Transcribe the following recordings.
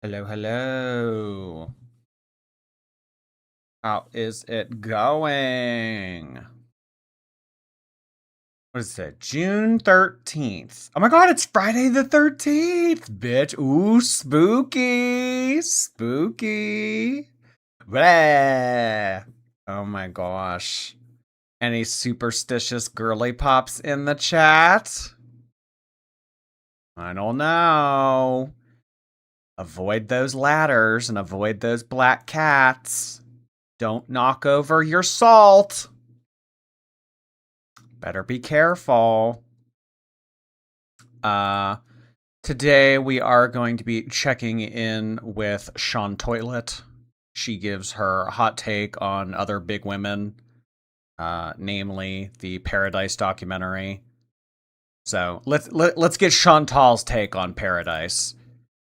Hello, hello. How is it going? What is it? June 13th. Oh my god, it's Friday the 13th, bitch. Ooh, spooky. Spooky. Bleh. Oh my gosh. Any superstitious girly pops in the chat? I don't know. Avoid those ladders and avoid those black cats. Don't knock over your salt. Better be careful. Today we are going to be checking in with Sean Toilet. She gives her hot take on other big women, namely the Paradise documentary. So let's get Chantal's take on Paradise.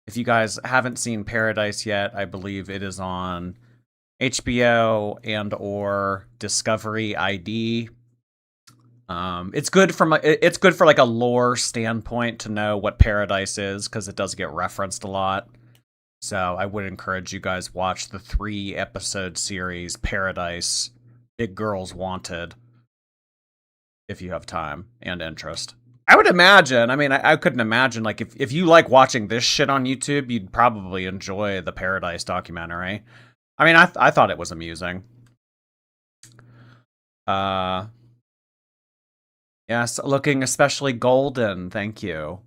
If you guys haven't seen Paradise yet, I believe it is on HBO and or Discovery ID. It's good for like a lore standpoint to know what Paradise is because it does get referenced a lot. So I would encourage you guys watch the 3-episode series Paradise Big Girls Wanted if you have time and interest. I would imagine. I mean, I couldn't imagine like if you like watching this shit on YouTube, you'd probably enjoy the Paradise documentary. I mean, I thought it was amusing. Yes, looking especially golden, thank you.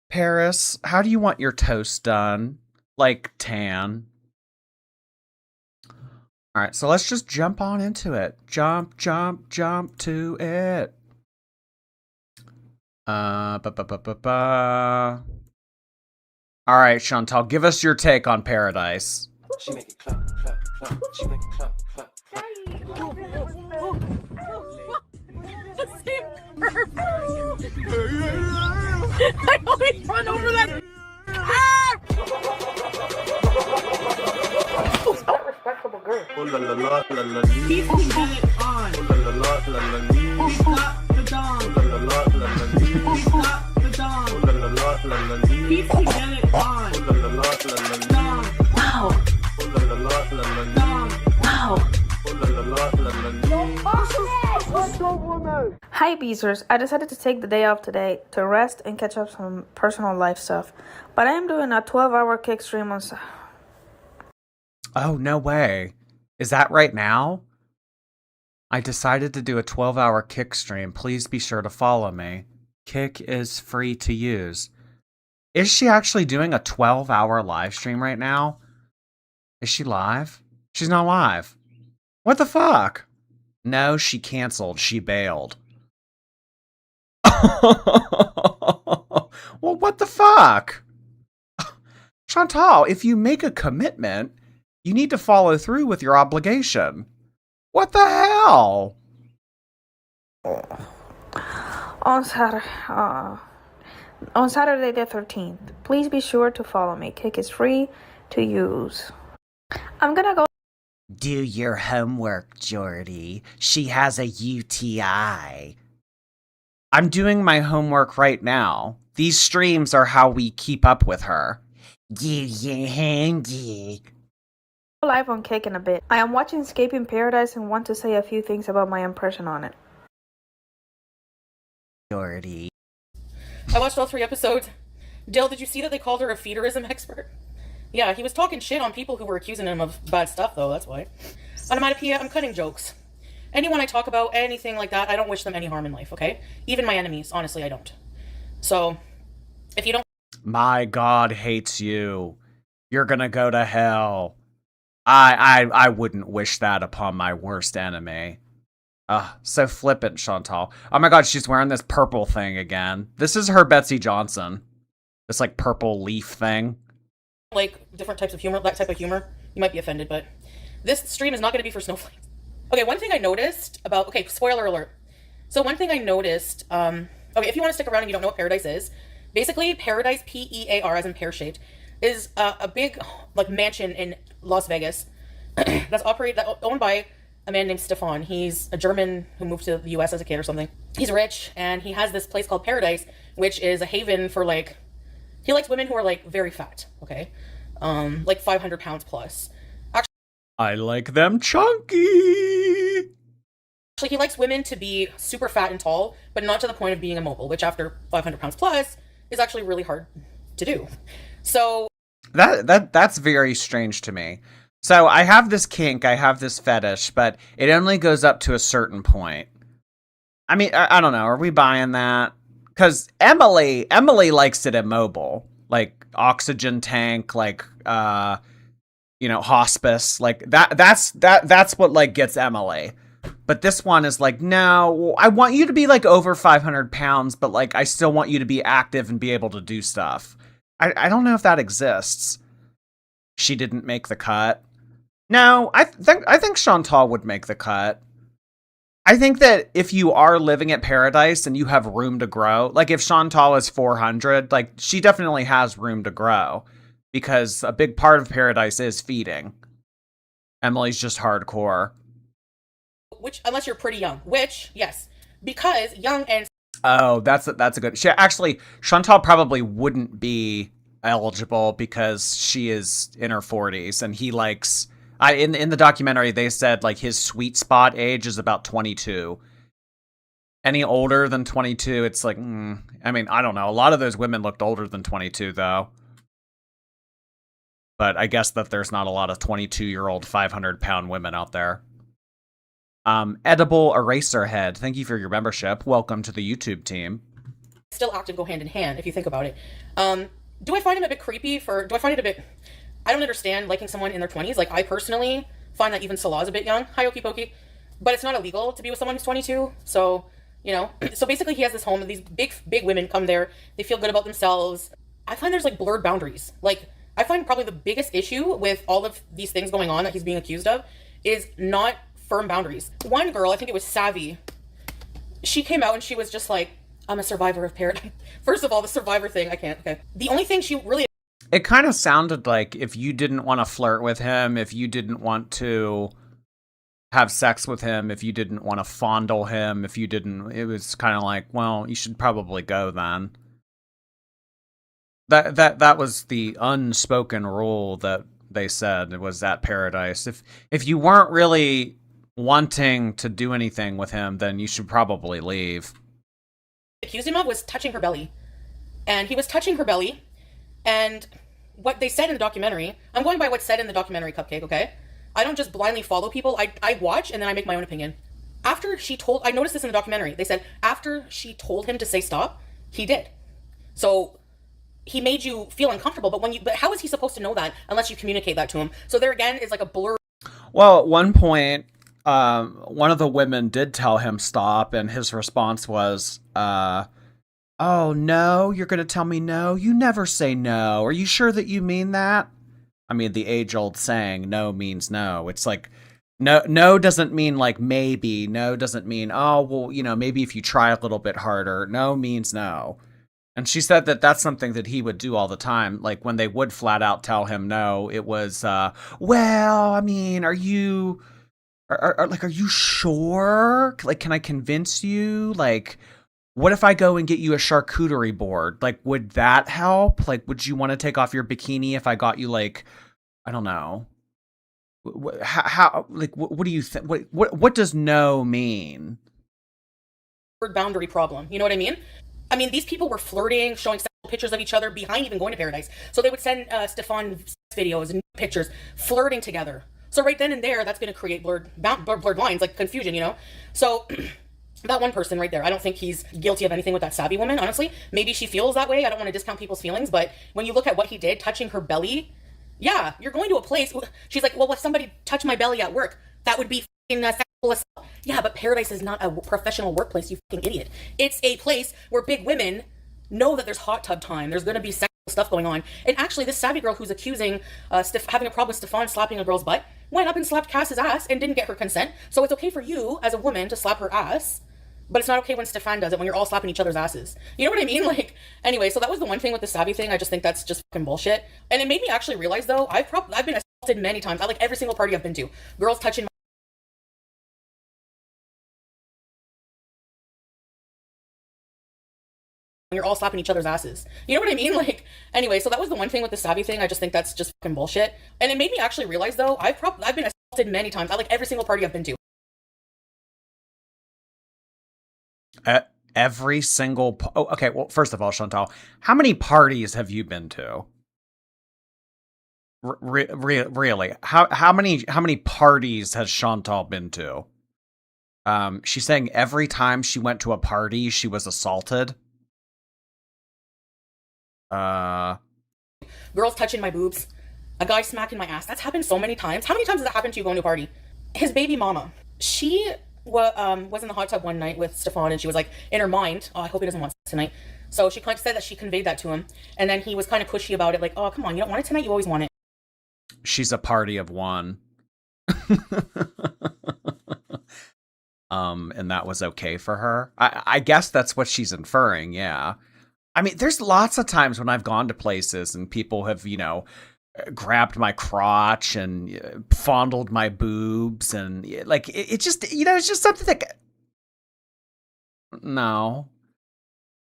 Paris, how do you want your toast done? Like tan. Alright, so let's just jump on into it. Jump, jump, jump to it. Alright, Chantal, give us your take on Paradise. She make it clap, clap, clap. She make it clap, clap, clap. I always run over that. That respectable girl. He can get it on. He got the dong. He got the dong. He can get it on. Dong. Wow. Dong. Wow. Hi Beezers, I decided to take the day off today to rest and catch up some personal life stuff. But I am doing a 12-hour kick stream on... Oh, no way. Is that right now? I decided to do a 12-hour Kick stream. Please be sure to follow me. Kick is free to use. Is she actually doing a 12-hour live stream right now? Is she live? She's not live. What the fuck? No, she canceled. She bailed. Well, what the fuck? Chantal, if you make a commitment, you need to follow through with your obligation. What the hell? On Saturday the 13th, please be sure to follow me. Kick is free to use. I'm gonna go... Do your homework, Jordy. She has a UTI. I'm doing my homework right now. These streams are how we keep up with her. Handy. live on Kick in a bit. I am watching Escaping Paradise and want to say a few things about my impression on it. Jordy. I watched all 3 episodes. Dale, did you see that they called her a feederism expert? Yeah, he was talking shit on people who were accusing him of bad stuff, though, that's why. Onomatopoeia, I'm cutting jokes. Anyone I talk about, anything like that, I don't wish them any harm in life, okay? Even my enemies, honestly, I don't. So, if you don't... My God hates you. You're gonna go to hell. I wouldn't wish that upon my worst enemy. So flippant, Chantal. Oh my God, she's wearing this purple thing again. This is her Betsy Johnson. This, like, purple leaf thing. Like, different types of humor, that type of humor, you might be offended, but this stream is not going to be for snowflakes. Okay, one thing I noticed about... Okay, spoiler alert. So one thing I noticed... okay, if you want to stick around and you don't know what Paradise is, basically, Paradise, P-E-A-R, as in pear-shaped, is a big, like, mansion in Las Vegas that's owned by a man named Stefan. He's a German who moved to the U.S. as a kid or something. He's rich, and he has this place called Paradise, which is a haven for, like, He likes women who are like very fat, okay? Like 500 pounds plus. I like them chunky. Actually, he likes women to be super fat and tall, but not to the point of being immobile, which after 500 pounds plus is actually really hard to do. So that's very strange to me. So I have this kink, I have this fetish, but it only goes up to a certain point. I mean, I don't know. Are we buying that? Because Emily likes it immobile, like oxygen tank, like hospice, like that's what like gets Emily. But this one is like, no, I want you to be like over 500 pounds, but like I still want you to be active and be able to do stuff. I don't know if that exists. She didn't make the cut. No, I think Chantal would make the cut. I think that if you are living at Paradise and you have room to grow, like if Chantal is 400, like she definitely has room to grow because a big part of Paradise is feeding. Emily's just hardcore. Which, unless you're pretty young, which, yes, because young and... Oh, that's a good... Chantal probably wouldn't be eligible because she is in her 40s and he likes... in the documentary, they said like his sweet spot age is about 22. Any older than 22, it's like, I mean, I don't know. A lot of those women looked older than 22, though. But I guess that there's not a lot of 22-year-old 500-pound women out there. Edible Eraserhead, thank you for your membership. Welcome to the YouTube team. Still active go hand in hand, if you think about it. Do I find him a bit creepy do I find it a bit... I don't understand liking someone in their 20s. Like, I personally find that even Salah is a bit young. Hi, Okie Pokey. But it's not illegal to be with someone who's 22. So, So basically he has this home and these big women come there. They feel good about themselves. I find there's, like, blurred boundaries. Like, I find probably the biggest issue with all of these things going on that he's being accused of is not firm boundaries. One girl, I think it was Savvy, she came out and she was just like, I'm a survivor of Paradise. First of all, the survivor thing, I can't. Okay. The only thing she really... It kind of sounded like if you didn't want to flirt with him, if you didn't want to have sex with him, if you didn't want to fondle him, if you didn't... It was kind of like, well, you should probably go then. That was the unspoken rule that they said it was at Paradise. If you weren't really wanting to do anything with him, then you should probably leave. Accused him of was touching her belly. And he was touching her belly. And what they said in the documentary, I'm going by what's said in the documentary, Cupcake, okay? I don't just blindly follow people. I watch and then I make my own opinion. I noticed this in the documentary. They said after she told him to say stop, he did. So he made you feel uncomfortable, but how is he supposed to know that unless you communicate that to him? So there again is like a blur. Well, at one point, one of the women did tell him stop, and his response was, oh, no, you're going to tell me no? You never say no. Are you sure that you mean that? I mean, the age-old saying, no means no. It's like, no doesn't mean like maybe. No doesn't mean, oh, well, maybe if you try a little bit harder. No means no. And she said that that's something that he would do all the time. Like, when they would flat out tell him no, it was, well, I mean, are you sure? Like, can I convince you? Like, what if I go and get you a charcuterie board? Like, would that help? Like, would you want to take off your bikini if I got you, like, I don't know. How like, what do you think? What does no mean? Boundary problem. You know what I mean? I mean, these people were flirting, showing sexual pictures of each other behind even going to Paradise. So they would send Stefan videos and pictures flirting together. So right then and there, that's going to create blurred lines, like confusion, So that one person right there, I don't think he's guilty of anything with that Savvy woman, honestly. Maybe she feels that way. I don't want to discount people's feelings, but when you look at what he did, touching her belly, yeah, you're going to a place. She's like, well, if somebody touched my belly at work, that would be sexual assault. Yeah, but Paradise is not a professional workplace, you fucking idiot. It's a place where big women know that there's hot tub time. There's going to be sexual stuff going on. And actually, this Savvy girl who's accusing having a problem with Stefan slapping a girl's butt went up and slapped Cass's ass and didn't get her consent. So it's okay for you as a woman to slap her ass, but it's not okay when Stefan does it, when you're all slapping each other's asses. You know what I mean? Like, anyway, so that was the one thing with the Savvy thing. I just think that's just fucking bullshit. And it made me actually realize, though, I've been assaulted many times. I like every single party I've been to. Girls touching you're all slapping each other's asses. You know what I mean? Like, anyway, so that was the one thing with the savvy thing. I just think that's just fucking bullshit. And it made me actually realize, though, I've been assaulted many times. I like every single party I've been to. Every single... Oh, okay, well, first of all, Chantal, how many parties have you been to? Really? How many parties has Chantal been to? She's saying every time she went to a party, she was assaulted. Girls touching my boobs. A guy smacking my ass. That's happened so many times. How many times has that happened to you going to a party? His baby mama. She was in the hot tub one night with Stefan, and she was like, in her mind, oh, I hope he doesn't want sex tonight. So she kind of said that she conveyed that to him. And then he was kind of cushy about it, like, oh, come on, you don't want it tonight? You always want it. She's a party of one. And that was okay for her. I guess that's what she's inferring, yeah. I mean, there's lots of times when I've gone to places and people have, grabbed my crotch and fondled my boobs, and like it just, it's just something that... No.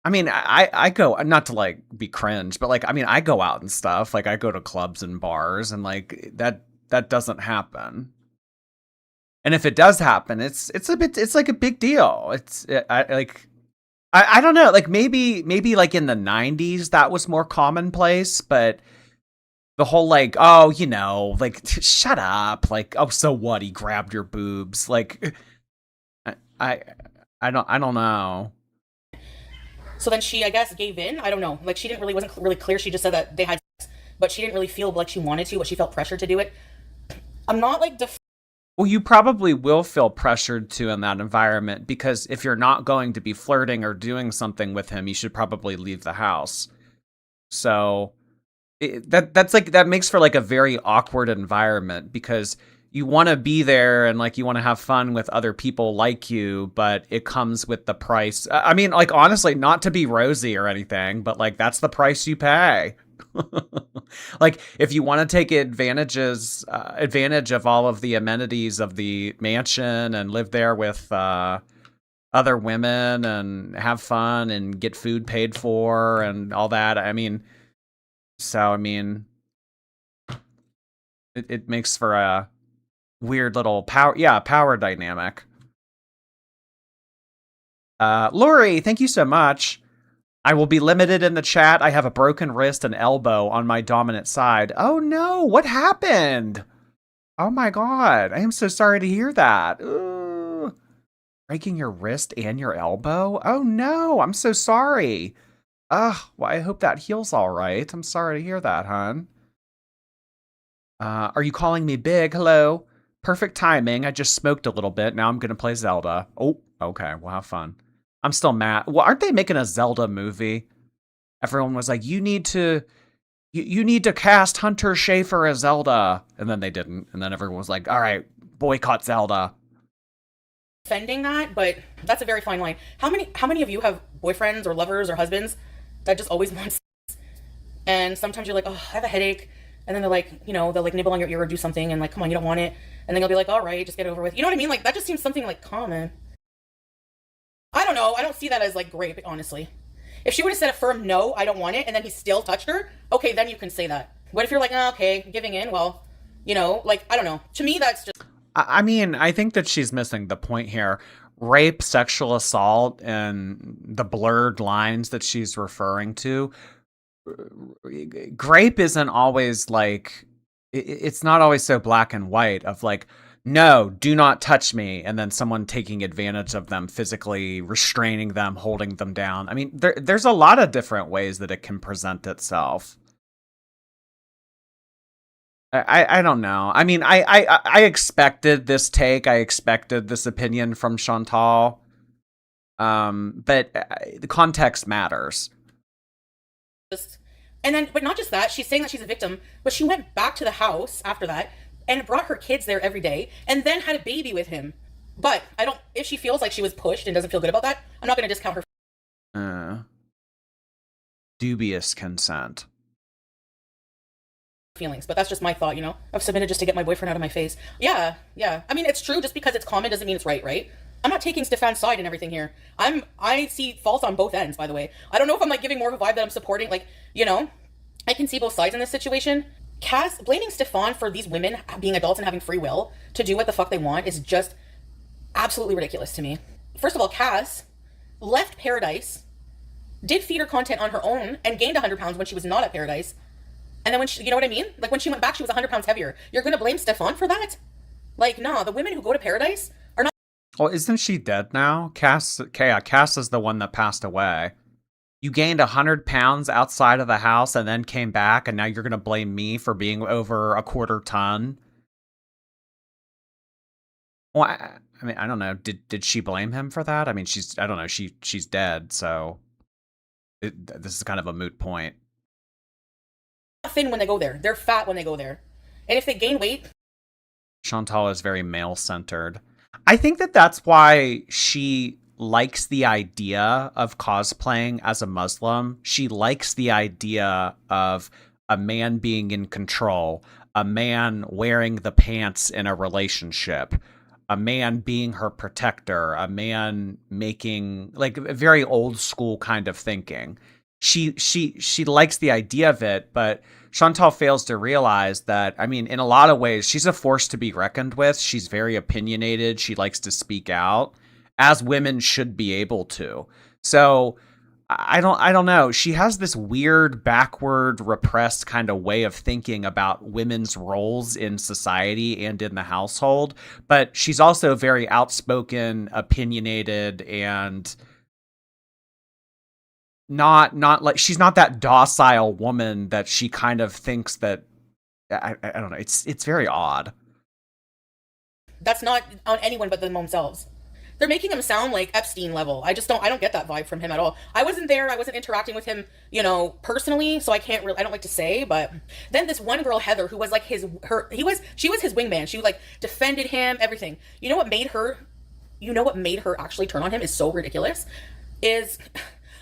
I mean, I go, not to like be cringe, but like, I mean, I go out and stuff. Like, I go to clubs and bars, and like that doesn't happen. And if it does happen, it's like a big deal. I don't know, like maybe like in the 90s that was more commonplace, but the whole like, oh, like, shut up, like, oh, so what, he grabbed your boobs, like, I don't know. So then she, I guess, gave in. I don't know. Like, wasn't really clear. She just said that they had sex, but she didn't really feel like she wanted to, but she felt pressured to do it. I'm not like well, you probably will feel pressured to in that environment, because if you're not going to be flirting or doing something with him, you should probably leave the house. So that makes for like a very awkward environment, because you want to be there and like you want to have fun with other people like you, but it comes with the price. I mean, like, honestly, not to be rosy or anything, but like that's the price you pay. Like, if you want to take advantage of all of the amenities of the mansion and live there with other women and have fun and get food paid for and all that, I mean, it makes for a weird little power dynamic. Lori, thank you so much. I will be limited in the chat. I have a broken wrist and elbow on my dominant side. Oh no, what happened? Oh my god, I am so sorry to hear that. Ooh. Breaking your wrist and your elbow? Oh no, I'm so sorry. Well, I hope that heals all right. I'm sorry to hear that, hon. Are you calling me big? Hello? Perfect timing. I just smoked a little bit. Now I'm going to play Zelda. Oh, okay. Well, have fun. I'm still mad. Well, aren't they making a Zelda movie? Everyone was like, you need to cast Hunter Schafer as Zelda. And then they didn't. And then everyone was like, all right, boycott Zelda. Defending that, but that's a very fine line. How many of you have boyfriends or lovers or husbands that just always want sex? And sometimes you're like, oh, I have a headache. And then they're like, they'll like nibble on your ear or do something, and like, come on, you don't want it. And then you'll be like, all right, just get it over with. You know what I mean? Like, that just seems something like common. I don't know. I don't see that as like great, honestly. If she would have said a firm no, I don't want it, and then he still touched her, okay, then you can say that. What if you're like, oh, okay, giving in? Well, like, I don't know. To me, that's just... I mean, I think that she's missing the point here. Rape, sexual assault, and the blurred lines that she's referring to. Grape isn't always like... It's not always so black and white of like, no, do not touch me, and then someone taking advantage of them, physically restraining them, holding them down. I mean, there's a lot of different ways that it can present itself. I don't know. I mean, I expected this take. I expected this opinion from Chantal. But the context matters. But not just that, she's saying that she's a victim, but she went back to the house after that and brought her kids there every day and then had a baby with him. But if she feels like she was pushed and doesn't feel good about that, I'm not going to discount her. Dubious consent. Feelings, but that's just my thought, I've submitted just to get my boyfriend out of my face. Yeah. I mean, it's true. Just because it's common doesn't mean it's right? I'm not taking Stefan's side and everything here. I see faults on both ends, by the way. I don't know if I'm like giving more of a vibe that I'm supporting, like, I can see both sides in this situation. Cass blaming Stefan for these women being adults and having free will to do what the fuck they want is just absolutely ridiculous to me. First of all, Cass left Paradise, did feed her content on her own, and gained 100 pounds when she was not at Paradise. And then when she, you know what I mean? Like when she went back, she was 100 pounds heavier. You're gonna blame Stefan for that? Like, nah, the women who go to Paradise are not. Well, isn't she dead now? Cass is the one that passed away. You gained 100 pounds outside of the house and then came back, and now you're going to blame me for being over a quarter ton? Well, I mean, I don't know. Did she blame him for that? I mean, I don't know. She's dead, so this is kind of a moot point. Thin when they go there. They're fat when they go there. And if they gain weight. Chantal is very male-centered. I think that's why she likes the idea of cosplaying as a Muslim. She likes the idea of a man being in control, a man wearing the pants in a relationship, a man being her protector, a man making like a very old school kind of thinking. She likes the idea of it, but Chantal fails to realize that, I mean, in a lot of ways, she's a force to be reckoned with. She's very opinionated. She likes to speak out, as women should be able to. So I don't know. She has this weird, backward, repressed kind of way of thinking about women's roles in society and in the household. But she's also very outspoken, opinionated, and not like, she's not that docile woman that she kind of thinks that. I don't know. It's very odd. That's not on anyone but themselves. They're making him sound like Epstein level. I don't get that vibe from him at all. I wasn't there. I wasn't interacting with him, personally, so I don't like to say, but then this one girl, Heather, who was like she was his wingman. She like defended him, everything. You know what made her actually turn on him is so ridiculous. Is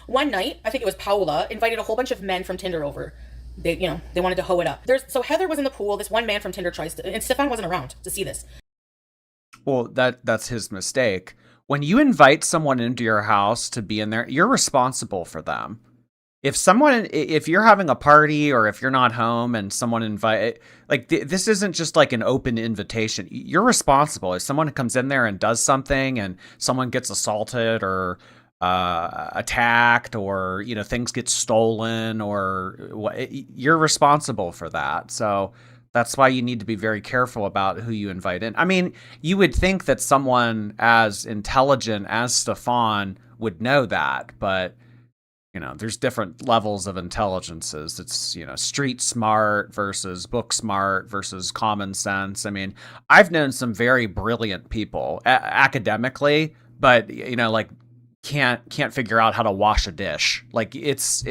one night, I think it was Paola, invited a whole bunch of men from Tinder over. They wanted to hoe it up. So Heather was in the pool. This one man from Tinder and Stefan wasn't around to see this. Well, that's his mistake. When you invite someone into your house to be in there, you're responsible for them. If you're having a party or if you're not home and someone this isn't just like an open invitation. You're responsible. If someone comes in there and does something and someone gets assaulted or attacked or, things get stolen you're responsible for that. So that's why you need to be very careful about who you invite in. I mean, you would think that someone as intelligent as Stefan would know that, but, there's different levels of intelligences. It's, street smart versus book smart versus common sense. I mean, I've known some very brilliant people academically, but, can't figure out how to wash a dish. Like, it's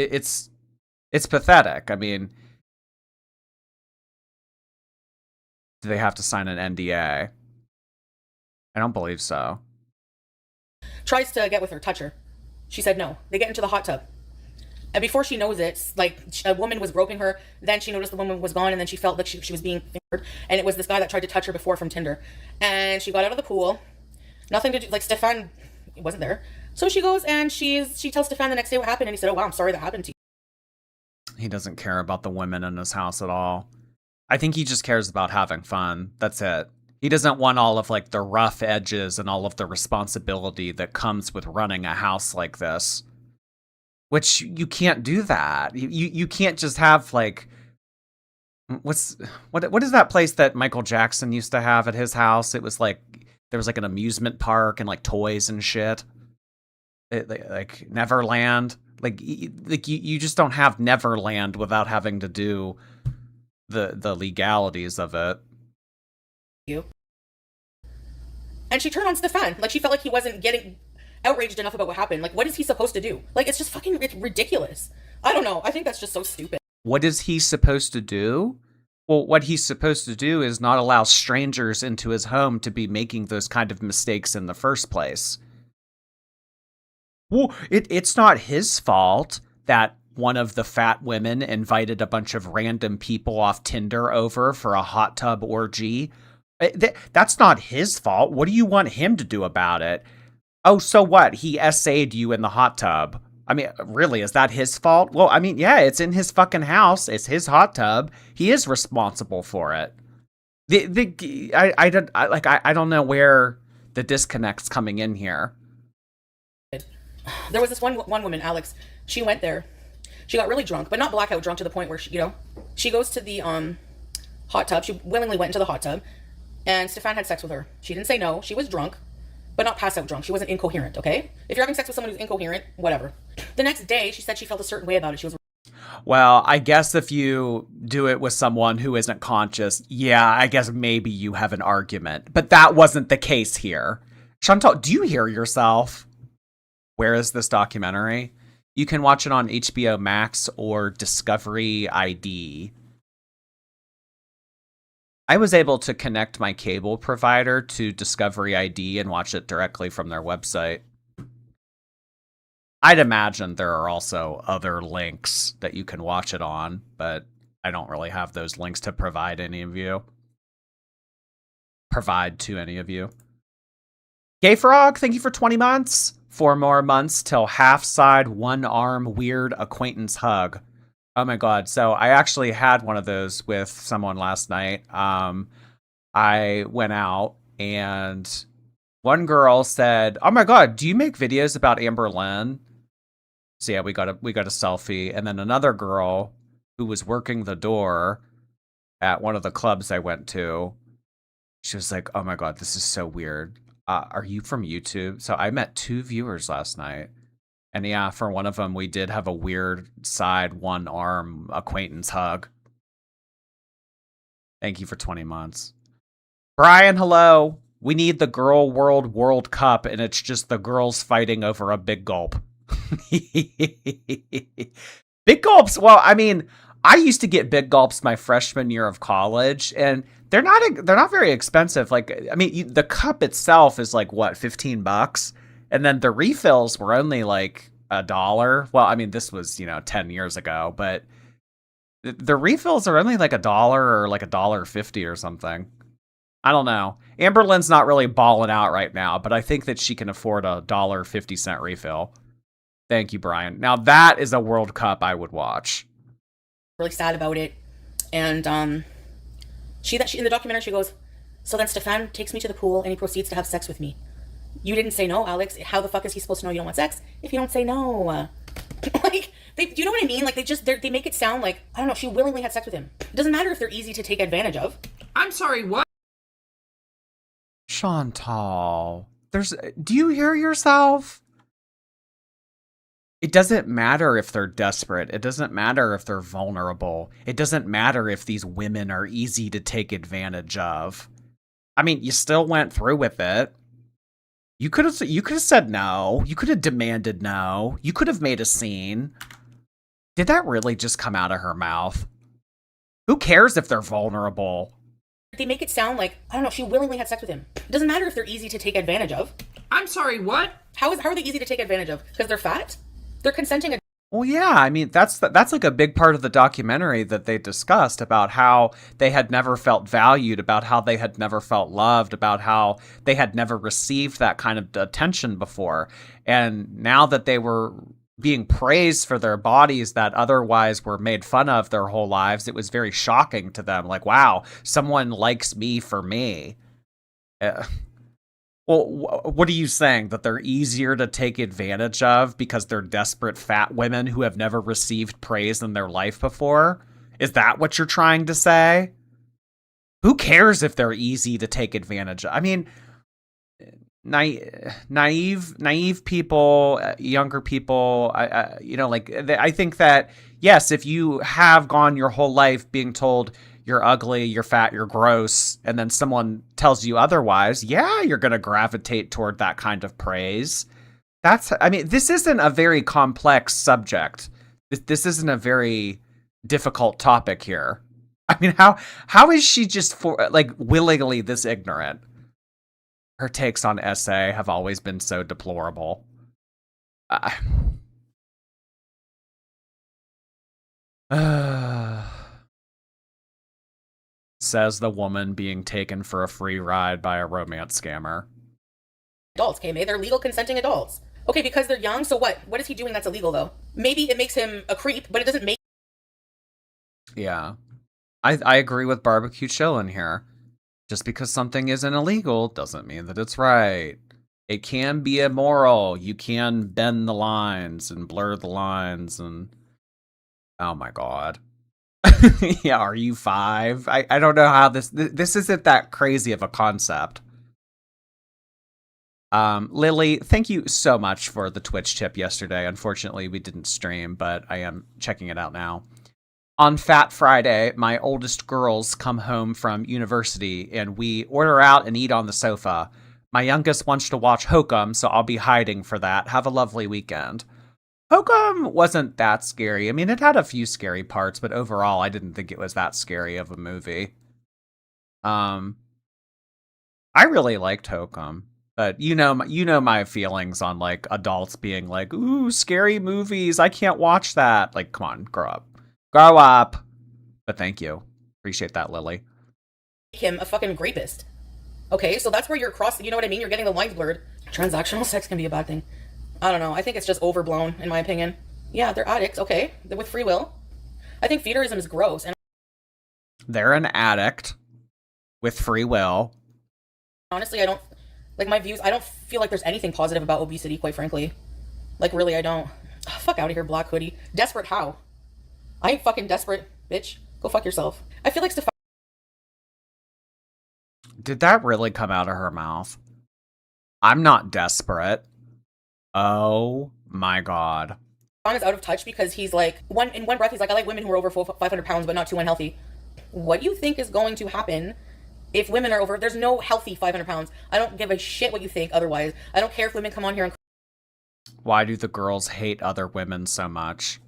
pathetic. I mean, do they have to sign an NDA? I don't believe so. Tries to get with her, touch her. She said no. They get into the hot tub. And before she knows it, like, a woman was groping her. Then she noticed the woman was gone, and then she felt that she was being fingered. And it was this guy that tried to touch her before from Tinder. And she got out of the pool. Nothing to do, like, Stefan wasn't there. So she goes and she tells Stefan the next day what happened. And he said, oh, wow, I'm sorry that happened to you. He doesn't care about the women in his house at all. I think he just cares about having fun. That's it. He doesn't want all of like the rough edges and all of the responsibility that comes with running a house like this. Which you can't do that. You can't just have like what is that place that Michael Jackson used to have at his house? It was like there was like an amusement park and like toys and shit. Like Neverland. Like you just don't have Neverland without having to do the legalities of it. And she turned on Stefan. Like, she felt like he wasn't getting outraged enough about what happened. Like, what is he supposed to do? Like, it's just it's ridiculous. I don't know. I think that's just so stupid. What is he supposed to do? Well, what he's supposed to do is not allow strangers into his home to be making those kind of mistakes in the first place. Well, it's not his fault that one of the fat women invited a bunch of random people off Tinder over for a hot tub orgy. That's not his fault. What do you want him to do about it? Oh, so what? He essayed you in the hot tub. I mean, really, is that his fault? Well, I mean, yeah, it's in his fucking house. It's his hot tub. He is responsible for it. I don't know where the disconnect's coming in here. There was this one woman, Alex. She went there. She got really drunk, but not blackout drunk to the point where she goes to the hot tub. She willingly went into the hot tub, and Stefan had sex with her. She didn't say no. She was drunk, but not pass out drunk. She wasn't incoherent. Okay, if you're having sex with someone who's incoherent, whatever. The next day, she said she felt a certain way about it. She was. Well, I guess if you do it with someone who isn't conscious, yeah, I guess maybe you have an argument. But that wasn't the case here. Chantal, do you hear yourself? Where is this documentary? You can watch it on HBO Max or Discovery ID. I was able to connect my cable provider to Discovery ID and watch it directly from their website. I'd imagine there are also other links that you can watch it on, but I don't really have those links to provide to any of you. Gay Frog, thank you for 20 months. 4 more months till half side, one arm, weird acquaintance hug. Oh my god. So I actually had one of those with someone last night. I went out and one girl said, "Oh my god, do you make videos about Amber Lynn?" So yeah, we got a selfie, and then another girl who was working the door at one of the clubs I went to, she was like, "Oh my god, this is so weird. Are you from YouTube?" So I met 2 viewers last night, and yeah, for one of them, we did have a weird side one arm acquaintance hug. Thank you for 20 months, Brian. Hello. We need the Girl World Cup, and it's just the girls fighting over a big gulp. Big gulps. Well, I mean, I used to get big gulps my freshman year of college, and they're not very expensive. Like, I mean, the cup itself is like what, $15, and then the refills were only like $1. Well, I mean, this was 10 years ago, but the refills are only like $1 or like $1.50 or something. I don't know. Amber Lynn's not really balling out right now, but I think that she can afford a $1.50 refill. Thank you, Brian. Now that is a World Cup I would watch. Really sad about it, and she in the documentary she goes, "So then Stefan takes me to the pool and he proceeds to have sex with me. You didn't say no, Alex. How the fuck is he supposed to know you don't want sex if you don't say no?" Like, do you know what I mean? Like, they make it sound like, I don't know, she willingly had sex with him. It doesn't matter if they're easy to take advantage of. I'm sorry, what? Chantal, do you hear yourself? It doesn't matter if they're desperate. It doesn't matter if they're vulnerable. It doesn't matter if these women are easy to take advantage of. I mean, you still went through with it. You could have said no. You could have demanded no. You could have made a scene. Did that really just come out of her mouth? Who cares if they're vulnerable? They make it sound like, I don't know, she willingly had sex with him. It doesn't matter if they're easy to take advantage of. I'm sorry, what? How are they easy to take advantage of? Because they're fat? They're consenting. Well, yeah, I mean, that's like a big part of the documentary that they discussed about how they had never felt valued, about how they had never felt loved, about how they had never received that kind of attention before. And now that they were being praised for their bodies that otherwise were made fun of their whole lives, it was very shocking to them. Like, wow, someone likes me for me. Well, what are you saying? That they're easier to take advantage of because they're desperate fat women who have never received praise in their life before? Is that what you're trying to say? Who cares if they're easy to take advantage of? I mean, naive people, younger people, I think that, yes, if you have gone your whole life being told you're ugly, you're fat, you're gross, and then someone tells you otherwise, yeah, you're going to gravitate toward that kind of praise. This isn't a very complex subject. This isn't a very difficult topic here. I mean, how is she just willingly this ignorant? Her takes on SA have always been so deplorable. Says the woman being taken for a free ride by a romance scammer. adults, okay? They're legal consenting adults. Okay, because they're young, so what? What is he doing that's illegal, though? Maybe it makes him a creep, but it doesn't make... Yeah. I agree with Barbecue Chill in here. Just because something isn't illegal doesn't mean that it's right. It can be immoral. You can bend the lines and blur the lines and... Oh my god. Yeah, are you 5? I don't know how this isn't that crazy of a concept. Lily, thank you so much for the Twitch tip yesterday. Unfortunately, we didn't stream, but I am checking it out now. On Fat Friday, my oldest girls come home from university, and we order out and eat on the sofa. My youngest wants to watch Hokum, so I'll be hiding for that. Have a lovely weekend. Hokum wasn't that scary. I mean, it had a few scary parts, but overall, I didn't think it was that scary of a movie. I really liked Hokum. But you know my feelings on like adults being like, ooh, scary movies. I can't watch that. Like, come on, grow up. Grow up. But thank you. Appreciate that, Lily. him a fucking rapist. Okay, so that's where you're crossing, you know what I mean? You're getting the lines blurred. Transactional sex can be a bad thing. I don't know. I think it's just overblown, in my opinion. Yeah, they're addicts. Okay, they're with free will. I think feederism is gross. And they're an addict with free will. honestly, I don't... Like, my views, I don't feel like there's anything positive about obesity, quite frankly. Like, really, I don't. Ugh, fuck out of here, Black Hoodie. Desperate how? I ain't fucking desperate, bitch. Go fuck yourself. I feel like Stefan Did that really come out of her mouth? I'm not desperate. Oh my god. is out of touch because he's like, in one breath, he's like, I like women who are over 500 pounds, but not too unhealthy. What do you think is going to happen if women are over? There's no healthy 500 pounds. I don't give a shit what you think otherwise. I don't care if women come on here and... Why do the girls hate other women so much?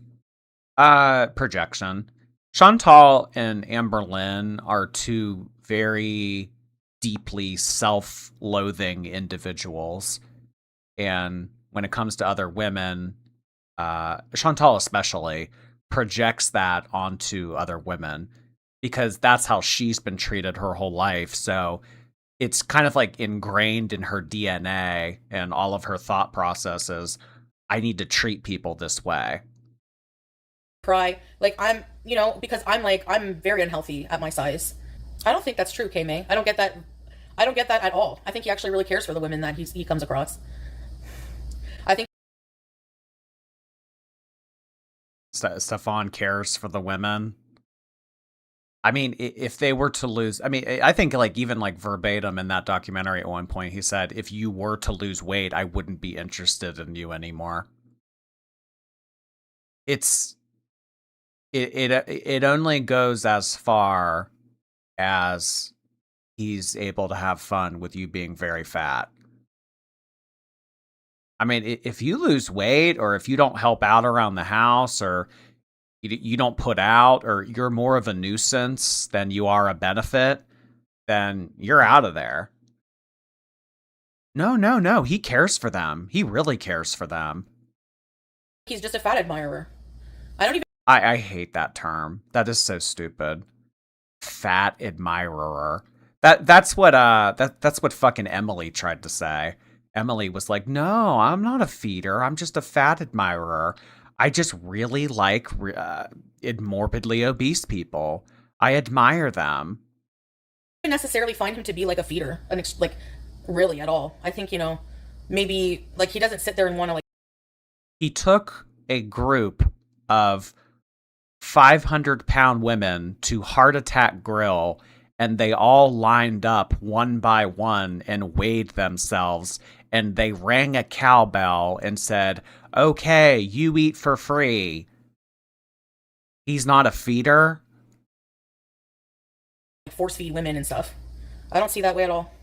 Projection. Chantal and Amberlynn are two very deeply self-loathing individuals. And when it comes to other women, Chantal especially projects that onto other women because that's how she's been treated her whole life. So it's kind of like ingrained in her DNA and all of her thought processes. I need to treat people this way. cry. Like, I'm, you know, because I'm very unhealthy at my size. I don't think that's true, K-May. I don't get that. I don't get that at all. I think he actually really cares for the women that he comes across. I think Stefan cares for the women. I mean, if they were to lose, I mean, I think like even like verbatim in that documentary at one point, he said, if you were to lose weight, I wouldn't be interested in you anymore. It only goes as far as he's able to have fun with you being very fat. I mean, if you lose weight or if you don't help out around the house or you don't put out or you're more of a nuisance than you are a benefit, then you're out of there. No. He cares for them. He really cares for them. he's just a fat admirer. I don't even... I hate that term. That is so stupid. Fat admirer. That's what fucking Emily tried to say. Emily was like, no, I'm not a feeder. I'm just a fat admirer. I just really like morbidly obese people. I admire them. necessarily find him to be like a feeder, like really at all. I think, you know, maybe like he doesn't sit there and want to like... He took a group of 500-pound women to Heart Attack Grill, and they all lined up one by one and weighed themselves, and they rang a cowbell and said, okay, you eat for free. He's not a feeder? force feed women and stuff. I don't see that way at all.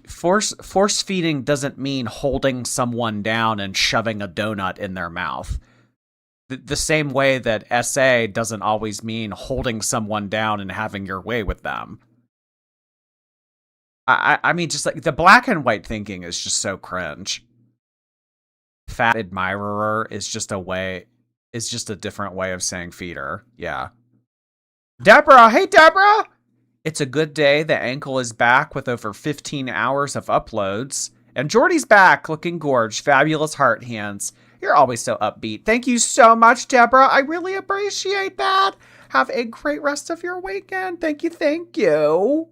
Force feeding doesn't mean holding someone down and shoving a donut in their mouth. The same way that SA doesn't always mean holding someone down and having your way with them. I mean, just like the black and white thinking is just so cringe. Fat admirer is just a different way of saying feeder. Yeah. Deborah, hey Deborah! It's a good day. The ankle is back with over 15 hours of uploads. And Jordy's back, looking gorge. Fabulous heart hands. You're always so upbeat. Thank you so much, Deborah. I really appreciate that. Have a great rest of your weekend. Thank you, thank you.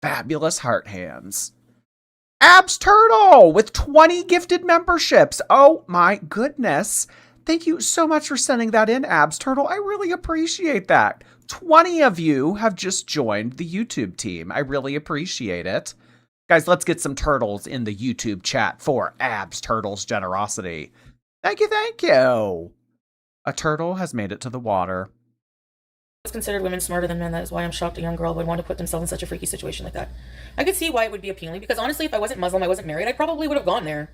Fabulous heart hands. Abs Turtle with 20 gifted memberships. Oh my goodness. Thank you so much for sending that in, Abs Turtle. I really appreciate that. 20 of you have just joined the YouTube team. I really appreciate it. Guys, let's get some turtles in the YouTube chat for Abs Turtle's generosity. Thank you, thank you. A turtle has made it to the water. It's considered women smarter than men. That is why I'm shocked a young girl would want to put themselves in such a freaky situation like that. I could see why it would be appealing, because honestly, if I wasn't Muslim, I wasn't married, I probably would have gone there.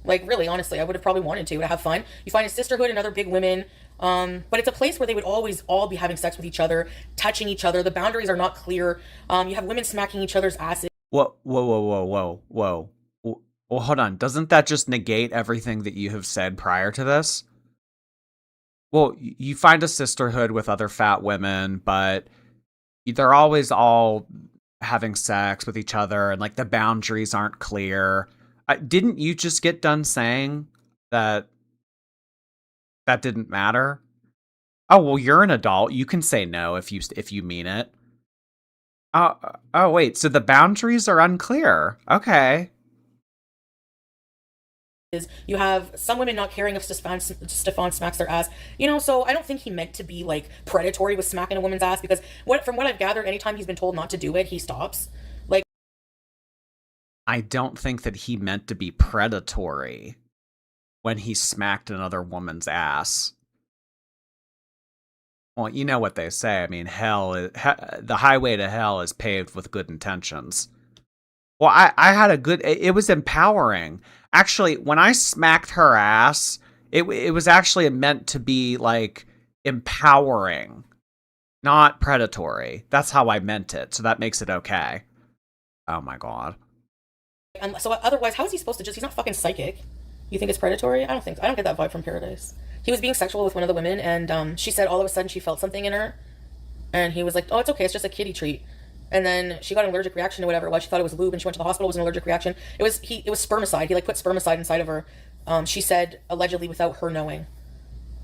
Like, really, honestly, I would have probably wanted to have fun. You find a sisterhood and other big women, but it's a place where they would always all be having sex with each other, touching each other. The boundaries are not clear. You have women smacking each other's asses. Whoa. Well, hold on. Doesn't that just negate everything that you have said prior to this? Well, you find a sisterhood with other fat women, but they're always all having sex with each other, and like the boundaries aren't clear. Didn't you just get done saying that didn't matter? Oh, well, you're an adult. You can say no if you mean it. Oh, wait. So the boundaries are unclear. Okay. Is you have some women not caring if Stefan smacks their ass, so I don't think he meant to be like predatory with smacking a woman's ass, because from what I've gathered, anytime he's been told not to do it, he stops. Like, I don't think that he meant to be predatory when he smacked another woman's ass. Well, you know what they say. I mean, the highway to hell is paved with good intentions. Well, I had it was empowering. Actually, when I smacked her ass, it was actually meant to be like empowering, not predatory. That's how I meant it. So that makes it okay. Oh my God. and so otherwise, how is he supposed to he's not fucking psychic. You think it's predatory? I don't get that vibe from Paradise. He was being sexual with one of the women, and she said all of a sudden she felt something in her, and he was like, oh, it's okay, it's just a kiddie treat. And then she got an allergic reaction to whatever it was. She thought it was lube, and she went to the hospital. It was an allergic reaction. It was spermicide. He like put spermicide inside of her. She said allegedly without her knowing.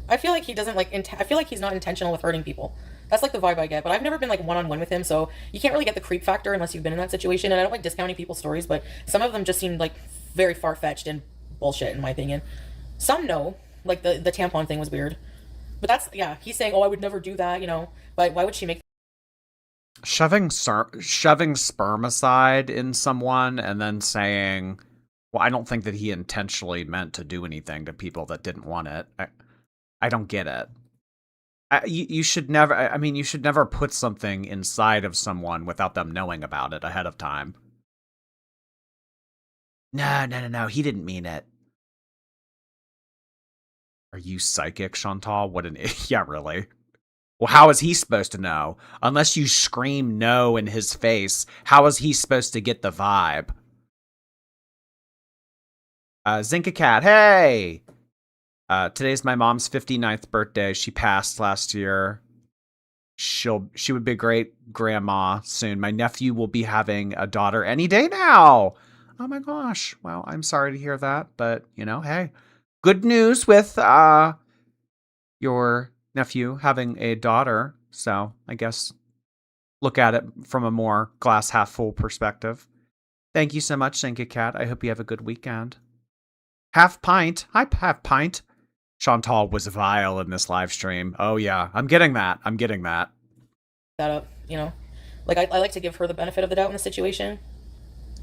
I feel like he doesn't I feel like he's not intentional with hurting people. That's like the vibe I get. But I've never been like one-on-one with him, so you can't really get the creep factor unless you've been in that situation. And I don't like discounting people's stories, but some of them just seem like very far-fetched and bullshit in my opinion. Some no, like the tampon thing was weird. But that's, yeah, he's saying, oh, I would never do that, But why would she make shoving spermicide in someone and then saying, well, I don't think that he intentionally meant to do anything to people that didn't want it. I don't get it. You should never put something inside of someone without them knowing about it ahead of time. No, he didn't mean it. Are you psychic, Chantal? What an yeah, really? Well, how is he supposed to know? Unless you scream no in his face, how is he supposed to get the vibe? Zinka Cat, hey! Today's my mom's 59th birthday. She passed last year. She would be a great grandma soon. My nephew will be having a daughter any day now. Oh my gosh. Well, I'm sorry to hear that, but hey, good news with your nephew having a daughter. So I guess look at it from a more glass half full perspective. Thank you so much, Zinka Cat. I hope you have a good weekend. Half Pint. Hi, Half Pint. Chantal was vile in this live stream. Oh yeah, I'm getting that. That up, Like I like to give her the benefit of the doubt in the situation.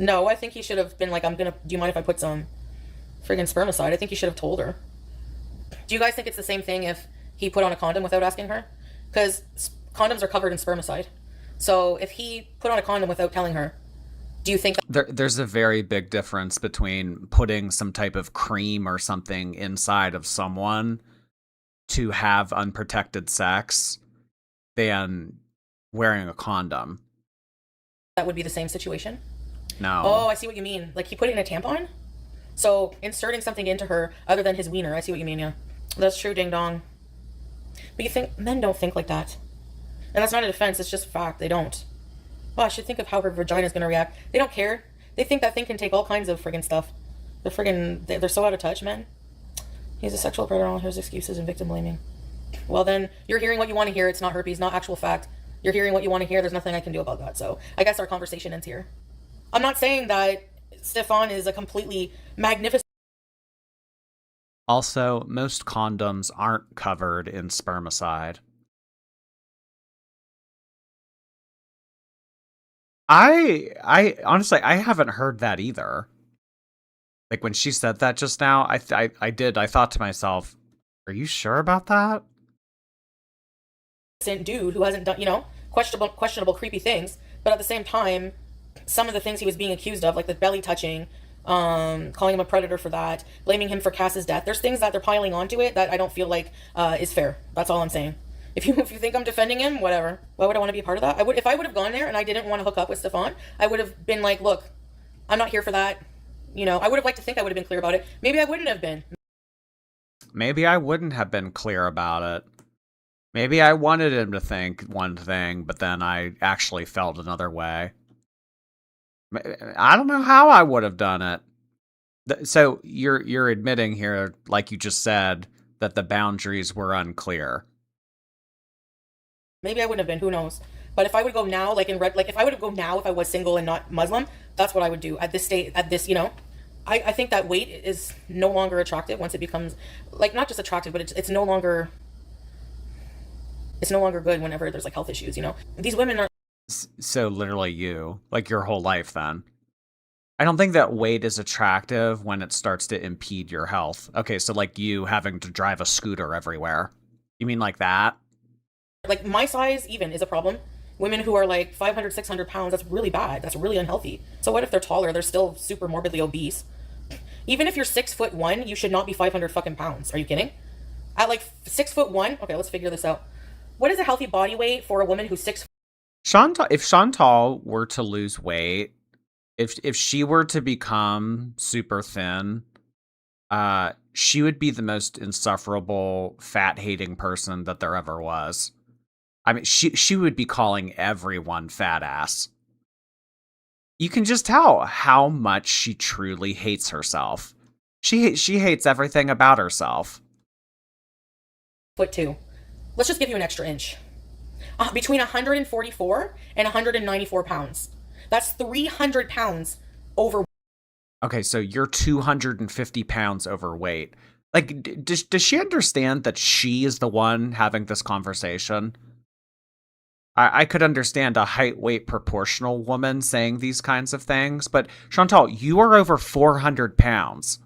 No, I think he should have been like, do you mind if I put some friggin' spermicide? I think he should have told her. Do you guys think it's the same thing if he put on a condom without asking her? Because condoms are covered in spermicide. So if he put on a condom without telling her, do you think there's a very big difference between putting some type of cream or something inside of someone to have unprotected sex than wearing a condom? That would be the same situation? No. Oh, I see what you mean. Like he put it in a tampon? So inserting something into her other than his wiener. I see what you mean, yeah. That's true, ding dong. But you think men don't think like that. And that's not a defense, it's just fact. They don't. Oh, I should think of how her vagina is going to react. They don't care. They think that thing can take all kinds of friggin' stuff. They're so out of touch, man. He's a sexual predator, all his excuses and victim blaming. Well, then you're hearing what you want to hear. It's not herpes, not actual fact. You're hearing what you want to hear. There's nothing I can do about that. So I guess our conversation ends here. I'm not saying that Stefan is a completely magnificent. Also, most condoms aren't covered in spermicide. I honestly, I haven't heard that either. Like when she said that just now, I thought to myself, are you sure about that? Dude who hasn't done, questionable, creepy things, but at the same time, some of the things he was being accused of, like the belly touching, calling him a predator for that, blaming him for Cass's death. There's things that they're piling onto it that I don't feel like is fair. That's all I'm saying. If you think I'm defending him, whatever. Why would I want to be a part of that? If I would have gone there and I didn't want to hook up with Stefan, I would have been like, look, I'm not here for that. I would have liked to think I would have been clear about it. Maybe I wouldn't have been. Maybe I wouldn't have been clear about it. Maybe I wanted him to think one thing, but then I actually felt another way. I don't know how I would have done it. So you're admitting here, like you just said, that the boundaries were unclear. Maybe I wouldn't have been. Who knows? But if I would go now, if I would go now, if I was single and not Muslim, that's what I would do at this state. I think that weight is no longer attractive once it becomes not just attractive, but it's no longer. It's no longer good whenever there's health issues. These women are. So literally you, your whole life then. I don't think that weight is attractive when it starts to impede your health. Okay, so you having to drive a scooter everywhere. You mean like that? My size even is a problem. Women who are 500, 600 pounds, that's really bad. That's really unhealthy. So what if they're taller? They're still super morbidly obese. Even if you're 6'1", you should not be 500 fucking pounds. Are you kidding? At 6'1", okay, let's figure this out. What is a healthy body weight for a woman who's 6? If Chantal were to lose weight, if she were to become super thin, she would be the most insufferable, fat-hating person that there ever was. I mean, she would be calling everyone fat ass. You can just tell how much she truly hates herself. She hates everything about herself. 2. Let's just give you an extra inch. Between 144 and 194 pounds. That's 300 pounds over. Okay, so you're 250 pounds overweight. Does she understand that she is the one having this conversation? I could understand a height-weight proportional woman saying these kinds of things, but Chantal, you are over 400 pounds.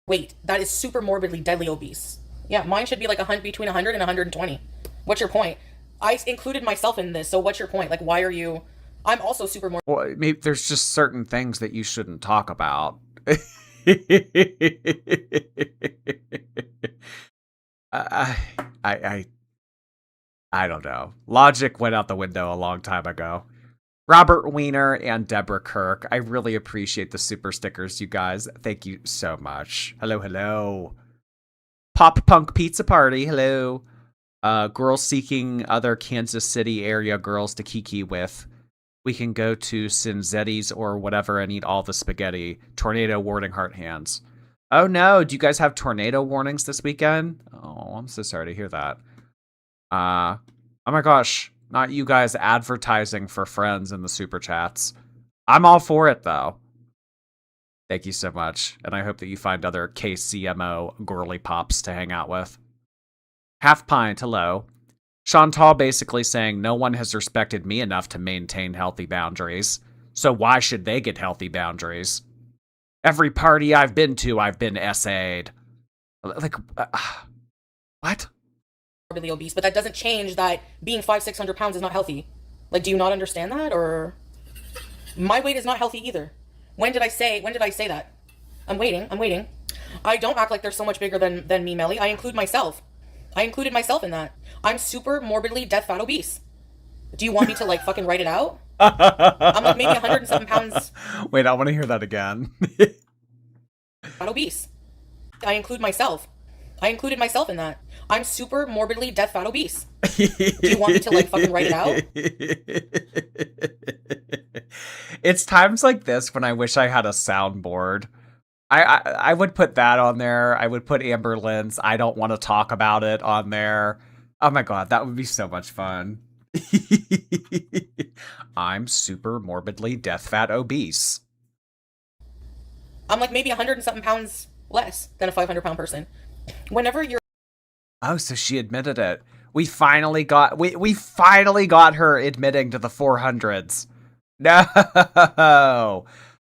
Wait, that is super morbidly deadly obese. Yeah, mine should be between 100 and 120. What's your point? I included myself in this, so what's your point? Why are you... I'm also super morbid. Well, maybe there's just certain things that you shouldn't talk about. I don't know. Logic went out the window a long time ago. Robert Wiener and Deborah Kirk, I really appreciate the super stickers, you guys. Thank you so much. Hello, hello. Pop Punk Pizza Party, hello. Girls seeking other Kansas City area girls to kiki with. We can go to Cinzetti's or whatever and eat all the spaghetti. Tornado warning heart hands. Oh no, do you guys have tornado warnings this weekend? Oh, I'm so sorry to hear that. Oh my gosh, not you guys advertising for friends in the super chats. I'm all for it though. Thank you so much, and I hope that you find other KCMO girly pops to hang out with. Half Pint, hello. Chantal basically saying no one has respected me enough to maintain healthy boundaries, so why should they get healthy boundaries? Every party I've been to, I've been SA'd. What? Morbidly obese, but that doesn't change that being 500-600 pounds is not healthy. Do you not understand that? Or my weight is not healthy either. When did I say that? I'm waiting. I don't act like they're so much bigger than me, Melly. I include myself. I included myself in that. I'm super morbidly death fat obese. Do you want me to fucking write it out? I'm maybe 107 pounds. Wait, I want to hear that again. Fat obese. I include myself. I included myself in that. I'm super morbidly death fat obese. Do you want me to fucking write it out? It's times like this when I wish I had a soundboard. I would put that on there. I would put Amber Lynn's I don't want to talk about it on there. Oh my god, that would be so much fun. I'm super morbidly death fat obese. I'm like maybe 100 and something pounds less than a 500-pound person. Whenever you're Oh, so she admitted it. We finally got her admitting to the 400s. No.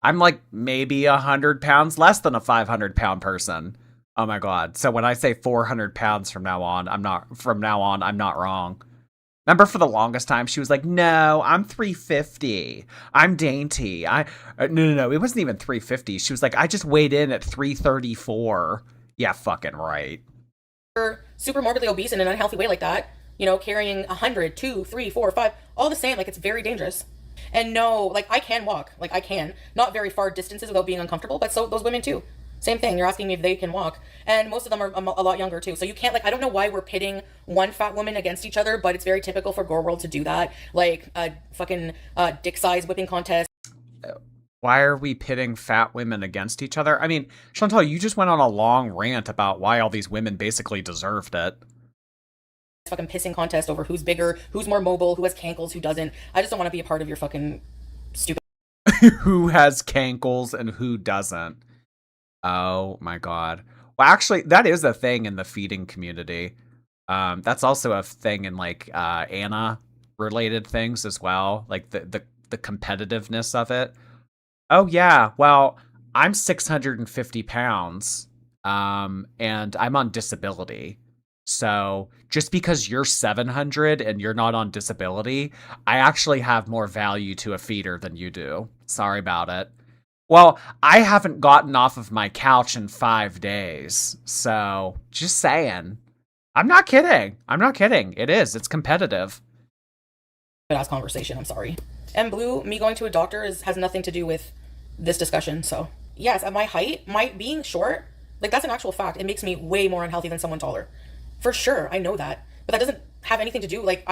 I'm like maybe 100 pounds less than a 500-pound person. Oh my god. So when I say 400 pounds from now on, I'm not wrong. Remember for the longest time she was like, "No, I'm 350. I'm dainty." No. It wasn't even 350. She was like, "I just weighed in at 334." Yeah, fucking right. super morbidly obese in an unhealthy way like that, carrying 100, 2, 3, 4, 5, all the same, like it's very dangerous. And no, like I can walk, like I can, not very far distances without being uncomfortable, but so those women too. Same thing. You're asking me if they can walk, and most of them are a lot younger too. So you can't like I don't know why we're pitting one fat woman against each other, but it's very typical for Gore World to do that, like a fucking dick size whipping contest. Why are we pitting fat women against each other? I mean, Chantal, you just went on a long rant about why all these women basically deserved it. Fucking pissing contest over who's bigger, who's more mobile, who has cankles, who doesn't. I just don't want to be a part of your fucking stupid. Who has cankles and who doesn't? Oh my god. Well, actually, that is a thing in the feeding community. That's also a thing in like Anna related things as well, like the competitiveness of it. Oh yeah, well, I'm 650 pounds, and I'm on disability. So just because you're 700 and you're not on disability, I actually have more value to a feeder than you do. Sorry about it. Well, I haven't gotten off of my couch in 5 days, so just saying. I'm not kidding. I'm not kidding. It is. It's competitive. Ass conversation. I'm sorry. And Blue, me going to a doctor has nothing to do with this discussion. So yes, at my height, my being short, like that's an actual fact. It makes me way more unhealthy than someone taller, for sure. I know that, but that doesn't have anything to do. Like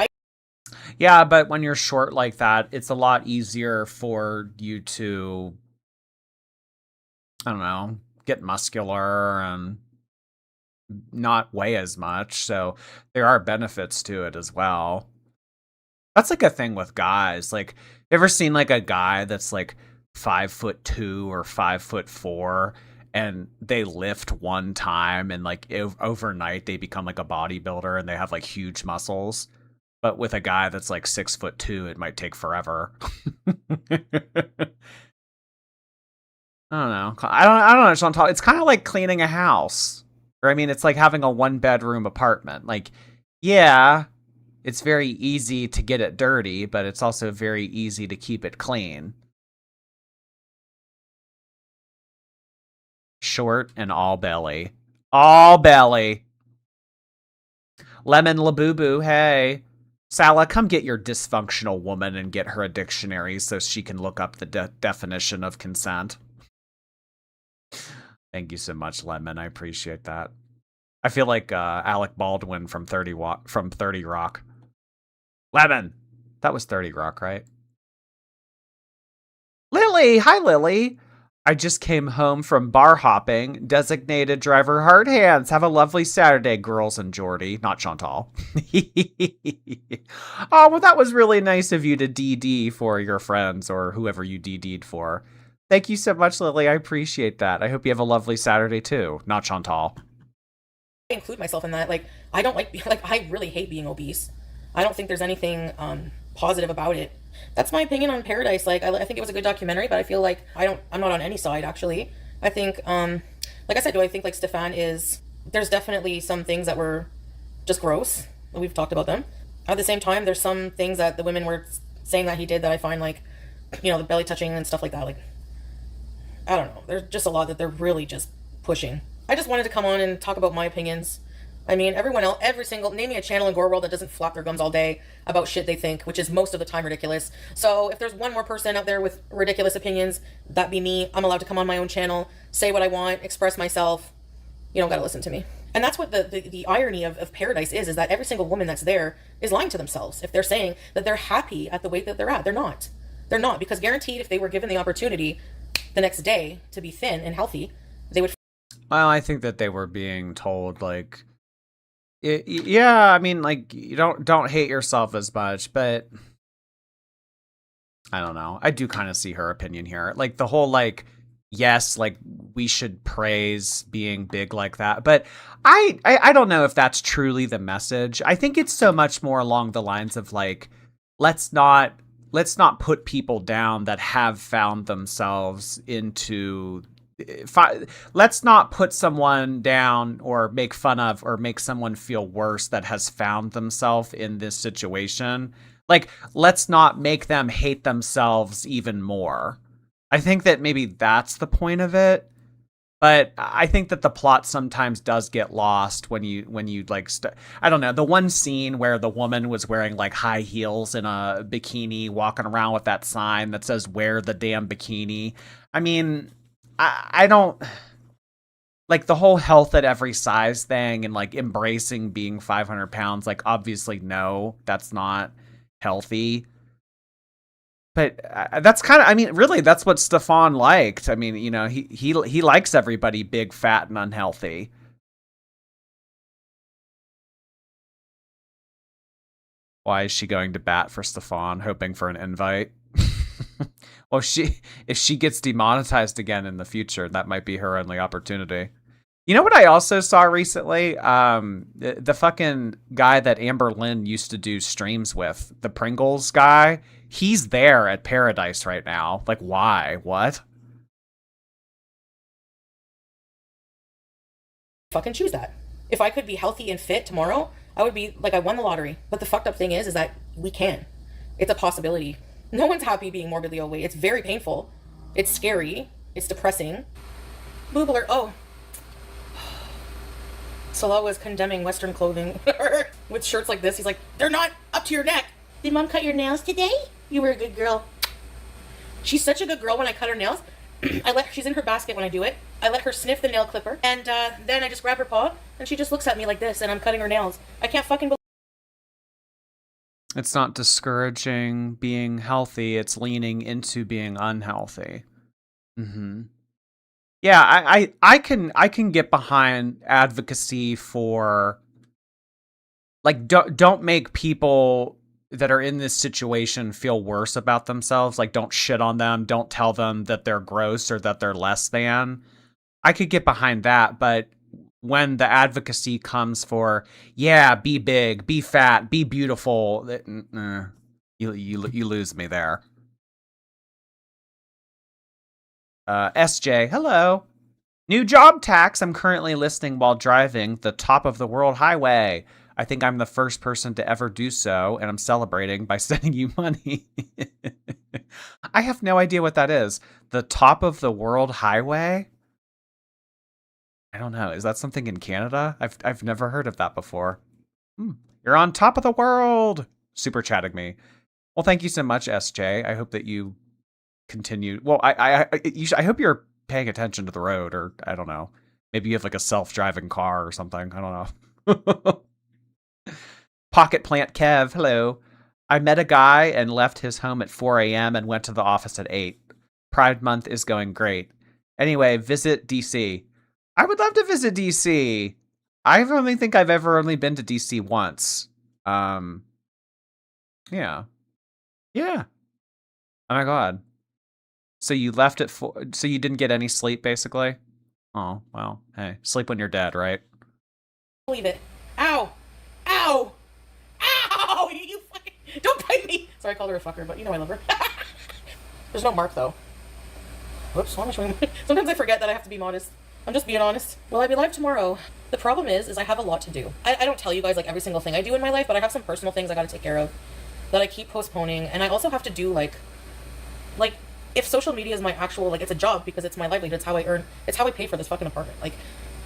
Yeah, but when you're short like that, it's a lot easier for you to, I don't know, get muscular and not weigh as much. So there are benefits to it as well. That's like a thing with guys. Like, ever seen like a guy that's like 5'2" or 5'4", and they lift one time and like overnight they become like a bodybuilder and they have like huge muscles. But with a guy that's like 6'2", it might take forever. I don't know. I don't know, Chantal. It's kind of like cleaning a house. Or I mean, it's like having a 1-bedroom apartment. Like, yeah, it's very easy to get it dirty, but it's also very easy to keep it clean. Short and all belly. All belly. Lemon Labubu, hey. Sala, come get your dysfunctional woman and get her a dictionary so she can look up the definition of consent. Thank you so much, Lemon. I appreciate that. I feel like Alec Baldwin from 30 Rock. Lemon! That was 30 Rock, right? Lily! Hi, Lily! I just came home from bar hopping. Designated driver hard hands. Have a lovely Saturday, girls and Jordy. Not Chantal. Oh, well, that was really nice of you to DD for your friends or whoever you DD'd for. Thank you so much, Lily. I appreciate that. I hope you have a lovely Saturday, too. Not Chantal. I include myself in that. Like, I don't like I really hate being obese. I don't think there's anything positive about it. That's my opinion on Paradise. Like, I think it was a good documentary, but I feel like I'm not on any side, actually. I think, like I said, do I think like Stefan there's definitely some things that were just gross. We've talked about them. At the same time, there's some things that the women were saying that he did that I find like, the belly touching and stuff like that. Like, I don't know. There's just a lot that they're really just pushing. I just wanted to come on and talk about my opinions. I mean, everyone else, name me a channel in Gore World that doesn't flap their gums all day about shit they think, which is most of the time ridiculous. So if there's one more person out there with ridiculous opinions, that be me. I'm allowed to come on my own channel, say what I want, express myself. You don't gotta listen to me. And that's what the irony of Paradise is that every single woman that's there is lying to themselves. If they're saying that they're happy at the weight that they're at, they're not. They're not, because guaranteed if they were given the opportunity the next day to be thin and healthy, Well, I think that they were being told like, yeah, I mean, like you don't hate yourself as much, but I don't know. I do kind of see her opinion here. Like the whole like, yes, like we should praise being big like that, but I don't know if that's truly the message. I think it's so much more along the lines of like, let's not put people down that have found themselves into. Let's not put someone down or make fun of or make someone feel worse that has found themselves in this situation. Like, let's not make them hate themselves even more. I think that maybe that's the point of it. But I think that the plot sometimes does get lost when you like, I don't know, the one scene where the woman was wearing like high heels and a bikini walking around with that sign that says wear the damn bikini. I mean, I don't like the whole health at every size thing and like embracing being 500 pounds. Like, obviously, no, that's not healthy. But that's kind of, I mean, really, that's what Stefan liked. I mean, you know, he likes everybody big, fat, and unhealthy. Why is she going to bat for Stefan, hoping for an invite? Well, if she gets demonetized again in the future, that might be her only opportunity. You know what I also saw recently? The fucking guy that Amber Lynn used to do streams with, the Pringles guy, he's there at Paradise right now. Like, why? What? Fucking choose that. If I could be healthy and fit tomorrow, I would be like, I won the lottery. But the fucked up thing is that we can. It's a possibility. No one's happy being morbidly overweight. It's very painful. It's scary. It's depressing. Boob alert. Oh. Salah was condemning Western clothing with shirts like this. He's like, they're not up to your neck. Did Mom cut your nails today? You were a good girl. She's such a good girl when I cut her nails. She's in her basket when I do it. I let her sniff the nail clipper, and then I just grab her paw, and she just looks at me like this, and I'm cutting her nails. I can't fucking believe. It's not discouraging being healthy. It's leaning into being unhealthy. Mm-hmm. Yeah, I can get behind advocacy for like don't make people that are in this situation feel worse about themselves. Like, don't shit on them. Don't tell them that they're gross or that they're less than. I could get behind that, but when the advocacy comes for, yeah, be big, be fat, be beautiful, you lose me there. SJ, hello. New job tax. I'm currently listening while driving the top of the world highway. I think I'm the first person to ever do so, and I'm celebrating by sending you money. I have no idea what that is. The top of the world highway? I don't know. Is that something in Canada? I've never heard of that before. You're on top of the world. Super chatting me. Well, thank you so much, SJ. I hope that you continue. Well, I hope you're paying attention to the road, or I don't know. Maybe you have like a self-driving car or something. I don't know. Pocket Plant Kev, hello. I met a guy and left his home at 4 a.m. and went to the office at 8. Pride Month is going great. Anyway, visit DC. I would love to visit DC. I only think I've ever only been to DC once. Yeah. Yeah. Oh my god. So you left at 4, so you didn't get any sleep, basically? Oh, well, hey, sleep when you're dead, right? Believe it. Ow! Ow! Ow! You fucking... Don't bite me! Sorry, I called her a fucker, but you know I love her. There's no mark, though. Whoops, why am I showing... Sometimes I forget that I have to be modest. I'm just being honest. Will I be live tomorrow? The problem is I have a lot to do. I don't tell you guys, like, every single thing I do in my life, but I have some personal things I gotta take care of that I keep postponing, and I also have to do, like, if social media is my actual, like, it's a job because it's my livelihood, it's how I earn, it's how I pay for this fucking apartment. Like,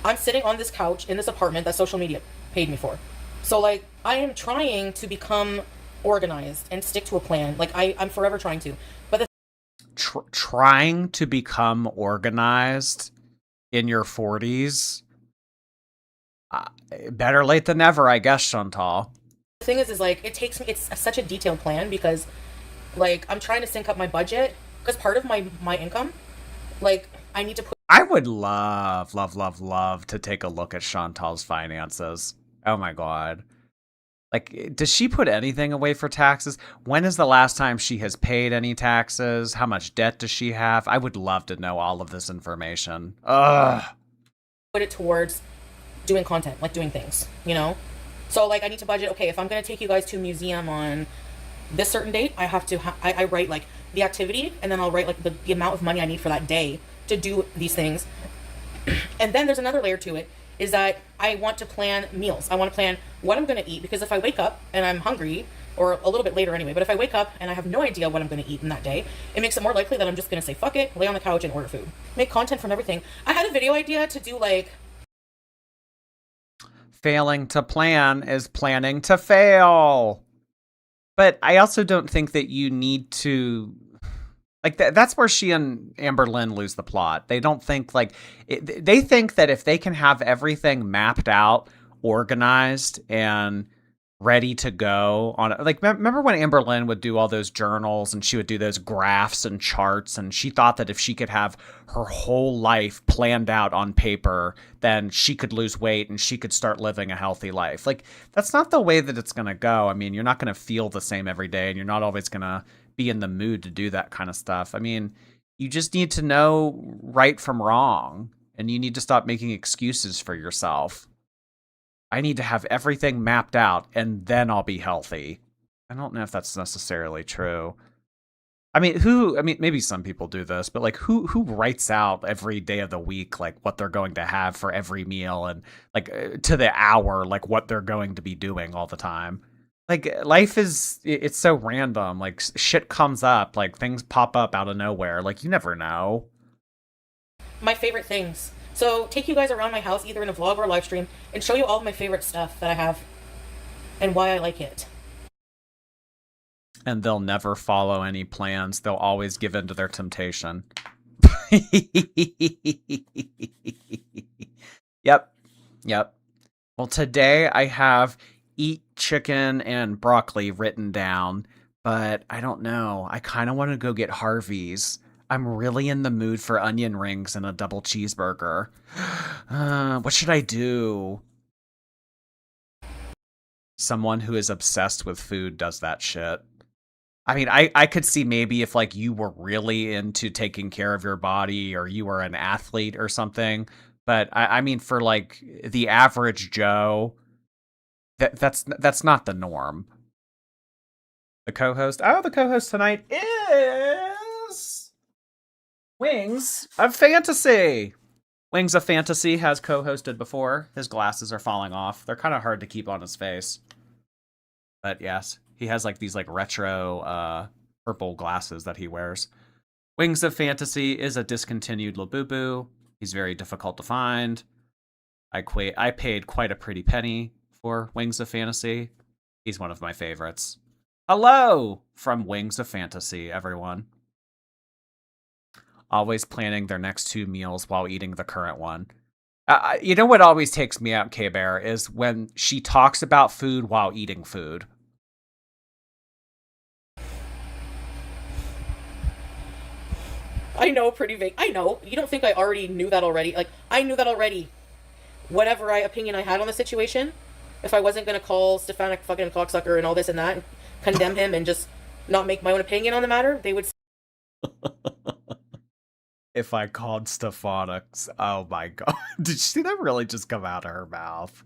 I'm sitting on this couch in this apartment that social media paid me for. So, like, I am trying to become organized and stick to a plan. Like, I'm forever trying to. But the trying to become organized in your 40s? Better late than never, I guess, Chantal. The thing is like, it's such a detailed plan because, like, I'm trying to sync up my budget because part of my income, like, I need to put I would love to take a look at Chantal's finances. Oh my god. Like, does she put anything away for taxes? When is the last time she has paid any taxes? How much debt does she have? I would love to know all of this information. Ugh. it towards doing content, like doing things, you know? So like I need to budget, okay, if I'm going to take you guys to a museum on this certain date, I have to, I write like the activity, and then I'll write like the amount of money I need for that day to do these things. And then there's another layer to it, is that I want to plan meals. I want to plan what I'm going to eat, because if I wake up and I'm hungry, or a little bit later anyway, but if I wake up and I have no idea what I'm going to eat in that day, it makes it more likely that I'm just going to say, fuck it, lay on the couch and order food. Make content from everything. I had a video idea to do like... Failing to plan is planning to fail. But I also don't think that you need to... Like, that's where she and Amber Lynn lose the plot. They don't think, like... They think that if they can have everything mapped out, organized, and ready to go on... Like, remember when Amber Lynn would do all those journals, and she would do those graphs and charts, and she thought that if she could have her whole life planned out on paper, then she could lose weight and she could start living a healthy life. Like, that's not the way that it's going to go. I mean, you're not going to feel the same every day, and you're not always going to be in the mood to do that kind of stuff. I mean, you just need to know right from wrong, and you need to stop making excuses for yourself. I need to have everything mapped out, and then I'll be healthy. I don't know if that's necessarily true. I mean, maybe some people do this, but like who writes out every day of the week, like what they're going to have for every meal, and like to the hour, like what they're going to be doing all the time. Like, life it's so random. Like, shit comes up, like things pop up out of nowhere. Like, you never know. My favorite things. So take you guys around my house, either in a vlog or a live stream, and show you all of my favorite stuff that I have and why I like it. And they'll never follow any plans. They'll always give in to their temptation. Yep. Well, today I have eat chicken and broccoli written down, but I don't know. I kind of want to go get Harvey's. I'm really in the mood for onion rings and a double cheeseburger. What should I do? Someone who is obsessed with food does that shit. I mean, I could see maybe if like you were really into taking care of your body, or you were an athlete or something. But I mean, for like the average Joe, that's not the norm. The co-host tonight is Wings of Fantasy. Wings of Fantasy has co-hosted before. His glasses are falling off. They're kind of hard to keep on his face. But yes, he has like these like retro purple glasses that he wears. Wings of Fantasy is a discontinued Labubu. He's very difficult to find. I paid quite a pretty penny for Wings of Fantasy. He's one of my favorites. Hello from Wings of Fantasy, everyone. Always planning their next 2 meals while eating the current one. You know what always takes me out, K-Bear, is when she talks about food while eating food. I know, pretty vague. I know. You don't think I already knew that already? Like, I knew that already. Whatever opinion I had on the situation, if I wasn't going to call Stefanik fucking cocksucker and all this and that, and condemn him and just not make my own opinion on the matter, they would... If I called Stefanix, oh my god. Did you see that really just come out of her mouth?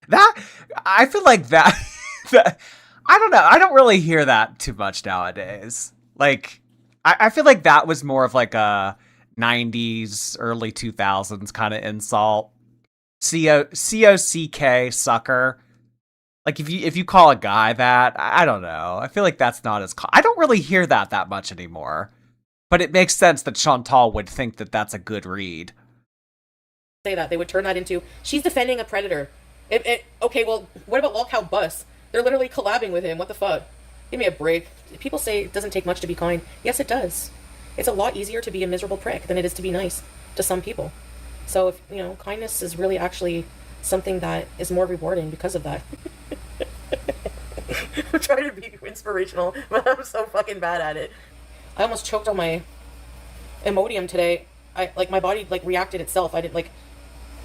That, I feel like that I don't know. I don't really hear that too much nowadays. Like, I feel like that was more of like a 90s, early 2000s kind of insult. C-O-C-K, sucker. Like, if you call a guy that, I don't know. I feel like that's not as... I don't really hear that much anymore. But it makes sense that Chantal would think that that's a good read. Say that. They would turn that into, she's defending a predator. Okay, well, what about Lolcow Bus? They're literally collabing with him. What the fuck? Give me a break. People say it doesn't take much to be kind. Yes, it does. It's a lot easier to be a miserable prick than it is to be nice to some people. So, if you know, kindness is really actually something that is more rewarding because of that. I'm trying to be inspirational, but I'm so fucking bad at it. I almost choked on my Imodium today. My body like reacted itself. I did like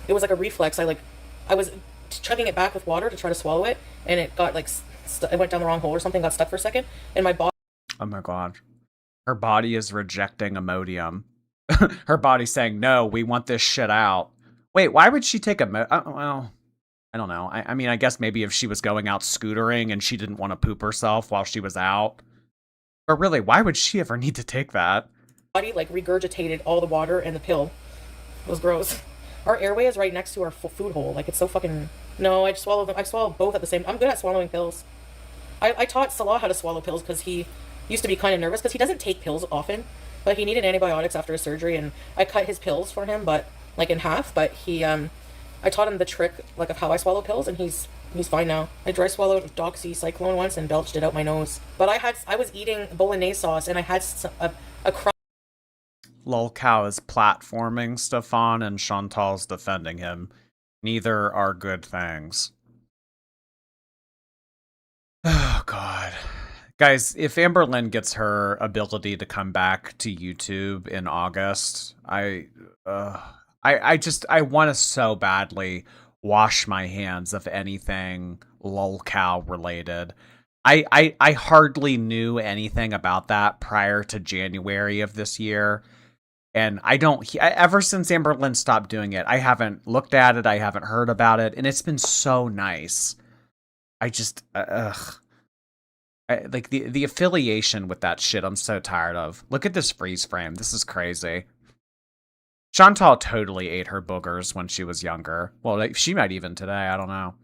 it was like a reflex. I was chugging it back with water to try to swallow it, and it got like it went down the wrong hole or something. Got stuck for a second, and my body. Oh my god. Her body is rejecting Imodium. Her body's saying, no, we want this shit out. Wait, why would she take well, I don't know. I mean, I guess maybe if she was going out scootering and she didn't want to poop herself while she was out. But really, why would she ever need to take that? Body like regurgitated all the water and the pill. It was gross. Our airway is right next to our food hole. Like, it's so fucking... No, I swallow them. I swallow both at the same... I'm good at swallowing pills. I taught Salah how to swallow pills because he used to be kind of nervous because he doesn't take pills often, but he needed antibiotics after his surgery, and I cut his pills for him, but like in half. But I taught him the trick like of how I swallow pills, and he's fine now. I dry swallowed doxycycline once and belched it out my nose. But I was eating bolognese sauce, and I had a crumb. Lolcow is platforming Stefan and Chantal's defending him. Neither are good things. Oh, God. Guys, if Amberlynn gets her ability to come back to YouTube in August, I want to so badly wash my hands of anything Lolcow related. I hardly knew anything about that prior to January of this year. And ever since Amberlynn stopped doing it, I haven't looked at it, I haven't heard about it, and it's been so nice. I just, like, the affiliation with that shit, I'm so tired of. Look at this freeze frame, this is crazy. Chantal totally ate her boogers when she was younger. Well, like, she might even today, I don't know.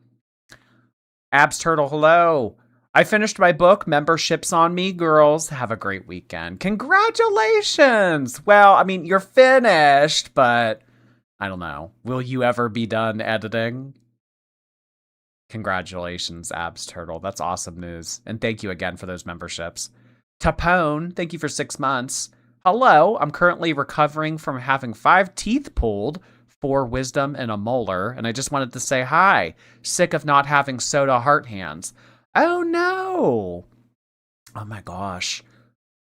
Abs Turtle, hello! I finished my book, Membership's on Me, girls. Have a great weekend. Congratulations! Well, I mean, you're finished, but I don't know. Will you ever be done editing? Congratulations, Abs Turtle. That's awesome news. And thank you again for those memberships. Tapone, thank you for 6 months. Hello, I'm currently recovering from having 5 teeth pulled, 4 wisdom and a molar, and I just wanted to say hi. Sick of not having soda heart hands. Oh no! Oh my gosh.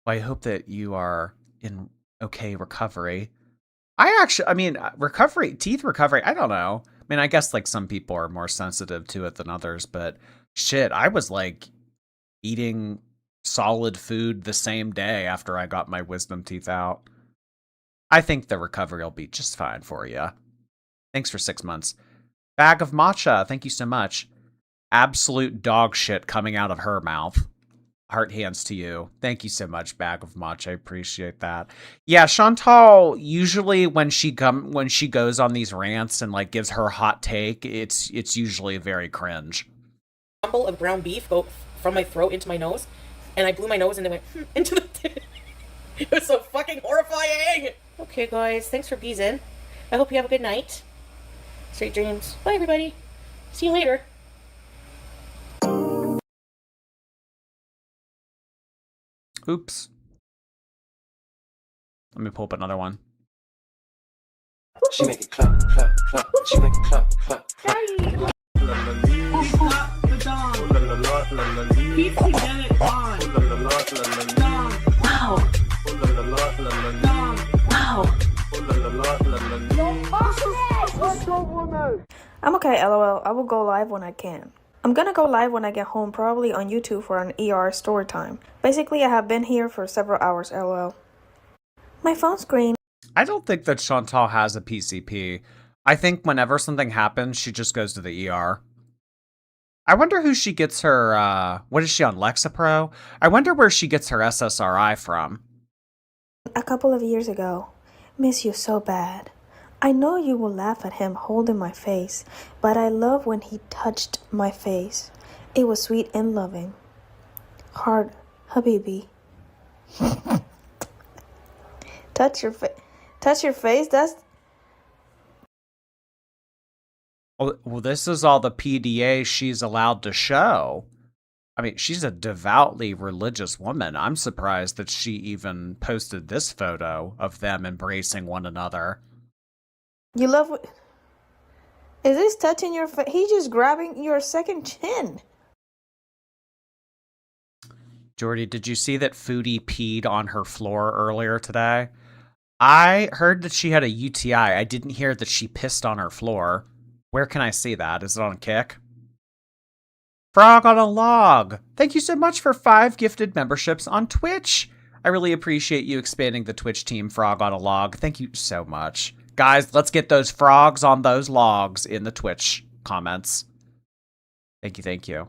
Well, I hope that you are in okay recovery. Teeth recovery, I don't know. I mean, I guess like some people are more sensitive to it than others, but shit, I was like eating solid food the same day after I got my wisdom teeth out. I think the recovery will be just fine for you. Thanks for 6 months. Bag of matcha, thank you so much. Absolute dog shit coming out of her mouth. Heart hands to you. Thank you so much, Bag of Matcha. I appreciate that. Yeah, Chantal, usually when she goes on these rants and like gives her hot take, it's usually very cringe. Crumble of ground beef go from my throat into my nose, and I blew my nose and it went into the... It was so fucking horrifying! Okay, guys, thanks for beezing. I hope you have a good night. Sweet dreams. Bye, everybody. See you later. Oops. Let me pull up another one. She make it clap, clap, clap. She make it clap, clap, clap. I'm okay, lol. I will go live when I can. I'm gonna go live when I get home, probably on YouTube for an ER story time. Basically, I have been here for several hours, lol. My phone screen. I don't think that Chantal has a PCP. I think whenever something happens, she just goes to the ER. I wonder who she gets her, what is she on, Lexapro? I wonder where she gets her SSRI from. A couple of years ago. Miss you so bad. I know you will laugh at him holding my face, but I love when he touched my face. It was sweet and loving. Hard, Habibi. Touch your face? That's... Well, this is all the PDA she's allowed to show. I mean, she's a devoutly religious woman. I'm surprised that she even posted this photo of them embracing one another. You love what... Is this touching your face? He's just grabbing your second chin. Jordy, did you see that Foodie peed on her floor earlier today? I heard that she had a UTI. I didn't hear that she pissed on her floor. Where can I see that? Is it on Kick? Frog on a Log! Thank you so much for 5 gifted memberships on Twitch! I really appreciate you expanding the Twitch team, Frog on a Log. Thank you so much. Guys, let's get those frogs on those logs in the Twitch comments. Thank you, thank you.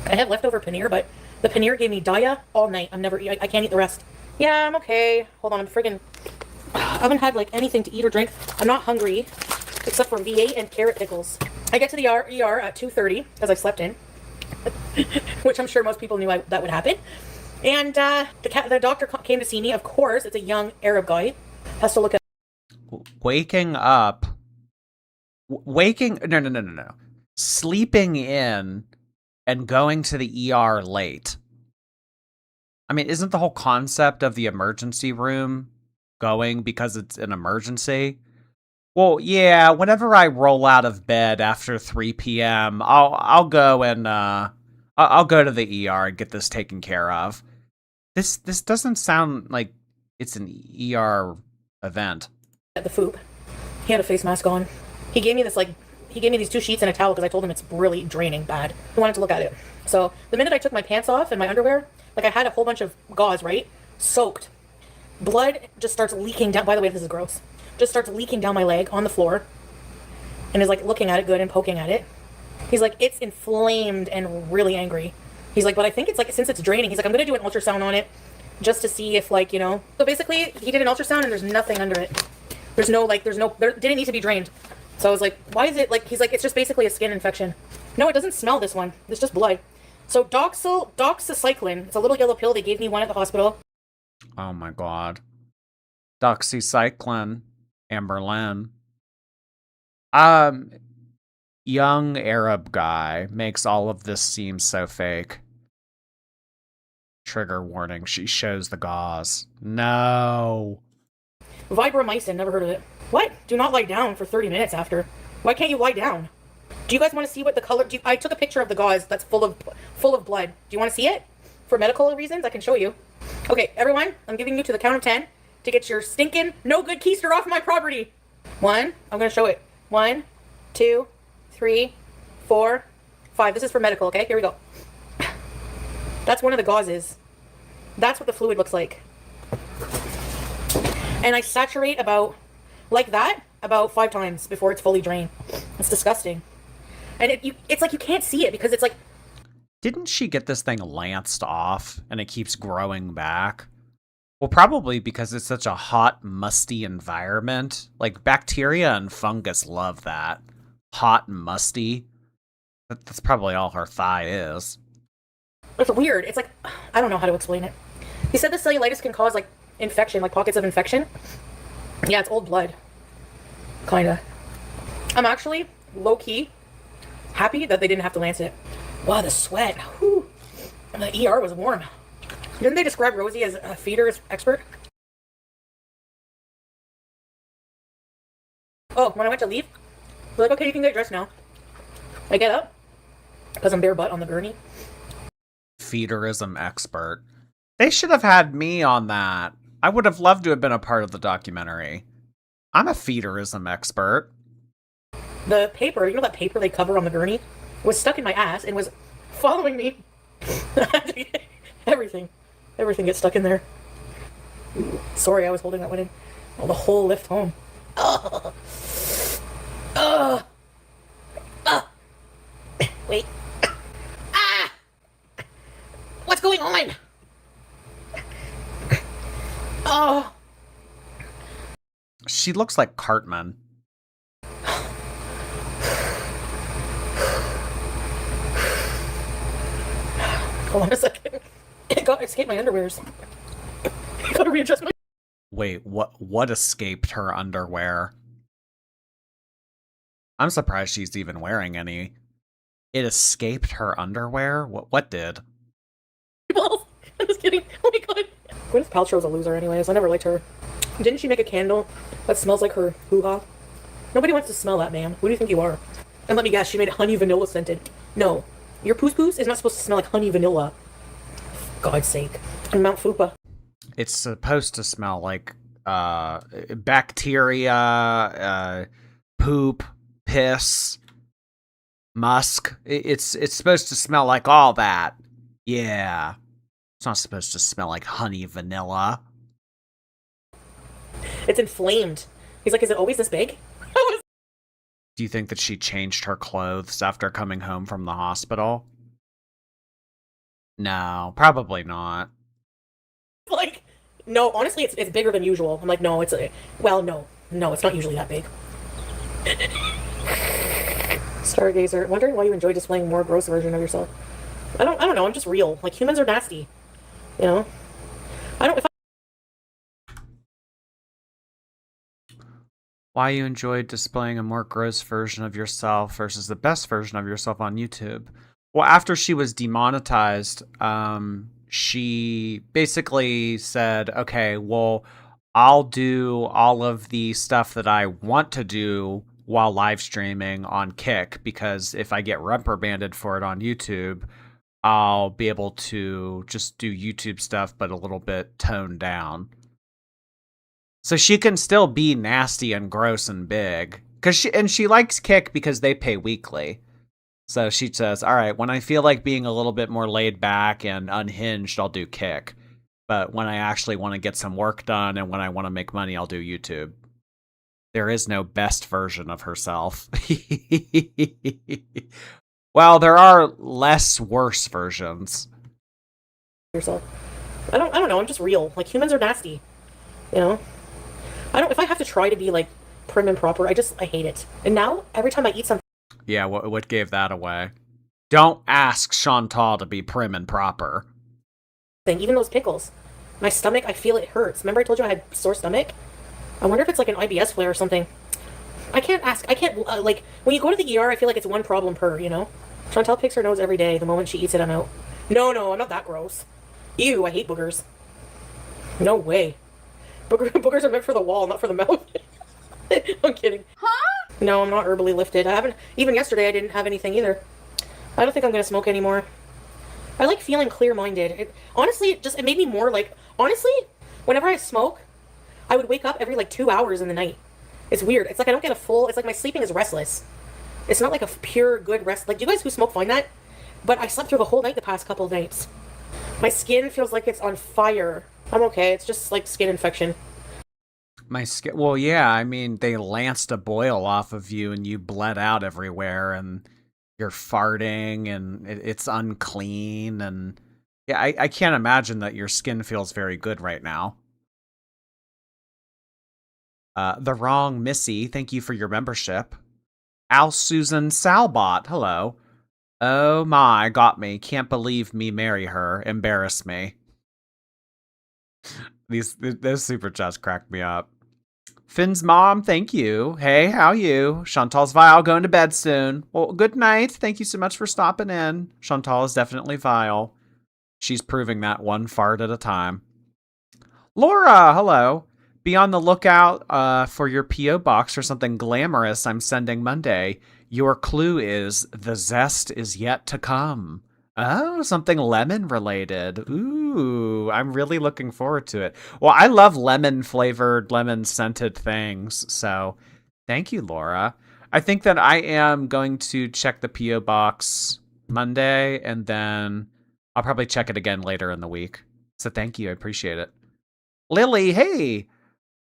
I have leftover paneer, but the paneer gave me diarrhea all night. I can't eat the rest. Yeah, I'm okay. Hold on, I haven't had like anything to eat or drink. I'm not hungry, except for V8 and carrot pickles. I get to the ER at 2:30 because I slept in, which I'm sure most people knew that would happen. And the doctor came to see me. Of course, it's a young Arab guy. Has to look at Waking up. No. Sleeping in and going to the ER late. I mean, isn't the whole concept of the emergency room going because it's an emergency? Well, yeah, whenever I roll out of bed after 3 p.m., I'll go and I'll go to the ER and get this taken care of. This doesn't sound like it's an ER event. the FOOP. He had a face mask on. He gave me these 2 sheets and a towel because I told him it's really draining bad. He wanted to look at it. So the minute I took my pants off and my underwear, like I had a whole bunch of gauze, right? Soaked. Blood just starts leaking down. By the way, this is gross. Just starts leaking down my leg on the floor. And is like looking at it good and poking at it. He's like, it's inflamed and really angry. He's like, but I think it's like, since it's draining, he's like, I'm going to do an ultrasound on it just to see if like, you know. So basically, he did an ultrasound and there's nothing under it. There didn't need to be drained. So I was like, why is it like, he's like, it's just basically a skin infection. No, it doesn't smell, this one. It's just blood. So doxycycline, it's a little yellow pill. They gave me one at the hospital. Oh my god. Doxycycline. Amberlin. Young Arab guy makes all of this seem so fake. Trigger warning, she shows the gauze. No. Vibromycin, never heard of it. What? Do not lie down for 30 minutes after. Why can't you lie down? Do you guys want to see what the color... I took a picture of the gauze that's full of blood. Do you want to see it? For medical reasons, I can show you. Okay, everyone, I'm giving you to the count of 10 to get your stinking no good keister off my property. 1, I'm going to show it. 1, 2, 3, 4, 5. This is for medical, okay? Here we go. That's one of the gauzes. That's what the fluid looks like. And I saturate about 5 times before it's fully drained. It's disgusting. And it's like you can't see it because it's like... Didn't she get this thing lanced off and it keeps growing back? Well, probably because it's such a hot, musty environment. Like, bacteria and fungus love that. Hot and musty. That's probably all her thigh is. It's weird. It's like, I don't know how to explain it. He said the cellulitis can cause, like, infection, like pockets of infection. Yeah, it's old blood. Kinda. I'm actually, low-key, happy that they didn't have to lance it. Wow, the sweat. Whew. The ER was warm. Didn't they describe Rosie as a feeder expert? Oh, when I went to leave, they're like, okay, you can get dressed now. I get up, because I'm bare butt on the gurney. Feederism expert. They should have had me on that. I would have loved to have been a part of the documentary. I'm a feederism expert. The paper, you know that paper they cover on the gurney, was stuck in my ass and was following me. Everything gets stuck in there. Sorry, I was holding that one in. Oh, the whole lift home. Wait. Ah! What's going on? Oh. She looks like Cartman. Hold on a second. It escaped my underwears. I gotta readjust my... Wait, what escaped her underwear? I'm surprised she's even wearing any. It escaped her underwear? What did? balls. I'm just kidding. Oh my god. Gwyneth Paltrow's a loser anyways. I never liked her. Didn't she make a candle that smells like her hoo-ha? Nobody wants to smell that, man. Who do you think you are? And let me guess, she made honey vanilla scented. No. Your poos is not supposed to smell like honey vanilla. For God's sake. And Mount Fupa. It's supposed to smell like bacteria, poop, piss, musk. It's supposed to smell like all that. Yeah. It's not supposed to smell like honey vanilla. It's inflamed. He's like, is it always this big? Do you think that she changed her clothes after coming home from the hospital? No, probably not. Like, no, honestly, it's bigger than usual. I'm like, no, it's not usually that big. Stargazer, wondering why you enjoy displaying more gross version of yourself. I don't know. I'm just real. Like, humans are nasty, you know. Why you enjoyed displaying a more gross version of yourself versus the best version of yourself on YouTube? Well, after she was demonetized, she basically said, okay, well, I'll do all of the stuff that I want to do while live streaming on Kick, because if I get reprimanded for it on YouTube, I'll be able to just do YouTube stuff, but a little bit toned down. So she can still be nasty and gross and big. She likes Kick because they pay weekly. So she says, all right, when I feel like being a little bit more laid back and unhinged, I'll do Kick. But when I actually want to get some work done and when I want to make money, I'll do YouTube. There is no best version of herself. Well, there are less worse versions. Yourself. I don't know. I'm just real. Like, humans are nasty, you know. If I have to try to be like prim and proper, I hate it. And now every time I eat something. Yeah, what gave that away? Don't ask Chantal to be prim and proper. Even those pickles. My stomach, I feel it hurts. Remember I told you I had sore stomach? I wonder if it's like an IBS flare or something. I can't, like, when you go to the ER, I feel like it's one problem per, you know? Chantal picks her nose every day. The moment she eats it, I'm out. No, I'm not that gross. Ew, I hate boogers. No way. Boogers are meant for the wall, not for the mouth. I'm kidding. Huh? No, I'm not herbally lifted. Even yesterday I didn't have anything either. I don't think I'm going to smoke anymore. I like feeling clear-minded. Honestly, it made me more like, whenever I smoke, I would wake up every like 2 hours in the night. It's weird. It's like I don't get it's like my sleeping is restless. It's not like a pure good rest. Like, do you guys who smoke find that? But I slept through the whole night the past couple of nights. My skin feels like it's on fire. I'm okay. It's just like skin infection. My skin. Well, yeah. I mean, they lanced a boil off of you, and you bled out everywhere, and you're farting, and it's unclean, and yeah, I can't imagine that your skin feels very good right now. The Wrong Missy, thank you for your membership. Al Susan Salbot, hello. Oh my, got me. Can't believe me marry her. Embarrass me. Those super chats crack me up. Finn's mom, thank you. Hey, how you? Chantal's vile, going to bed soon. Well, good night. Thank you so much for stopping in. Chantal is definitely vile. She's proving that one fart at a time. Laura, hello. Be on the lookout for your P.O. box for something glamorous I'm sending Monday. Your clue is the zest is yet to come. Oh, something lemon related. Ooh, I'm really looking forward to it. Well, I love lemon flavored, lemon scented things. So thank you, Laura. I think that I am going to check the P.O. box Monday, and then I'll probably check it again later in the week. So thank you. I appreciate it. Lily, hey.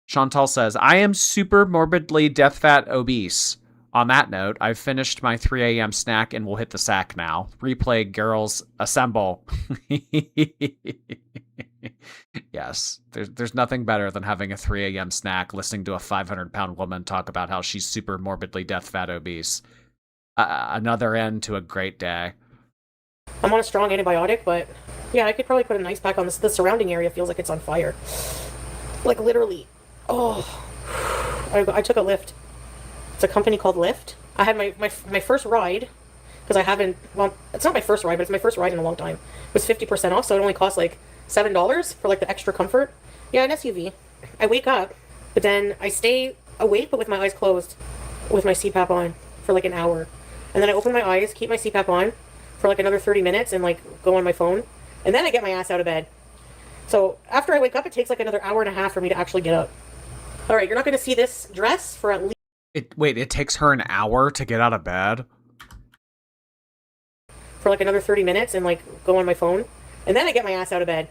Chantal says, I am super morbidly death fat obese. On that note, I've finished my 3 a.m. snack and will hit the sack now. Replay, girls, assemble. Yes, there's nothing better than having a 3 a.m. snack, listening to a 500-pound woman talk about how she's super morbidly death fat obese. Another end to a great day. I'm on a strong antibiotic, but yeah, I could probably put an ice pack on this. The surrounding area feels like it's on fire. Like, literally. Oh, I took a Lyft. It's a company called Lyft. I had my first ride, because I haven't, well, it's not my first ride, but it's my first ride in a long time. It was 50% off, so it only cost like $7 for like the extra comfort. Yeah, an SUV. I wake up, but then I stay awake, but with my eyes closed, with my CPAP on for like an hour. And then I open my eyes, keep my CPAP on, for like another 30 minutes and like go on my phone. And then I get my ass out of bed. So after I wake up, it takes like another hour and a half for me to actually get up. All right, you're not going to see this dress for at least... Wait, it takes her an hour to get out of bed? For like another 30 minutes and like go on my phone. And then I get my ass out of bed.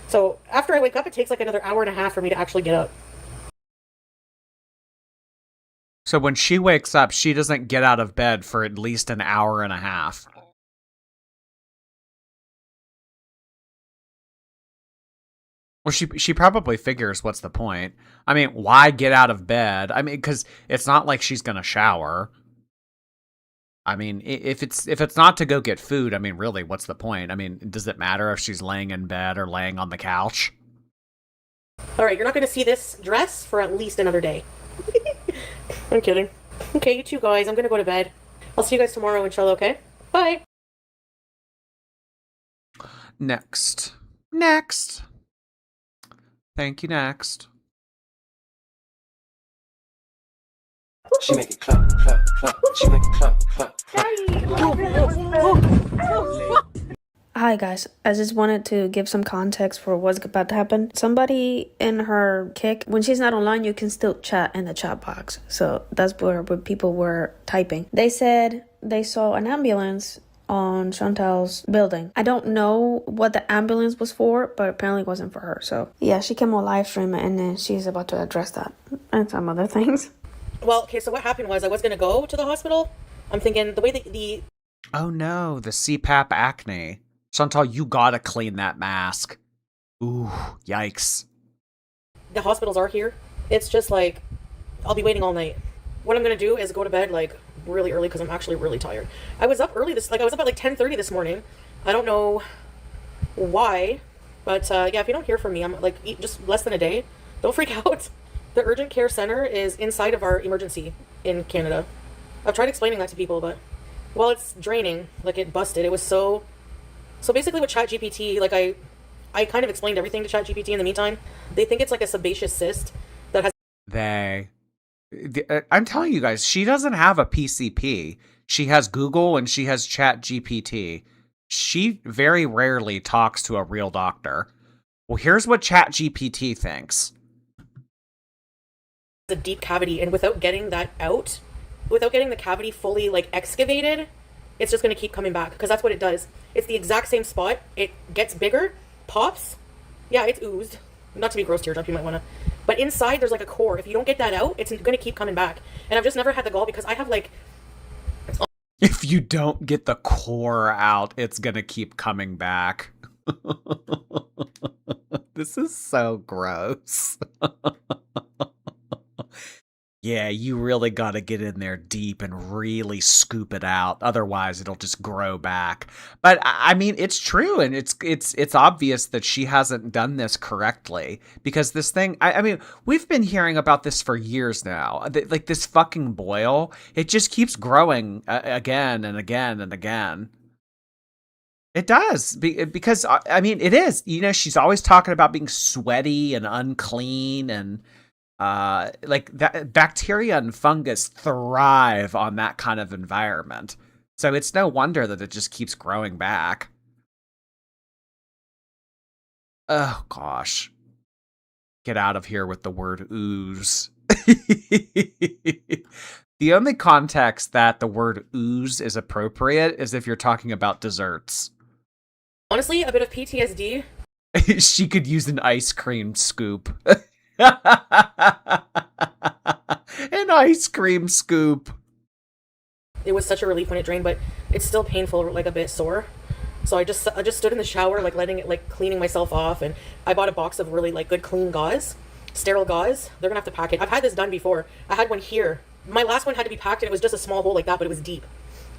So after I wake up, it takes like another hour and a half for me to actually get up. So when she wakes up, she doesn't get out of bed for at least an hour and a half. Well, she probably figures what's the point. I mean, why get out of bed? I mean, because it's not like she's gonna shower. I mean, if it's not to go get food, I mean, really, what's the point? I mean, does it matter if she's laying in bed or laying on the couch? All right, you're not going to see this dress for at least another day. I'm kidding. Okay, you two guys, I'm going to go to bed. I'll see you guys tomorrow, inshallah, okay? Bye. Next. Thank you, next. She make it clap, clap, clap. She make it clap, clap, clap. Hi guys, I just wanted to give some context for what's about to happen. Somebody in her kick, when she's not online, you can still chat in the chat box. So that's where people were typing. They said they saw an ambulance on Chantal's building. I don't know what the ambulance was for, but apparently it wasn't for her. So yeah, she came on live stream and then she's about to address that and some other things. Well, okay, so what happened was I was going to go to the hospital. I'm thinking the way that the... Oh no, the CPAP acne. Chantal, you gotta clean that mask. Ooh, yikes. The hospitals are here. It's just like, I'll be waiting all night. What I'm going to do is go to bed like really early because I'm actually really tired. I was up early I was up at like 10:30 this morning. I don't know why, but yeah, if you don't hear from me, I'm like just less than a day. Don't freak out. The urgent care center is inside of our emergency in Canada. I've tried explaining that to people, but well, it's draining. Like it busted. It was so basically with ChatGPT, like I kind of explained everything to ChatGPT in the meantime. They think it's like a sebaceous cyst that has... I'm telling you guys, she doesn't have a PCP. She has Google and she has ChatGPT. She very rarely talks to a real doctor. Well, here's what ChatGPT thinks. A deep cavity, and without getting that out, without getting the cavity fully like excavated, it's just going to keep coming back because that's what it does. It's the exact same spot. It gets bigger, pops. Yeah, it's oozed. Not to be gross teardrop, you might want to. But inside, there's like a core. If you don't get that out, it's going to keep coming back. And I've just never had the gall because I have like... If you don't get the core out, it's going to keep coming back. This is so gross. Yeah, you really got to get in there deep and really scoop it out. Otherwise, it'll just grow back. But I mean, it's true, and it's obvious that she hasn't done this correctly because this thing. I mean, we've been hearing about this for years now. Like this fucking boil, it just keeps growing again and again and again. It does because I mean, it is. You know, she's always talking about being sweaty and unclean and. Like that bacteria and fungus thrive on that kind of environment. So it's no wonder that it just keeps growing back. Oh gosh. Get out of here with the word ooze. The only context that the word ooze is appropriate is if you're talking about desserts. Honestly, a bit of PTSD. She could use an ice cream scoop. An ice cream scoop. It was such a relief when it drained, but it's still painful, like a bit sore. So I just stood in the shower, like letting it, like cleaning myself off, and I bought a box of really like good clean gauze, sterile gauze. They're gonna have to pack it. I've had this done before. I had one here. My last one had to be packed, and it was just a small hole like that, but it was deep.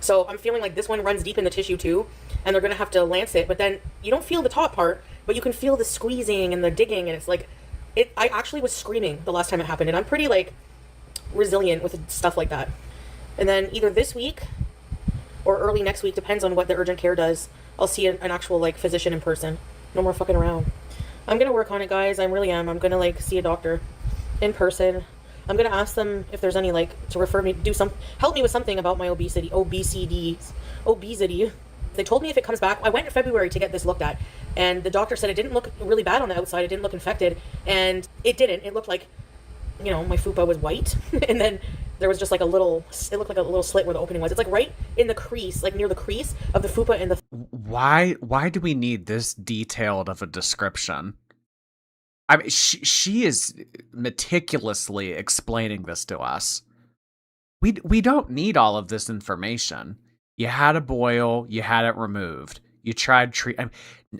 So I'm feeling like this one runs deep in the tissue too, and they're gonna have to lance it. But then you don't feel the top part, but you can feel the squeezing and the digging, and it's like. I actually was screaming the last time it happened, and I'm pretty, like, resilient with stuff like that. And then either this week or early next week, depends on what the urgent care does, I'll see an actual, like, physician in person. No more fucking around. I'm gonna work on it, guys. I really am. I'm gonna, like, see a doctor in person. I'm gonna ask them if there's any, like, to refer me, help me with something about my obesity. They told me if it comes back, I went in February to get this looked at, and the doctor said it didn't look really bad on the outside. It didn't look infected, and it didn't. It looked like, you know, my fupa was white, and then there was just like a little, it looked like a little slit where the opening was. It's like right in the crease, like near the crease of the fupa and the... Why do we need this detailed of a description? I mean, she is meticulously explaining this to us. We don't need all of this information. You had a boil, you had it removed. You tried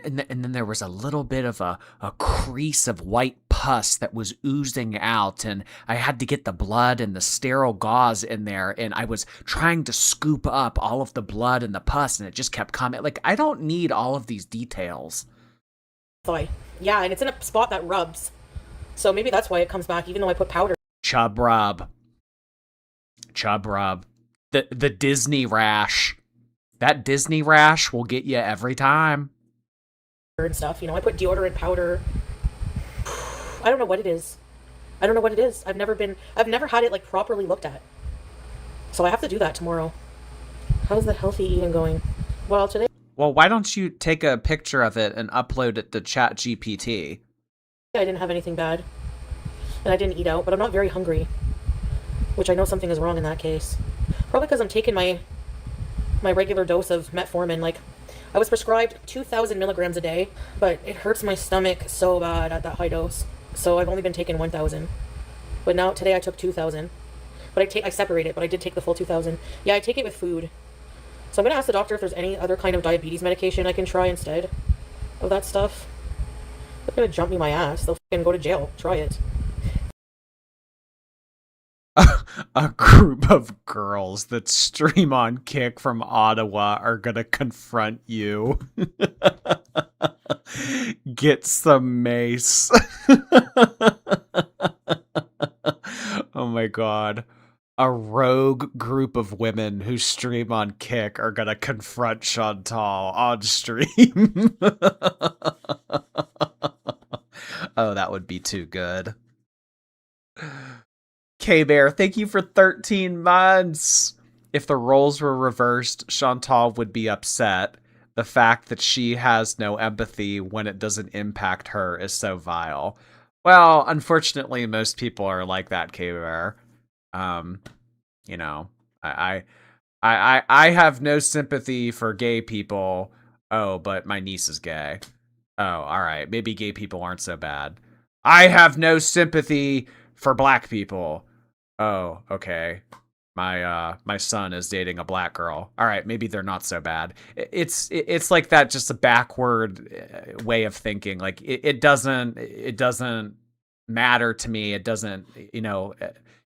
and then there was a little bit of a crease of white pus that was oozing out, and I had to get the blood and the sterile gauze in there, and I was trying to scoop up all of the blood and the pus, and it just kept coming. Like, I don't need all of these details. Yeah, and it's in a spot that rubs. So maybe that's why it comes back, even though I put powder. Chub rub. The Disney rash. That Disney rash will get you every time. And stuff, you know, I put deodorant powder. I don't know what it is. I've never had it like properly looked at. So I have to do that tomorrow. How's the healthy eating going? Well, today. Well, why don't you take a picture of it and upload it to ChatGPT? I didn't have anything bad. And I didn't eat out, but I'm not very hungry. Which I know something is wrong in that case. Probably because I'm taking my regular dose of metformin. Like, I was prescribed 2,000 milligrams a day, but it hurts my stomach so bad at that high dose. So I've only been taking 1,000. But now, today I took 2,000. But I separate it, but I did take the full 2,000. Yeah, I take it with food. So I'm going to ask the doctor if there's any other kind of diabetes medication I can try instead of that stuff. They're going to jump me my ass. They'll fucking go to jail. Try it. A group of girls that stream on Kick from Ottawa are gonna confront you. Get some mace. Oh my god. A rogue group of women who stream on Kick are gonna confront Chantal on stream. Oh, that would be too good. K-Bear, thank you for 13 months. If the roles were reversed, Chantal would be upset. The fact that she has no empathy when it doesn't impact her is so vile. Well, unfortunately, most people are like that, K-Bear. You know, I have no sympathy for gay people. Oh, but my niece is gay. Oh, all right. Maybe gay people aren't so bad. I have no sympathy for black people. Oh, okay. My son is dating a black girl. All right, maybe they're not so bad. It's like that, just a backward way of thinking. Like it doesn't matter to me. It doesn't, you know,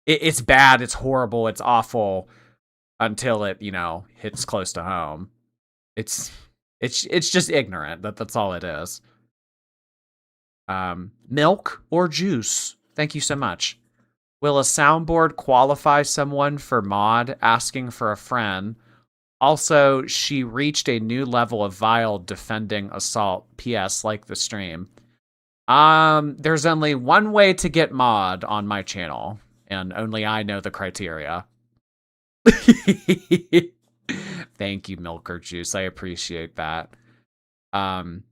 it's bad, it's horrible, it's awful until it, you know, hits close to home. It's just ignorant. That's all it is. Milk or juice? Thank you so much. Will a soundboard qualify someone for mod? Asking for a friend. Also, she reached a new level of vile defending assault. P.S. Like the stream. There's only one way to get mod on my channel, and only I know the criteria. Thank you, Milk or Juice. I appreciate that. And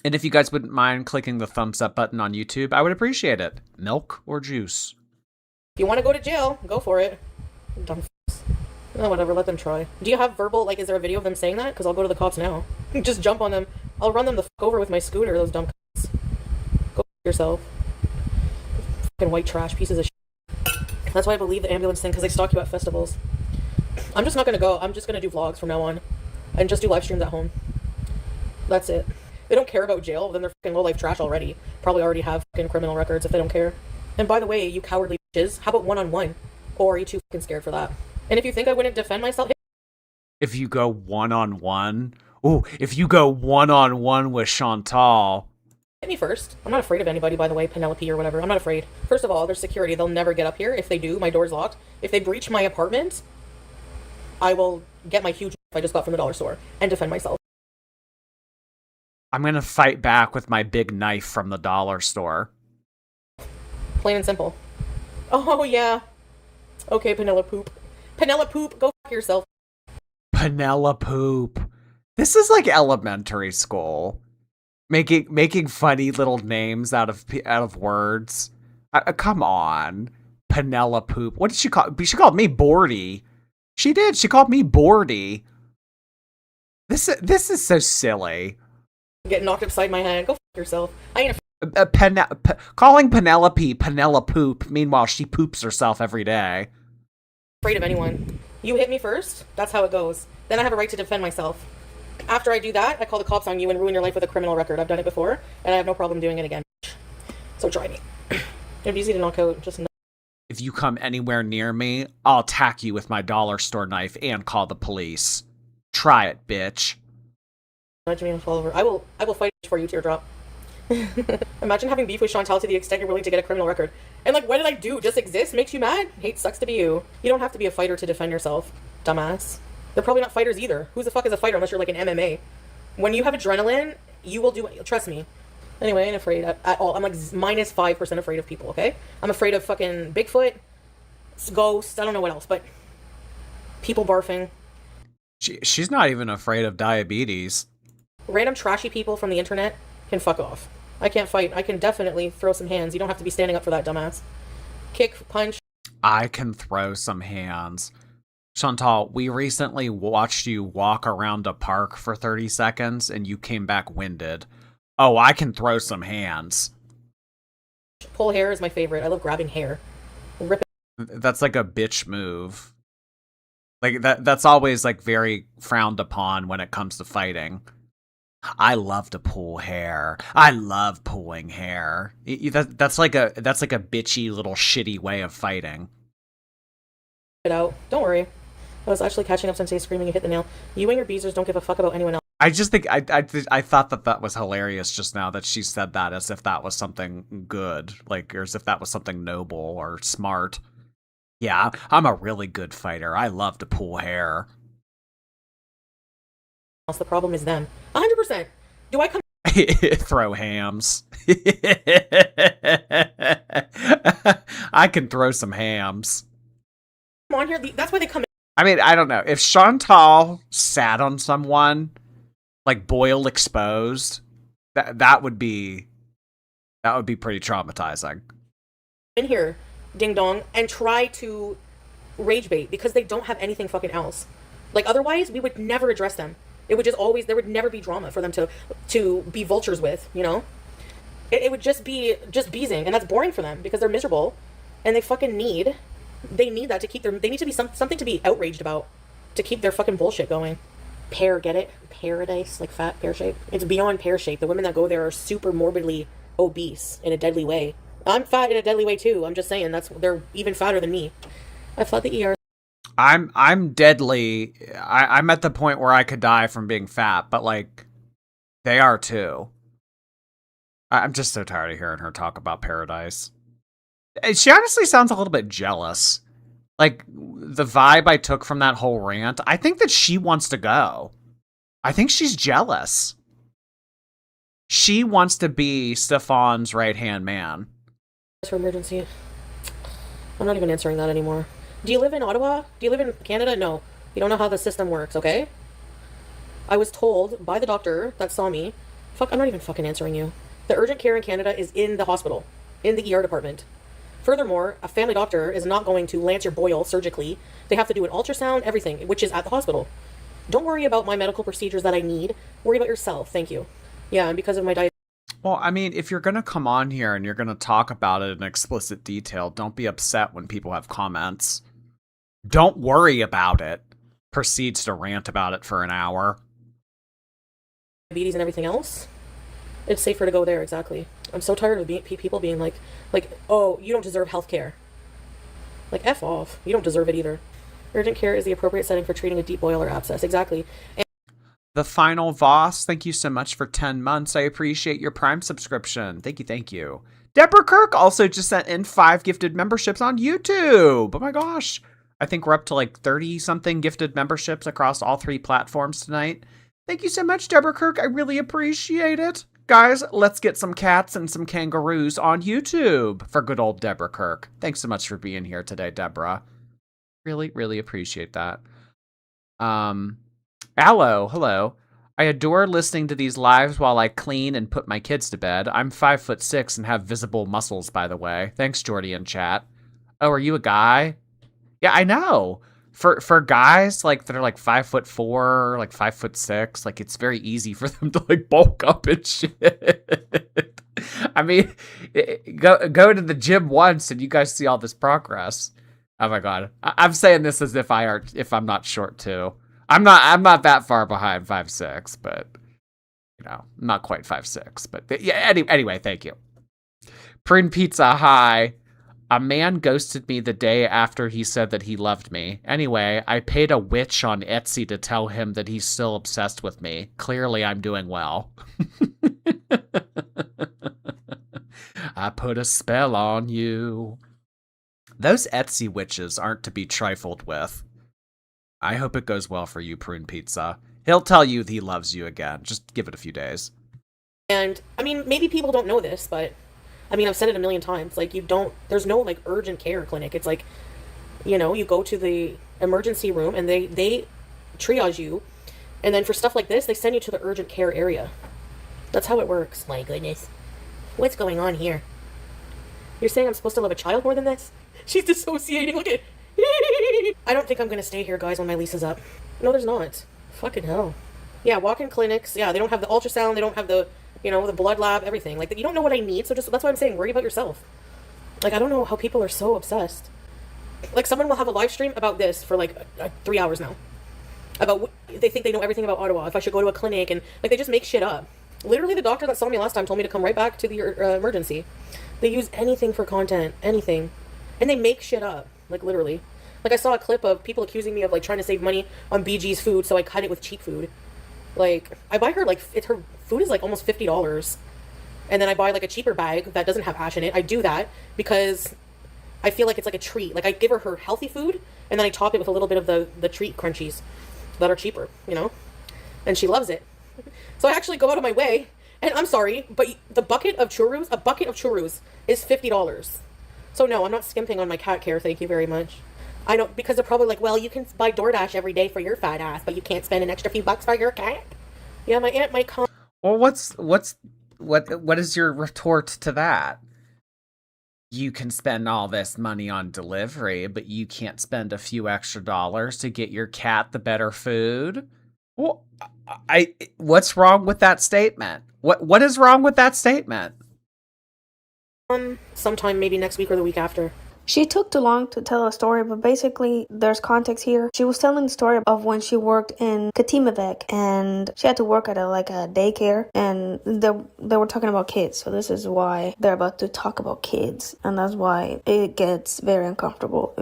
if you guys wouldn't mind clicking the thumbs up button on YouTube, I would appreciate it. Milk or Juice? If you want to go to jail, go for it. Dumb f***s. Oh, whatever, let them try. Do you have verbal, like, is there a video of them saying that? Because I'll go to the cops now. Just jump on them. I'll run them the f*** over with my scooter, those dumb c***s. Go f*** yourself. Fucking white trash pieces of shit. That's why I believe the ambulance thing, because they stalk you at festivals. I'm just not going to go. I'm just going to do vlogs from now on. And just do live streams at home. That's it. They don't care about jail, then they're fucking low-life trash already. Probably already have fucking criminal records if they don't care. And by the way, you cowardly bitches, how about one-on-one? Or are you too fucking scared for that? And if you think I wouldn't defend myself... If you go one-on-one? Ooh, if you go one-on-one with Chantal... Hit me first. I'm not afraid of anybody, by the way, Penelope or whatever. I'm not afraid. First of all, there's security. They'll never get up here. If they do, my door's locked. If they breach my apartment, I will get my huge I just got from the dollar store and defend myself. I'm gonna fight back with my big knife from the dollar store. Plain and simple. Oh, yeah. Okay, Penelope Poop. Penelope Poop, go fuck yourself. Penelope Poop. This is like elementary school. Making funny little names out of words. Come on. Penelope. What did she call? She called me Bordy. She did. She called me Bordy. This is so silly. Get knocked upside my head. Go fuck yourself. I ain't Calling Penelope Penelope. Meanwhile, she poops herself every day. afraid of anyone. You hit me first. That's how it goes. Then I have a right to defend myself. After I do that, I call the cops on you and ruin your life with a criminal record. I've done it before, and I have no problem doing it again. So try me. It'd be easy to knock out. Just If you come anywhere near me, I'll attack you with my dollar store knife and call the police. Try it, bitch. nudge me and fall over. I will fight for you, Teardrop. Imagine having beef with Chantal to the extent you're willing to get a criminal record. And like, what did I do? Just exist? Makes you mad? Hate sucks to be you. You don't have to be a fighter to defend yourself, dumbass. They're probably not fighters either. Who the fuck is a fighter unless you're like an MMA? When you have adrenaline, you will do it. Trust me. Anyway, I ain't afraid at all. I'm like minus 5% afraid of people, okay? I'm afraid of fucking Bigfoot, ghosts, I don't know what else, but people barfing. She's not even afraid of diabetes. Random trashy people from the internet can fuck off. I can't fight. I can definitely throw some hands. You don't have to be standing up for that, dumbass. Kick, punch. I can throw some hands. Chantal, we recently watched you walk around a park for 30 seconds and you came back winded. Oh, I can throw some hands. Pull hair is my favorite. I love grabbing hair. Rip it. That's like a bitch move. Like that's always like very frowned upon when it comes to fighting. I love to pull hair. I love pulling hair. That's like a bitchy little shitty way of fighting. It out. Don't worry. I was actually catching up since screaming you hit the nail. You and your beezers don't give a fuck about anyone else. I just think I thought that was hilarious just now that she said that as if that was something good, like, or as if that was something noble or smart. Yeah, I'm a really good fighter. I love to pull hair. The problem is them. 100%. Do I come Throw hams. I can throw some hams. on here? That's why they come in. I mean, I don't know. If Chantal sat on someone, like boiled exposed, that would be pretty traumatizing. In here, ding dong, and try to rage bait because they don't have anything fucking else. Like, otherwise, we would never address them. It would just always, there would never be drama for them to be vultures with, you know? It would just be beezing, and that's boring for them because they're miserable, and they need that to keep they need to be something to be outraged about to keep their fucking bullshit going. Pear, get it? Paradise, like fat, pear shape. It's beyond pear shape. The women that go there are super morbidly obese in a deadly way. I'm fat in a deadly way too. I'm just saying they're even fatter than me. I flood the ER. I'm deadly. I'm at the point where I could die from being fat, but like they are too. I'm just so tired of hearing her talk about paradise. She honestly sounds a little bit jealous. Like, the vibe I took from that whole rant, I think that she wants to go. I think she's jealous. She wants to be Stefan's right-hand man. For emergency. I'm not even answering that anymore. Do you live in Ottawa? Do you live in Canada? No. You don't know how the system works, okay? I was told by the doctor that saw me. Fuck, I'm not even fucking answering you. The urgent care in Canada is in the hospital. In the ER department. Furthermore, a family doctor is not going to lance your boil surgically. They have to do an ultrasound, everything, which is at the hospital. Don't worry about my medical procedures that I need. Worry about yourself. Thank you. Yeah, and because of my diet. Well, I mean, if you're going to come on here and you're going to talk about it in explicit detail, don't be upset when people have comments. Don't worry about it. Proceeds to rant about it for an hour. Diabetes and everything else. It's safer to go there, exactly. I'm so tired of people being like, oh, you don't deserve health care. Like, F off. You don't deserve it either. Urgent care is the appropriate setting for treating a deep boil or abscess. Exactly. And The Final Voss, thank you so much for 10 months. I appreciate your Prime subscription. Thank you. Deborah Kirk also just sent in 5 gifted memberships on YouTube. Oh my gosh. I think we're up to like 30-something gifted memberships across all 3 platforms tonight. Thank you so much, Deborah Kirk. I really appreciate it. Guys, let's get some cats and some kangaroos on YouTube for good old Deborah Kirk. Thanks so much for being here today, Deborah. Really, really appreciate that. Allo, hello. I adore listening to these lives while I clean and put my kids to bed. I'm 5'6" and have visible muscles, by the way. Thanks, Jordy in chat. Oh, are you a guy? Yeah, I know. For guys like that are like 5'4", like 5'6", like it's very easy for them to like bulk up and shit. I mean, go to the gym once and you guys see all this progress. Oh my god, I'm saying this as if I'm not short too. I'm not that far behind 5'6", but you know, I'm not quite 5'6". But yeah, anyway, thank you. Prune Pizza, hi. A man ghosted me the day after he said that he loved me. Anyway, I paid a witch on Etsy to tell him that he's still obsessed with me. Clearly, I'm doing well. I put a spell on you. Those Etsy witches aren't to be trifled with. I hope it goes well for you, Prune Pizza. He'll tell you he loves you again. Just give it a few days. And, I mean, maybe people don't know this, but I mean, I've said it a million times. Like, there's no, like, urgent care clinic. It's like, you know, you go to the emergency room and they triage you. And then for stuff like this, they send you to the urgent care area. That's how it works. My goodness. What's going on here? You're saying I'm supposed to love a child more than this? She's dissociating. Look at I don't think I'm going to stay here, guys, when my lease is up. No, there's not. Fucking hell. Yeah, walk-in clinics. Yeah, they don't have the ultrasound. They don't have the, you know, the blood lab, everything. Like, you don't know what I need, so just, that's why I'm saying, worry about yourself. Like, I don't know how people are so obsessed. Like, someone will have a live stream about this for, like, 3 hours now. About, they think they know everything about Ottawa, if I should go to a clinic, and, like, they just make shit up. Literally, the doctor that saw me last time told me to come right back to the emergency. They use anything for content, anything. And they make shit up, like, literally. Like, I saw a clip of people accusing me of, like, trying to save money on BG's food, so I cut it with cheap food. Like, I buy her, like, her food is, like, almost $50. And then I buy, like, a cheaper bag that doesn't have hash in it. I do that because I feel like it's like a treat. Like, I give her healthy food, and then I top it with a little bit of the treat crunchies that are cheaper, you know? And she loves it. So I actually go out of my way, and I'm sorry, but a bucket of churros is $50. So no, I'm not skimping on my cat care, thank you very much. I know, because they're probably like, well, you can buy DoorDash every day for your fat ass, but you can't spend an extra few bucks for your cat. Yeah, my aunt might come. Well, what is your retort to that? You can spend all this money on delivery, but you can't spend a few extra dollars to get your cat the better food? Well, what's wrong with that statement? What is wrong with that statement? Sometime maybe next week or the week after. She took too long to tell a story, but basically, there's context here. She was telling the story of when she worked in Katimavik, and she had to work at a daycare, and they were talking about kids. So this is why they're about to talk about kids, and that's why it gets very uncomfortable.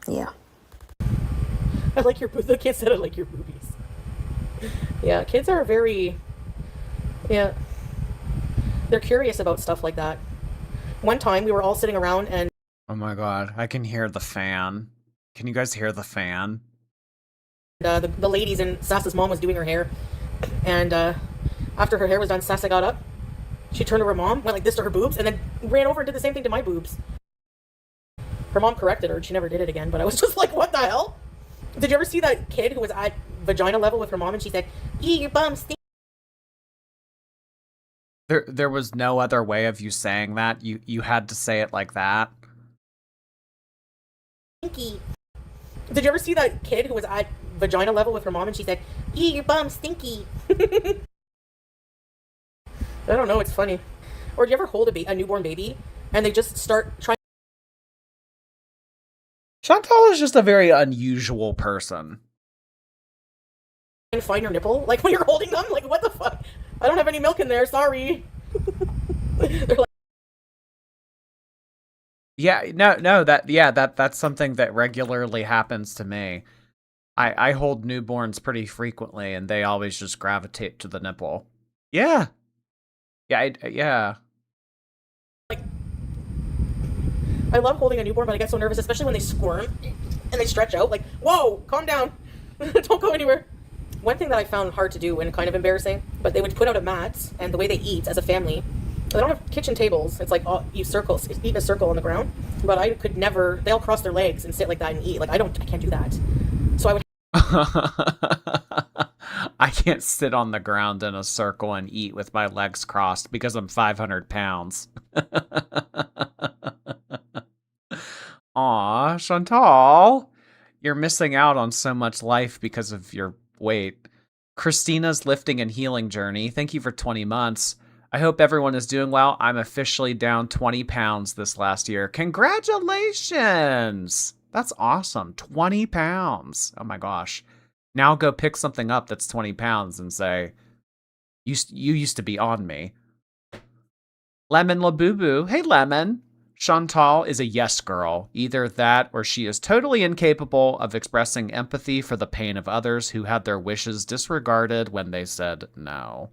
Yeah. I like the kid said I like your boobies. Yeah, kids are very, yeah, they're curious about stuff like that. One time we were all sitting around and oh my god, I can hear the fan. Can you guys hear the fan? The ladies and Sasa's mom was doing her hair, and after her hair was done, Sasa got up. She turned to her mom, went like this to her boobs, and then ran over and did the same thing to my boobs. Her mom corrected her, and she never did it again, but I was just like, what the hell? Did you ever see that kid who was at vagina level with her mom, and she said, "Eee, your bum stinks." There was no other way of you saying that. You had to say it like that. Stinky. Did you ever see that kid who was at vagina level with her mom, and she said, "Eee, your bum stinky." I don't know, it's funny. Or do you ever hold a newborn baby and they just start trying? Chantal is just a very unusual person. And find your nipple, like when you're holding them, like what the fuck? I don't have any milk in there, sorry. They're like, yeah, no, that's something that regularly happens to me. I hold newborns pretty frequently, and they always just gravitate to the nipple. Yeah, yeah. like, I love holding a newborn, but I get so nervous, especially when they squirm and they stretch out. Like, whoa, calm down, don't go anywhere. One thing that I found hard to do and kind of embarrassing, but they would put out a mat, and the way they eat as a family, they don't have kitchen tables. It's like you eat in a circle on the ground. But I could never. They all cross their legs and sit like that and eat. Like I can't do that. So I would. I can't sit on the ground in a circle and eat with my legs crossed because I'm 500 pounds. Aw, Chantal, you're missing out on so much life because of your weight. Christina's lifting and healing journey. Thank you for 20 months. I hope everyone is doing well. I'm officially down 20 pounds this last year. Congratulations! That's awesome. 20 pounds. Oh my gosh. Now go pick something up that's 20 pounds and say, you used to be on me. Lemon Labubu. Hey, Lemon. Chantal is a yes girl. Either that or she is totally incapable of expressing empathy for the pain of others who had their wishes disregarded when they said no.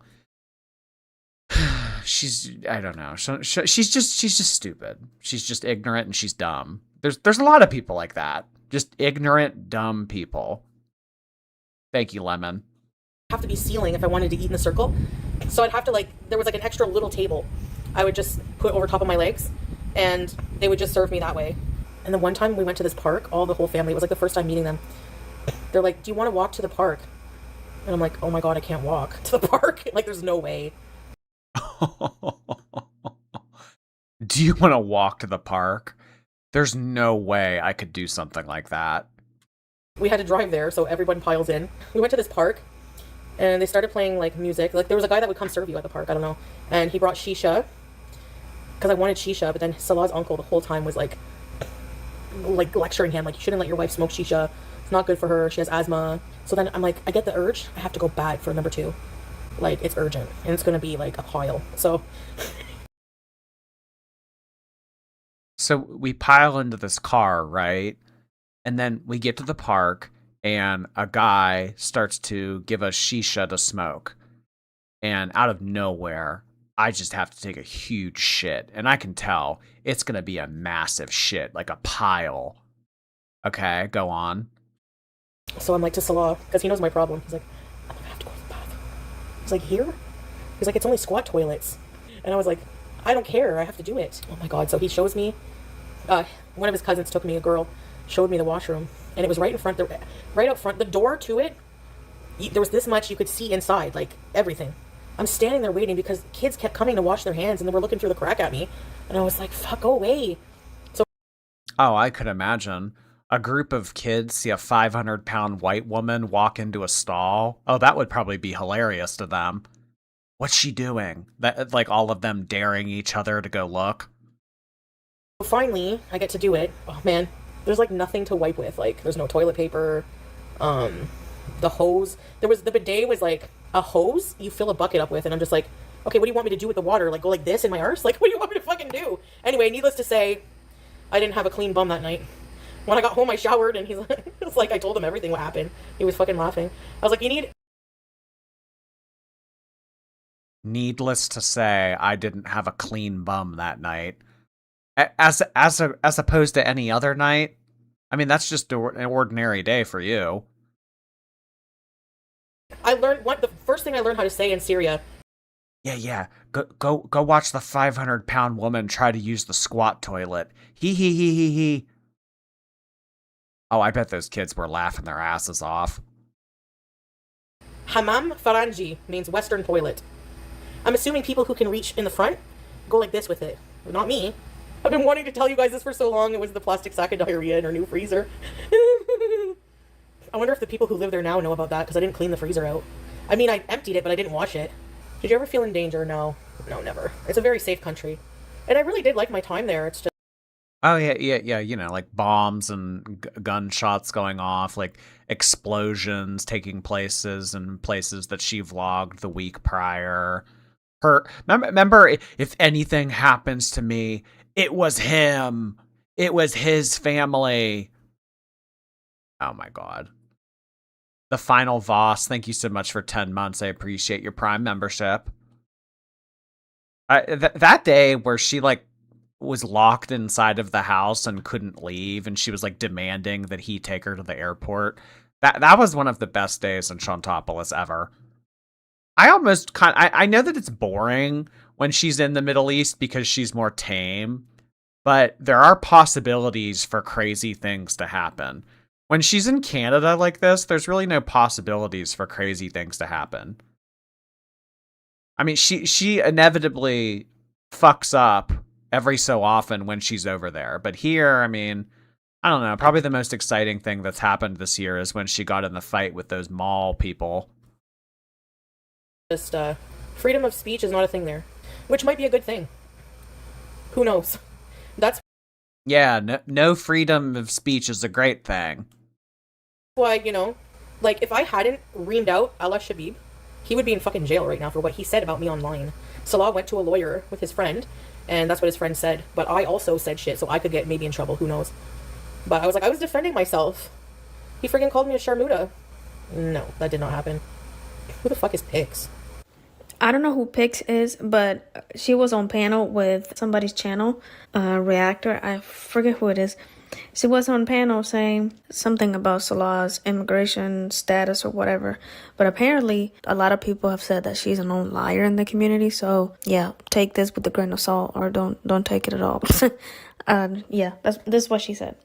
I don't know. She's just stupid. She's just ignorant and she's dumb. There's a lot of people like that. Just ignorant, dumb people. Thank you, Lemon. Have to be ceiling if I wanted to eat in a circle. So I'd have to there was an extra little table I would just put over top of my legs and they would just serve me that way. And then one time we went to this park, the whole family, it was the first time meeting them. They're like, do you want to walk to the park? And I'm like, oh my God, I can't walk to the park. There's no way. Do you want to walk to the park? There's no way I could do something like that. We had to drive there, so everyone piles in. We went to this park, and they started playing, music. There was a guy that would come serve you at the park, I don't know. And he brought shisha, because I wanted shisha, but then Salah's uncle the whole time was, lecturing him, you shouldn't let your wife smoke shisha. It's not good for her. She has asthma. So then I'm like, I get the urge. I have to go back for number 2. It's urgent, and it's going to be, a pile. So we pile into this car, right? And then we get to the park, and a guy starts to give us shisha to smoke. And out of nowhere, I just have to take a huge shit. And I can tell it's going to be a massive shit, like a pile. Okay, go on. So I'm to Salah, because he knows my problem. He's like, I'm going to have to go to the bathroom. He's like, here? He's like, it's only squat toilets. And I was like, I don't care. I have to do it. Oh my God. So he shows me, one of his cousins took me, a girl, showed me the washroom. And it was right in front, right out front. The door to it, there was this much you could see inside, everything. I'm standing there waiting because kids kept coming to wash their hands and they were looking through the crack at me. And I was like, fuck, go away. So. Oh, I could imagine. A group of kids see a 500-pound white woman walk into a stall. Oh, that would probably be hilarious to them. What's she doing? That all of them daring each other to go look. Finally, I get to do it. Oh man, there's nothing to wipe with. There's no toilet paper. The hose. The bidet was a hose you fill a bucket up with, and I'm just like, okay, what do you want me to do with the water? Go like this in my arse? What do you want me to fucking do? Anyway, needless to say, I didn't have a clean bum that night. When I got home, I showered, and it's I told him everything what happened. He was fucking laughing. I was like, Needless to say, I didn't have a clean bum that night. As opposed to any other night. I mean, that's just an ordinary day for you. I learned the first thing I learned how to say in Syria. Yeah. Go watch the 500-pound woman try to use the squat toilet. He. Oh, I bet those kids were laughing their asses off. Hammam Farangi means Western toilet. I'm assuming people who can reach in the front go like this with it. Not me. I've been wanting to tell you guys this for so long. It was the plastic sack of diarrhea in our new freezer. I wonder if the people who live there now know about that, because I didn't clean the freezer out. I mean, I emptied it, but I didn't wash it. Did you ever feel in danger? No, never. It's a very safe country. And I really did like my time there. It's just... Oh, yeah, bombs and gunshots going off, explosions taking places in places that she vlogged the week prior. Remember, if anything happens to me, it was him. It was his family. Oh my God. The Final Voss, thank you so much for 10 months. I appreciate your Prime membership. That day where she was locked inside of the house and couldn't leave, and she was demanding that he take her to the airport. That was one of the best days in Shantopolis ever. I know that it's boring when she's in the Middle East because she's more tame, but there are possibilities for crazy things to happen. When she's in Canada like this, there's really no possibilities for crazy things to happen. I mean, she inevitably fucks up every so often when she's over there. But here, I mean, I don't know. Probably the most exciting thing that's happened this year is when she got in the fight with those mall people. Just freedom of speech is not a thing there, which might be a good thing. Who knows? That's Yeah, no freedom of speech is a great thing. why, you know, like if I hadn't reamed out a la Shabib, he would be in fucking jail right now for what he said about me online. Salah went to a lawyer with his friend, and that's what his friend said. But I also said shit, so I could get maybe in trouble. Who knows? But I was like, I was defending myself. He freaking called me a Sharmuta. No, that did not happen. Who the fuck is Pix? I don't know who Pix is, but she was on panel with somebody's channel, reactor. I forget who it is. She was on panel saying something about Salah's immigration status or whatever. But apparently, a lot of people have said that she's a known liar in the community. So yeah, take this with a grain of salt, or don't take it at all. Yeah, this is what she said.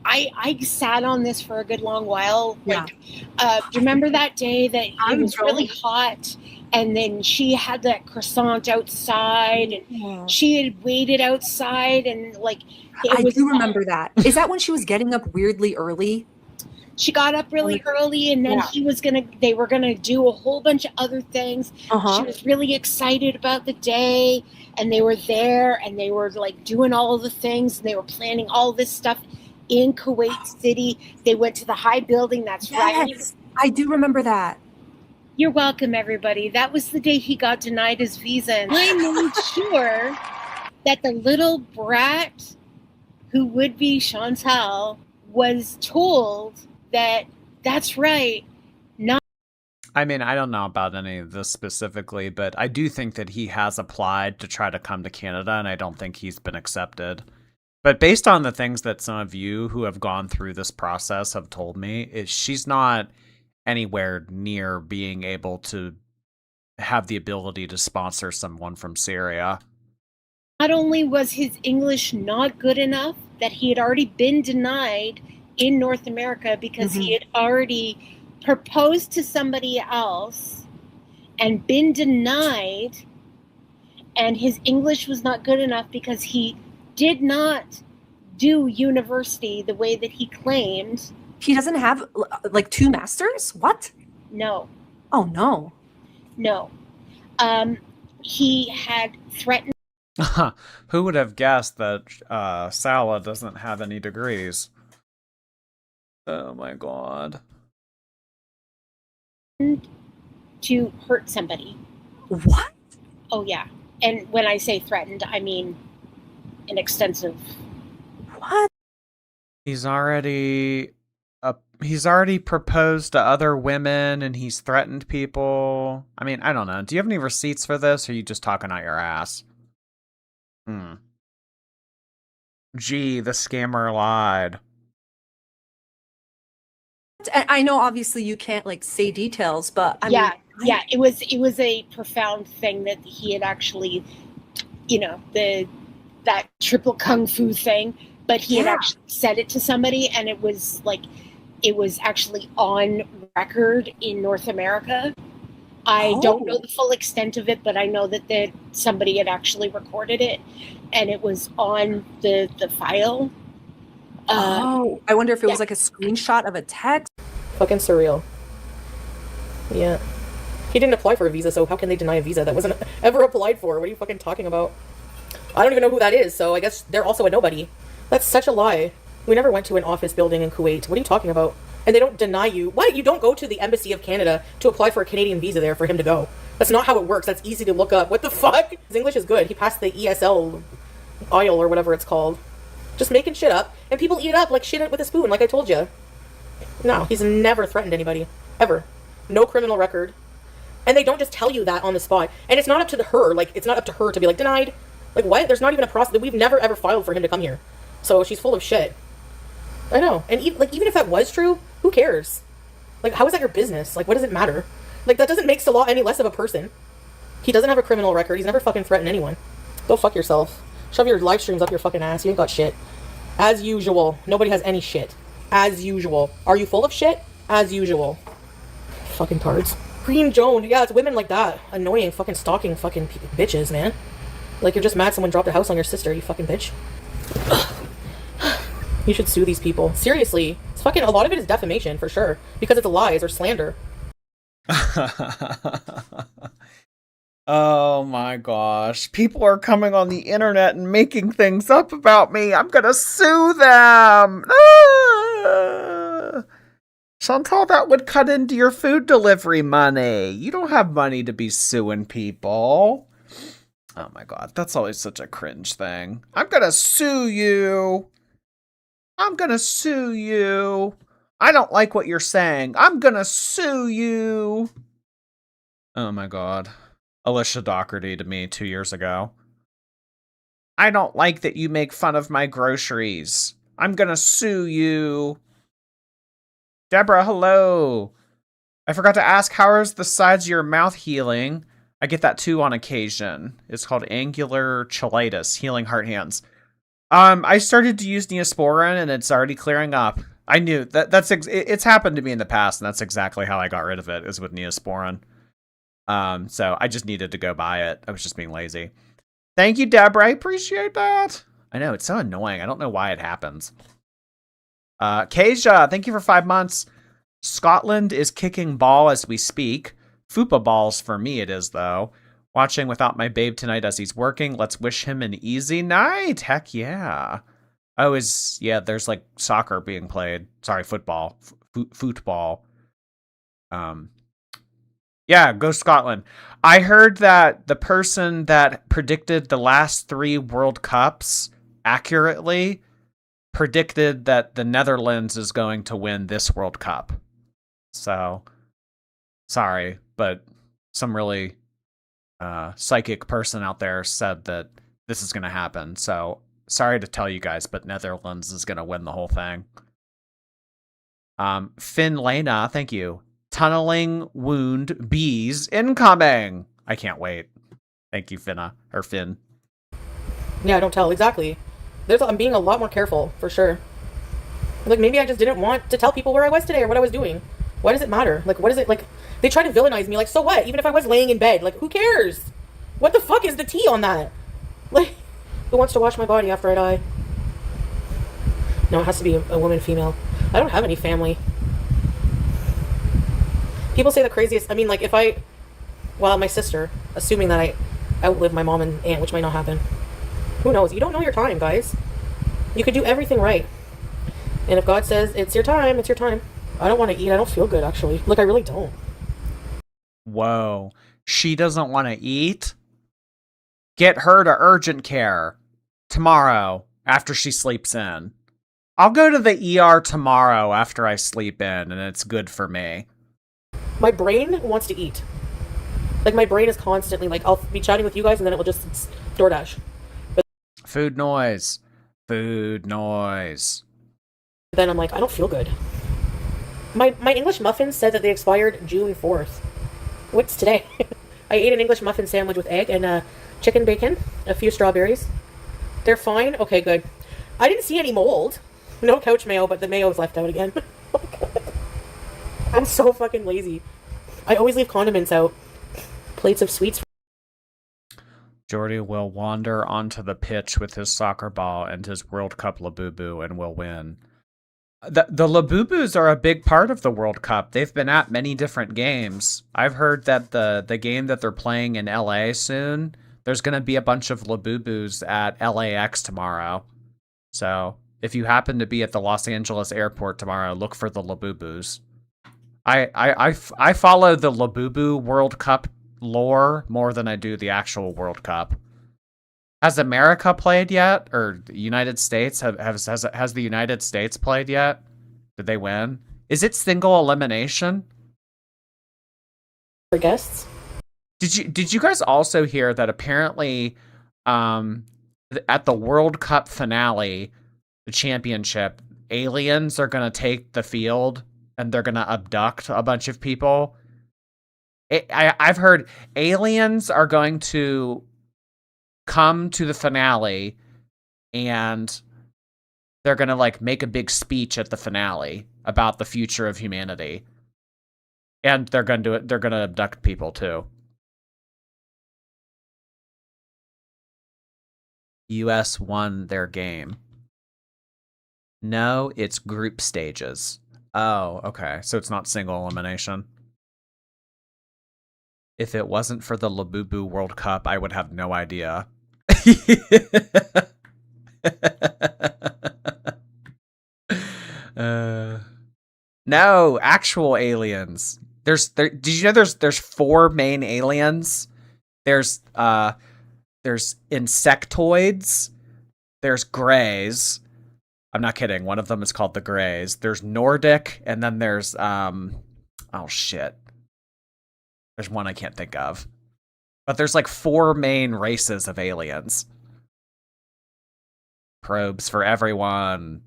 I sat on this for a good long while. Like, do you remember that day that it was really hot, and then she had that croissant outside, and she had waited outside, and like I do remember that. Is that when she was getting up weirdly early? She got up really early, and then they were gonna do a whole bunch of other things. She was really excited about the day, and they were there, and they were like doing all the things, and they were planning all this stuff in Kuwait City. They went to the high building. That's right. I do remember that. You're welcome, everybody. That was the day he got denied his visa, and I made sure that the little brat who would be Chantal was told that that's right. I mean, I don't know about any of this specifically, but I do think that he has applied to try to come to Canada, and I don't think he's been accepted. But based on the things that some of you who have gone through this process have told me, she's not anywhere near being able to have the ability to sponsor someone from Syria. Not only was his English not good enough, that he had already been denied in North America because he had already proposed to somebody else and been denied, and his English was not good enough because he did not do university the way that he claimed. He doesn't have like 2 masters? What? No. Oh, no. No. He had threatened. Who would have guessed that Salah doesn't have any degrees? Oh my god. To hurt somebody. What? Oh, yeah. And when I say threatened, I mean an extensive. What? He's already proposed to other women, and he's threatened people. I mean, I don't know. Do you have any receipts for this, or are you just talking out your ass? Gee, the scammer lied. I know obviously you can't like say details, but I mean, it was a profound thing that he had actually, you know, that triple kung fu thing, but he had actually said it to somebody, and it was actually on record in North America. I don't know the full extent of it, but I know that somebody had actually recorded it, and it was on the file. I wonder if it was like a screenshot of a text. Fucking surreal. Yeah. He didn't apply for a visa, so how can they deny a visa that wasn't ever applied for? What are you fucking talking about? I don't even know who that is, so I guess they're also a nobody. That's such a lie. We never went to an office building in Kuwait. What are you talking about? And they don't deny you. What? You don't go to the Embassy of Canada to apply for a Canadian visa there for him to go. That's not how it works. That's easy to look up. What the fuck? His English is good. He passed the ESL IEL or whatever it's called. Just making shit up. And people eat it up like shit with a spoon, like I told you. No, he's never threatened anybody. Ever. No criminal record. And they don't just tell you that on the spot. And it's not up to her. Like, it's not up to her to be like, denied. Like, what? There's not even a process. We've never ever filed for him to come here. So she's full of shit. I know. And even if that was true, who cares? Like, how is that your business? Like, what does it matter? Like, that doesn't make Salah any less of a person. He doesn't have a criminal record. He's never fucking threatened anyone. Go fuck yourself. Shove your live streams up your fucking ass. You ain't got shit. As usual. Nobody has any shit. As usual. Are you full of shit? As usual. Fucking cards. Green Joan. Yeah, it's women like that. Annoying, fucking stalking fucking bitches, man. Like, you're just mad someone dropped a house on your sister, you fucking bitch. You should sue these people. Seriously. It's fucking, a lot of it is defamation, for sure. Because it's lies or slander. Oh my gosh. People are coming on the internet and making things up about me. I'm gonna sue them. Chantal, that would cut into your food delivery money. You don't have money to be suing people. Oh my god, that's always such a cringe thing. I'm gonna sue you. I'm gonna sue you. I don't like what you're saying. I'm gonna sue you. Oh my god. Alicia Doherty to me 2 years ago. I don't like that you make fun of my groceries. I'm gonna sue you. Deborah, hello. I forgot to ask, how is the sides of your mouth healing? I get that too on occasion. It's called angular cheilitis, healing heart hands. I started to use Neosporin and it's already clearing up. I knew it's happened to me in the past, and that's exactly how I got rid of it, is with Neosporin. So I just needed to go buy it. I was just being lazy. Thank you, Deborah. I appreciate that. I know, it's so annoying. I don't know why it happens. Kasia, thank you for 5 months. Scotland is kicking ball as we speak. Fupa balls for me it is, though. Watching without my babe tonight as he's working. Let's wish him an easy night. Heck yeah. Oh, there's like soccer being played. Sorry, football. Football. Yeah, go Scotland. I heard that the person that predicted the last 3 World Cups accurately predicted that the Netherlands is going to win this World Cup. So, sorry, but some really psychic person out there said that this is going to happen. So, sorry to tell you guys, but Netherlands is going to win the whole thing. Finn Lena, thank you. Tunneling wound bees incoming. I can't wait. Thank you, Finna, or Finn. Yeah, don't tell. Exactly. I'm being a lot more careful, for sure. Like, maybe I just didn't want to tell people where I was today or what I was doing. Why does it matter? Like, what is it? Like, they try to villainize me. Like, so what? Even if I was laying in bed. Like, who cares? What the fuck is the tea on that? Like, who wants to wash my body after I die? No, it has to be a woman, female. I don't have any family. People say the craziest... I mean, like, well, my sister, assuming that I outlive my mom and aunt, which might not happen. Who knows? You don't know your time, guys. You could do everything right. And if God says, it's your time, it's your time. I don't want to eat. I don't feel good, actually. Like, I really don't. Whoa. She doesn't want to eat? Get her to urgent care tomorrow after she sleeps in. I'll go to the ER tomorrow after I sleep in, and it's good for me. My brain wants to eat. Like, my brain is constantly, like, I'll be chatting with you guys, and then it will just DoorDash. But food noise. Food noise. Then I'm like, I don't feel good. My English muffins said that they expired June 4th. What's today? I ate an English muffin sandwich with egg and chicken bacon, a few strawberries. They're fine? Okay, good. I didn't see any mold. No couch mayo, but the mayo was left out again. Oh, God. I'm so fucking lazy. I always leave condiments out. Plates of sweets. Jordy will wander onto the pitch with his soccer ball and his World Cup Labubu and will win. The Labubus are a big part of the World Cup. They've been at many different games. I've heard that the game that they're playing in LA soon, there's going to be a bunch of Labubus at LAX tomorrow. So if you happen to be at the Los Angeles airport tomorrow, look for the Labubus. I follow the Labubu World Cup lore more than I do the actual World Cup. Has America played yet? Or the United States? Has the United States played yet? Did they win? Is it single elimination? For guests? Did you guys also hear that apparently at the World Cup finale, the championship, aliens are going to take the field and they're going to abduct a bunch of people? I've heard aliens are going to come to the finale and they're gonna like make a big speech at the finale about the future of humanity. And they're gonna abduct people too. US won their game. No, it's group stages. Oh, okay. So it's not single elimination. If it wasn't for the Labubu World Cup, I would have no idea. No, actual aliens. Did you know there's 4 main aliens? There's insectoids, there's greys. I'm not kidding. One of them is called the Greys. There's Nordic, and then there's oh shit. There's one I can't think of. But there's like 4 main races of aliens. Probes for everyone.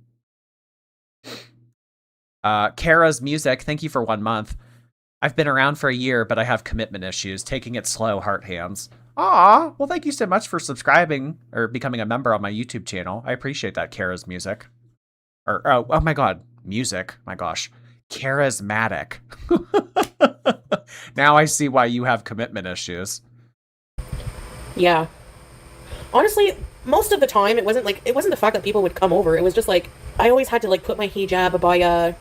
Kara's Music, thank you for 1 month. I've been around for a year, but I have commitment issues. Taking it slow, heart hands. Aw, well, thank you so much for subscribing or becoming a member on my YouTube channel. I appreciate that, Kara's Music. Or, oh my god, music. My gosh. Charismatic. Now I see why you have commitment issues. Yeah. Honestly, most of the time, it wasn't the fact that people would come over. It was just like, I always had to like put my hijab by,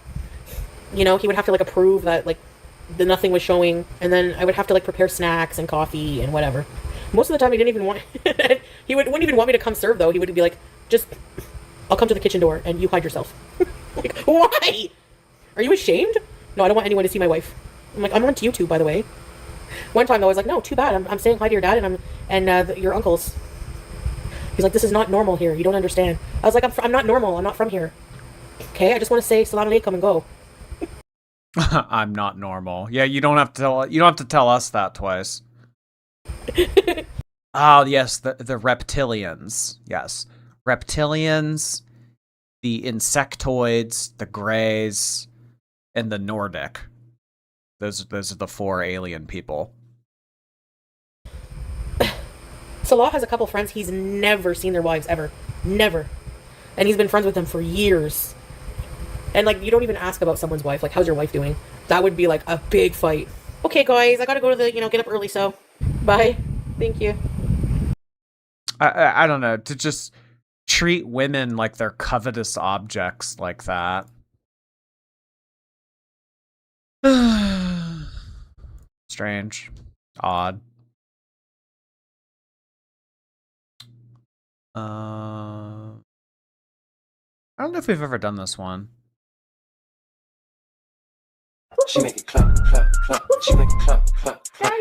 he would have to like approve that like the nothing was showing, and then I would have to like prepare snacks and coffee and whatever. Most of the time, he didn't even want. Wouldn't even want me to come serve though. He would be like, "Just, I'll come to the kitchen door and you hide yourself." Like, why? Are you ashamed? No, I don't want anyone to see my wife. I'm like, I'm on YouTube, by the way. One time though, I was like, no, too bad. I'm saying hi to your dad and your uncles. He's like, this is not normal here. You don't understand. I was like, I'm not normal. I'm not from here. Okay, I just want to say salam alaikum and go. I'm not normal. Yeah, you don't have to tell us that twice. Oh yes, the reptilians. Yes, reptilians, the insectoids, the greys, and the Nordic. Those are the 4 alien people. Salah has a couple friends he's never seen their wives ever. Never. And he's been friends with them for years. And like, you don't even ask about someone's wife, like, how's your wife doing? That would be like a big fight. Okay guys, I gotta go to the, get up early, so bye. Thank you. I don't know, to just treat women like they're covetous objects like that. Strange. Odd. I don't know if we've ever done this one. She make it clap, clap, clap. She make it clap, clap, clap.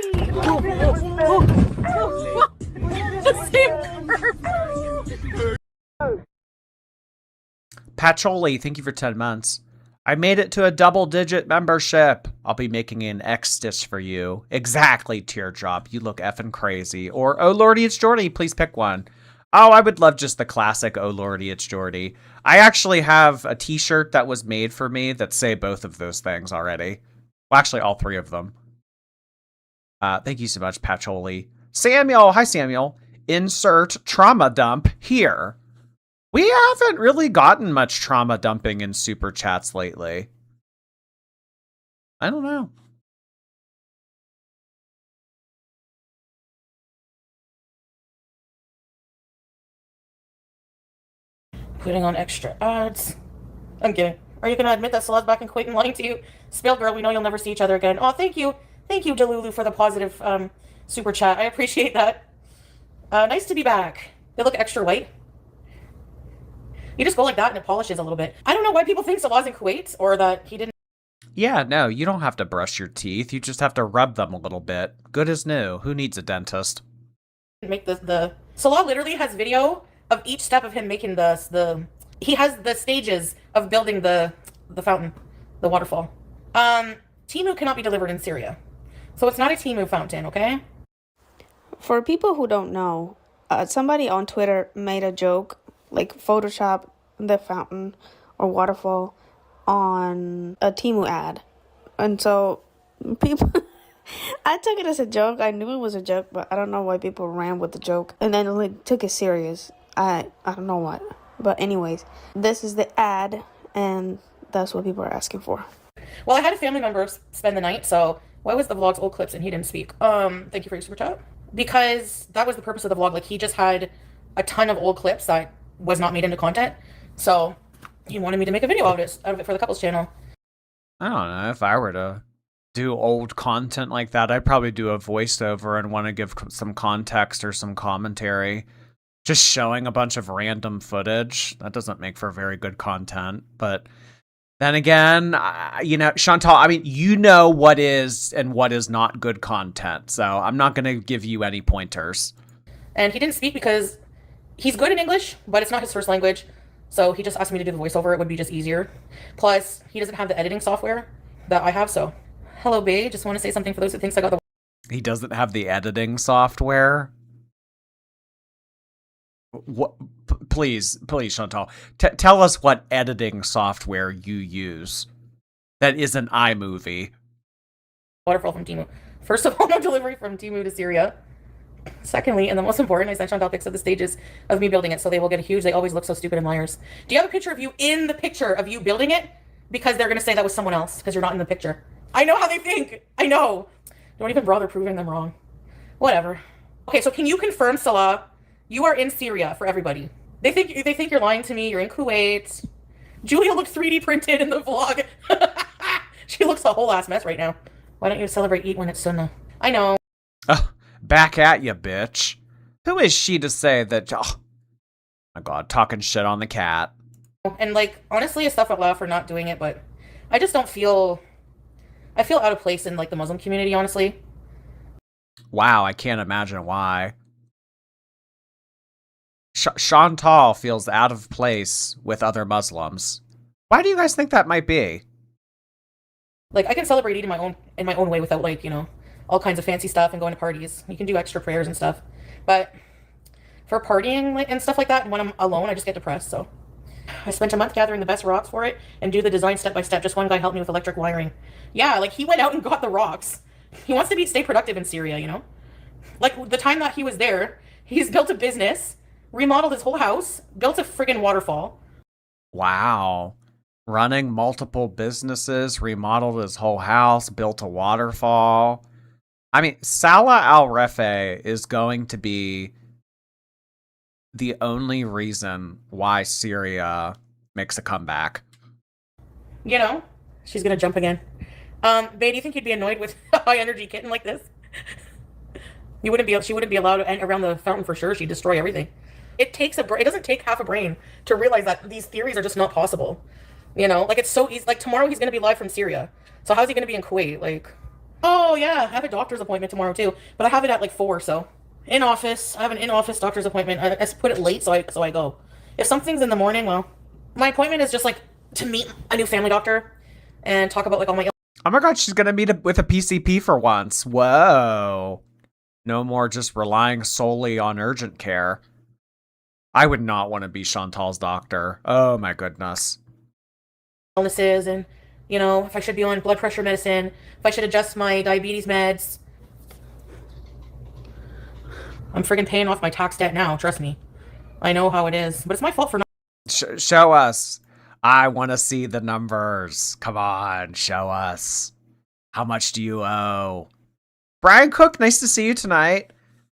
Patcholi, thank you for 10 months. I made it to a double-digit membership. I'll be making an X-stitch for you. Exactly, Teardrop. You look effing crazy. Or, oh lordy, it's Jordy. Please pick one. Oh, I would love just the classic, oh lordy, it's Jordy. I actually have a t-shirt that was made for me that say both of those things already. Well, actually, all 3 of them. Thank you so much, Patcholi. Samuel, hi Samuel. Insert trauma dump here. We haven't really gotten much trauma dumping in super chats lately. I don't know. Putting on extra ads. I'm kidding. Are you going to admit that Salah's back in Kuwait and lying to you? Spill girl, we know you'll never see each other again. Oh, thank you. Thank you, Delulu, for the positive super chat. I appreciate that. Nice to be back. They look extra white. You just go like that and it polishes a little bit. I don't know why people think Salah's in Kuwait or that he didn't. Yeah, no, you don't have to brush your teeth. You just have to rub them a little bit. Good as new. Who needs a dentist? Make the Salah literally has video of each step of him making he has the stages of building the fountain, the waterfall. Timu cannot be delivered in Syria. So it's not a Timu fountain, okay? For people who don't know, somebody on Twitter made a joke, like Photoshop the fountain or waterfall on a Timu ad. And so people, I took it as a joke. I knew it was a joke, but I don't know why people ran with the joke and then like took it serious. I don't know what. But anyways, this is the ad, and that's what people are asking for. Well, I had a family member spend the night, so why was the vlog's old clips and he didn't speak? Thank you for your super chat. Because that was the purpose of the vlog. Like, he just had a ton of old clips that was not made into content. So he wanted me to make a video out of it for the couples channel. I don't know. If I were to do old content like that, I'd probably do a voiceover and want to give some context or some commentary. Just showing a bunch of random footage, that doesn't make for very good content. But then again, you know, Chantal, I mean, you know what is and what is not good content, so I'm not going to give you any pointers. And he didn't speak because he's good in English, but it's not his first language. So he just asked me to do the voiceover. It would be just easier. Plus, he doesn't have the editing software that I have, so. Hello, babe. Just want to say something for those who thinks I got the... He doesn't have the editing software? What? Please, Chantal, tell us what editing software you use that isn't iMovie. Waterfall from Temu. First of all, no delivery from Temu to Syria. Secondly, and the most important, I sent Chantal pics of the stages of me building it, so they will get a huge... They always look so stupid and liars. Do you have a picture of you in the picture of you building it? Because they're going to say that was someone else, because you're not in the picture. I know how they think. I know. Don't even bother proving them wrong. Whatever. Okay, so can you confirm, Salah, you are in Syria for everybody? They think you're lying to me. You're in Kuwait. Julia looked 3D printed in the vlog. She looks a whole ass mess right now. Why don't you celebrate Eid when it's Sunnah? I know. Back at you, bitch. Who is she to say that? Oh my god, talking shit on the cat. And like, honestly, it's stuff out loud for not doing it, but I just don't feel... I feel out of place in like the Muslim community, honestly. Wow, I can't imagine why. Chantal feels out of place with other Muslims. Why do you guys think that might be? Like, I can celebrate Eid in my own way without, like, you know, all kinds of fancy stuff and going to parties. You can do extra prayers and stuff. But for partying like and stuff like that, when I'm alone, I just get depressed, so. I spent a month gathering the best rocks for it and do the design step by step. Just one guy helped me with electric wiring. Yeah, like, he went out and got the rocks. He wants to stay productive in Syria, you know? Like, the time that he was there, he's built a business, remodeled his whole house, built a friggin' waterfall. Wow. Running multiple businesses, remodeled his whole house, built a waterfall. I mean, Salah Al-Refe is going to be the only reason why Syria makes a comeback. You know? She's gonna jump again. Babe, do you think you'd be annoyed with a high-energy kitten like this? She wouldn't be allowed around the fountain for sure. She'd destroy everything. It doesn't take half a brain to realize that these theories are just not possible. You know, like, it's so easy. Like, tomorrow he's gonna be live from Syria. So how's he gonna be in Kuwait? Like, oh yeah, I have a doctor's appointment tomorrow too, but I have it at like 4. So in office, I have an in-office doctor's appointment. I put it late, so I go. If something's in the morning, well, my appointment is just like to meet a new family doctor and talk about like all my. Oh my god, she's gonna meet with a PCP for once. Whoa. No more just relying solely on urgent care. I would not want to be Chantal's doctor. Oh my goodness. Illnesses and, you know, if I should be on blood pressure medicine, if I should adjust my diabetes meds. I'm friggin' paying off my tax debt now, trust me. I know how it is, but it's my fault for not. Show us. I want to see the numbers. Come on, show us. How much do you owe? Brian Cook, nice to see you tonight.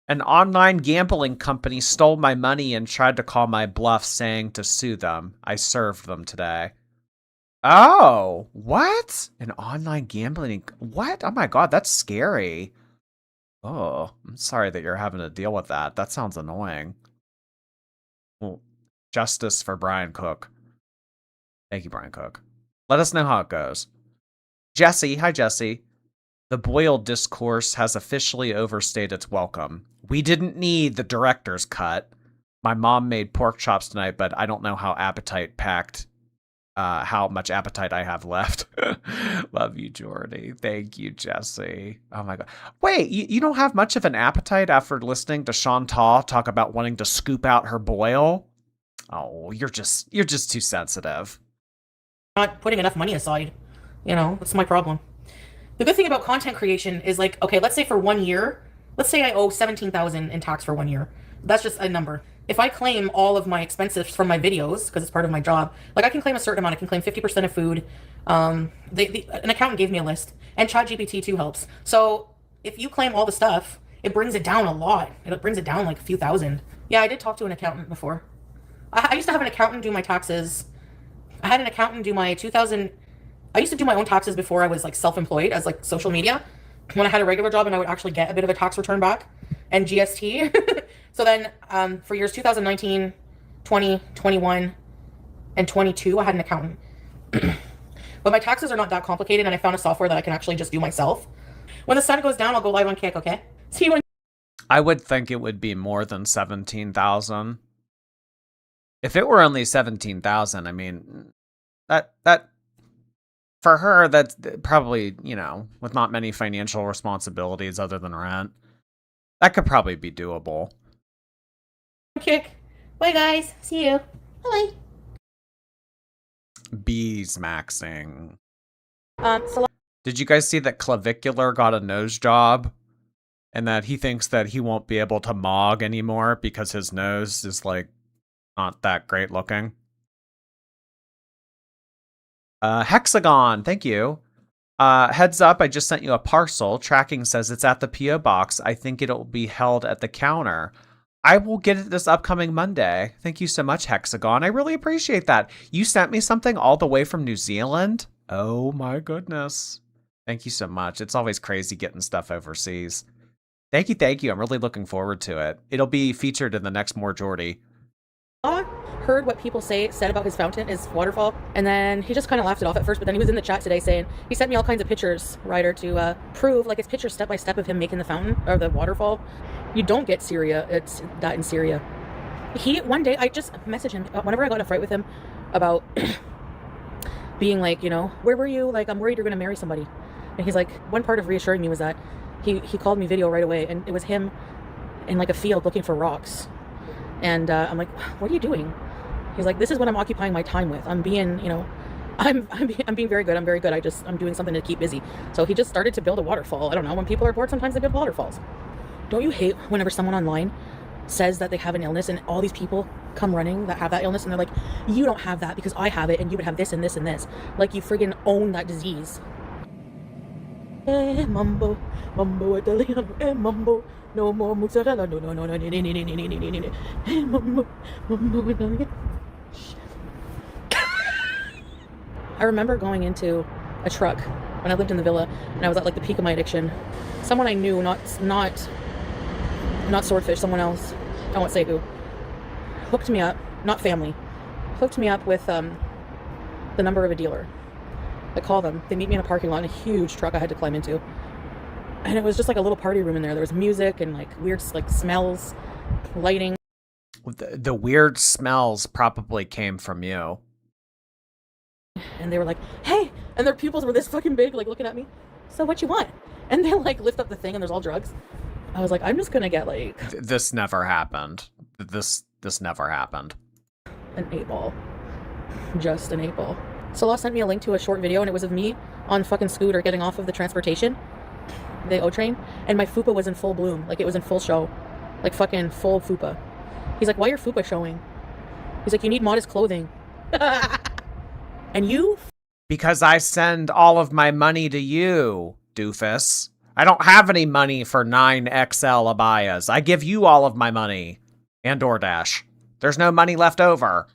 An online gambling company stole my money and tried to call my bluff, saying to sue them. I served them today. Oh, what? An online gambling... What? Oh my god, that's scary. Oh, I'm sorry that you're having to deal with that. That sounds annoying. Well, justice for Brian Cook. Thank you, Brian Cook. Let us know how it goes. Jesse, hi Jesse. The Boyle discourse has officially overstayed its welcome. We didn't need the director's cut. My mom made pork chops tonight, but I don't know how much appetite I have left. Love you, Jordy. Thank you, Jesse. Oh my god. Wait, you don't have much of an appetite after listening to Chantal talk about wanting to scoop out her boil? Oh, you're just too sensitive. Not putting enough money aside. You know, that's my problem. The good thing about content creation is, like, okay, let's say for 1 year, let's say I owe $17,000 in tax for 1 year. That's just a number. if I claim all of my expenses from my videos, because it's part of my job, like I can claim a certain amount. I can claim 50% of food. An accountant gave me a list, and ChatGPT too helps. So if you claim all the stuff, it brings it down a lot. It brings it down like a few thousand. Yeah, I did talk to an accountant before. I used to have an accountant do my taxes. I had an accountant do my 2000. I used to do my own taxes before I was like self-employed as like social media. When I had a regular job and I would actually get a bit of a tax return back and GST. So then for years 2019, 20, 21, and 22, I had an accountant. But my taxes are not that complicated, and I found a software that I can actually just do myself. When the sun goes down, I'll go live on Kick, okay? See you when... I would think it would be more than 17,000. If it were only 17,000, I mean, that for her, that's probably, you know, with not many financial responsibilities other than rent, that could probably be doable. Kick. Bye, guys. See you. Bye. Bees maxing. So Did you guys see that Clavicular got a nose job? And that he thinks that he won't be able to mog anymore because his nose is, like, not that great looking. Hexagon, thank you. Heads up, I just sent you a parcel. Tracking says it's at the P.O. box. I think it'll be held at the counter. I will get it this upcoming Monday. Thank you so much, Hexagon. I really appreciate that. You sent me something all the way from New Zealand? Oh my goodness. Thank you so much. It's always crazy getting stuff overseas. Thank you, thank you. I'm really looking forward to it. It'll be featured in the next More Jordy. Heard what people said about his fountain, his waterfall, and then he just kind of laughed it off at first, but then he was in the chat today saying, he sent me all kinds of pictures, Ryder, to prove, like, it's pictures step by step of him making the fountain, or the waterfall. You don't get Syria, it's that in Syria. One day, I just messaged him, whenever I got in a fight with him about being like, you know, where were you? Like, I'm worried you're going to marry somebody. And he's like, one part of reassuring me was that he called me video right away, and it was him in like a field looking for rocks. And I'm like, what are you doing? He's like, this is what I'm occupying my time with. I'm being, you know, I'm being very good. I'm very good. I'm doing something to keep busy. So he just started to build a waterfall. I don't know. When people are bored, sometimes they build waterfalls. Don't you hate whenever someone online says that they have an illness and all these people come running that have that illness and they're like, you don't have that because I have it and you would have this and this and this. Like you friggin' own that disease. Mambo, mambo Italiano, mambo. No more mozzarella. No. Mambo, mambo Italiano. I remember going into a truck when I lived in the villa and I was at like the peak of my addiction. Someone I knew, not Swordfish, someone else, I won't say who, hooked me up, not family, hooked me up with the number of a dealer. I call them, they meet me in a parking lot in a huge truck I had to climb into. And it was just like a little party room in there. There was music and like weird like smells, lighting. The weird smells probably came from you. And they were like, hey, and their pupils were this fucking big, like looking at me. So what you want? And they like lift up the thing and there's all drugs. I was like, I'm just gonna get like... This never happened. This never happened. An 8-ball. Just an 8-ball. Salah sent me a link to a short video and it was of me on fucking scooter getting off of the transportation, the O train, and my fupa was in full bloom. Like it was in full show. Like fucking full fupa. He's like, why your fupa showing? He's like, you need modest clothing. And you? Because I send all of my money to you, doofus. I don't have any money for 9XL abayas. I give you all of my money. And DoorDash. There's no money left over.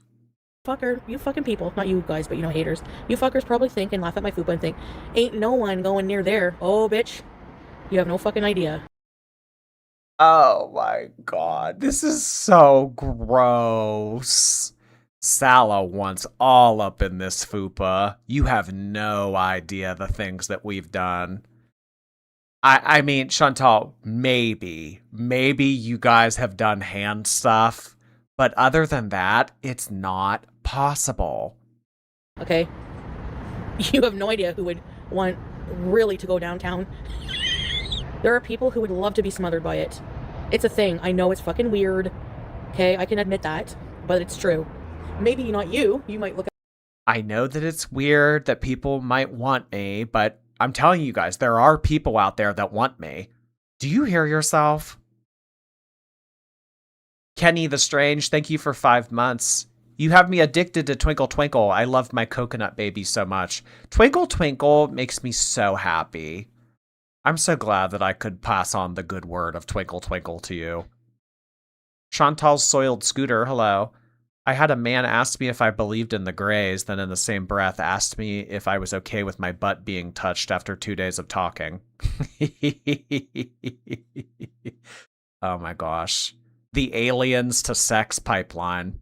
Fucker, you fucking people, not you guys, but you know, haters. You fuckers probably think and laugh at my fupa and think, ain't no one going near there. Oh, bitch. You have no fucking idea. Oh my god. This is so gross. Sala wants all up in this fupa. You have no idea the things that we've done. I mean, Chantal, maybe you guys have done hand stuff, but other than that, it's not possible. Okay? You have no idea who would want really to go downtown. There are people who would love to be smothered by it. It's a thing. I know it's fucking weird. Okay, I can admit that, but it's true. Maybe not you. You might look at... I know that it's weird that people might want me, but I'm telling you guys, there are people out there that want me. Do you hear yourself? Kenny the Strange, thank you for 5 months. You have me addicted to Twinkle Twinkle. I love my coconut baby so much. Twinkle Twinkle makes me so happy. I'm so glad that I could pass on the good word of Twinkle Twinkle to you. Chantal's Soiled Scooter, hello. I had a man ask me if I believed in the Greys, then in the same breath asked me if I was okay with my butt being touched after 2 days of talking. Oh my gosh. The aliens to sex pipeline.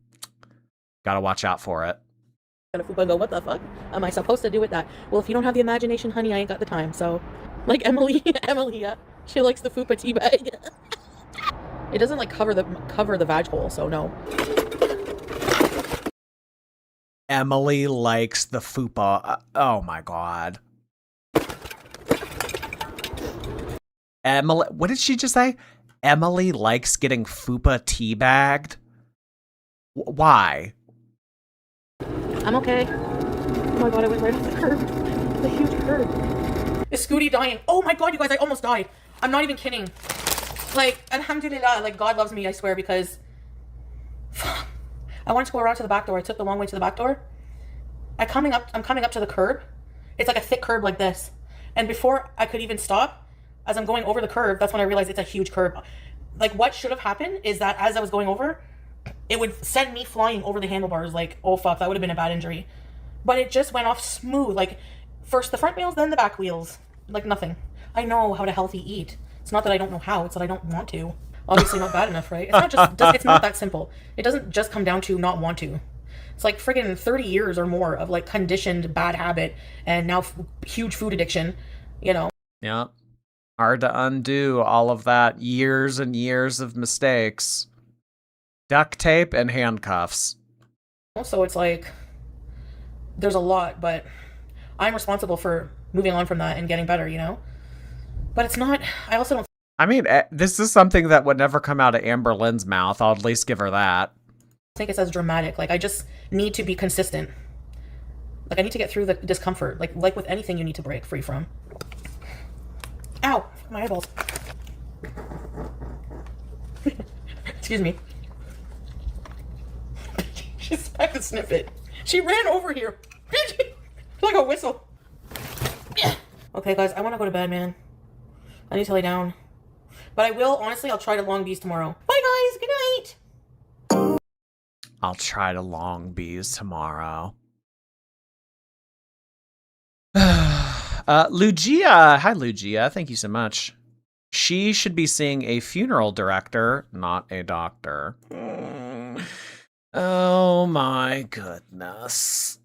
Gotta watch out for it. And a fupa and go, what the fuck am I supposed to do with that? Well, if you don't have the imagination, honey, I ain't got the time. So, like Emily, she likes the fupa tea bag. It doesn't like cover the vag hole, so no. Emily likes the fupa. Oh my god. Emily, what did she just say? Emily likes getting fupa teabagged? Why? I'm okay. Oh my god, I went right off the curb. The huge curb. Is Scooty dying? Oh my god, you guys, I almost died. I'm not even kidding. Like, alhamdulillah, like God loves me, I swear, because I wanted to go around to the back door. I took the long way to the back door. I'm coming up to the curb. It's like a thick curb like this. And before I could even stop, as I'm going over the curb, that's when I realized it's a huge curb. Like, what should have happened is that as I was going over, it would send me flying over the handlebars. Like, oh fuck, that would have been a bad injury. But it just went off smooth. Like, first the front wheels, then the back wheels. Like nothing. I know how to healthy eat. It's not that I don't know how, it's that I don't want to. Obviously not bad enough, right? It's not that simple. It doesn't just come down to not want to. It's like friggin' 30 years or more of like conditioned bad habit and now huge food addiction, you know? Yeah. Hard to undo all of that years and years of mistakes. Duct tape and handcuffs. So it's like, there's a lot, but I'm responsible for moving on from that and getting better, you know? But it's not, I also don't I mean, this is something that would never come out of Amber Lynn's mouth. I'll at least give her that. think it's as dramatic. Like, I just need to be consistent. Like, I need to get through the discomfort. Like with anything you need to break free from. Ow! My eyeballs. Excuse me. She's back to sniff it. She ran over here. Like a whistle. Okay, guys, I want to go to bed, man. I need to lay down. But I will, honestly, I'll try to Long Beach tomorrow. Bye, guys. Good night. I'll try to Long Bees tomorrow. Lugia. Hi, Lugia. Thank you so much. She should be seeing a funeral director, not a doctor. Oh my goodness.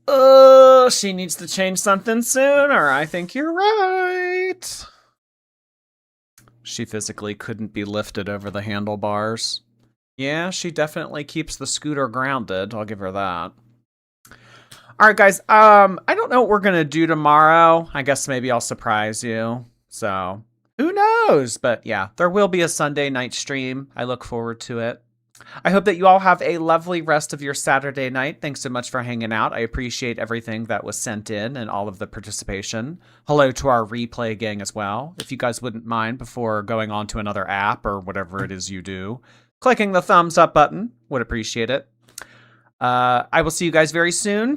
She needs to change something sooner. I think you're right. She physically couldn't be lifted over the handlebars. Yeah, she definitely keeps the scooter grounded. I'll give her that. All right, guys. I don't know what we're going to do tomorrow. I guess maybe I'll surprise you. So, who knows? But yeah, there will be a Sunday night stream. I look forward to it. I hope that you all have a lovely rest of your Saturday night. Thanks so much for hanging out. I appreciate everything that was sent in and all of the participation. Hello to our replay gang as well. If you guys wouldn't mind, before going on to another app or whatever it is you do, clicking the thumbs up button, would appreciate it. I will see you guys very soon.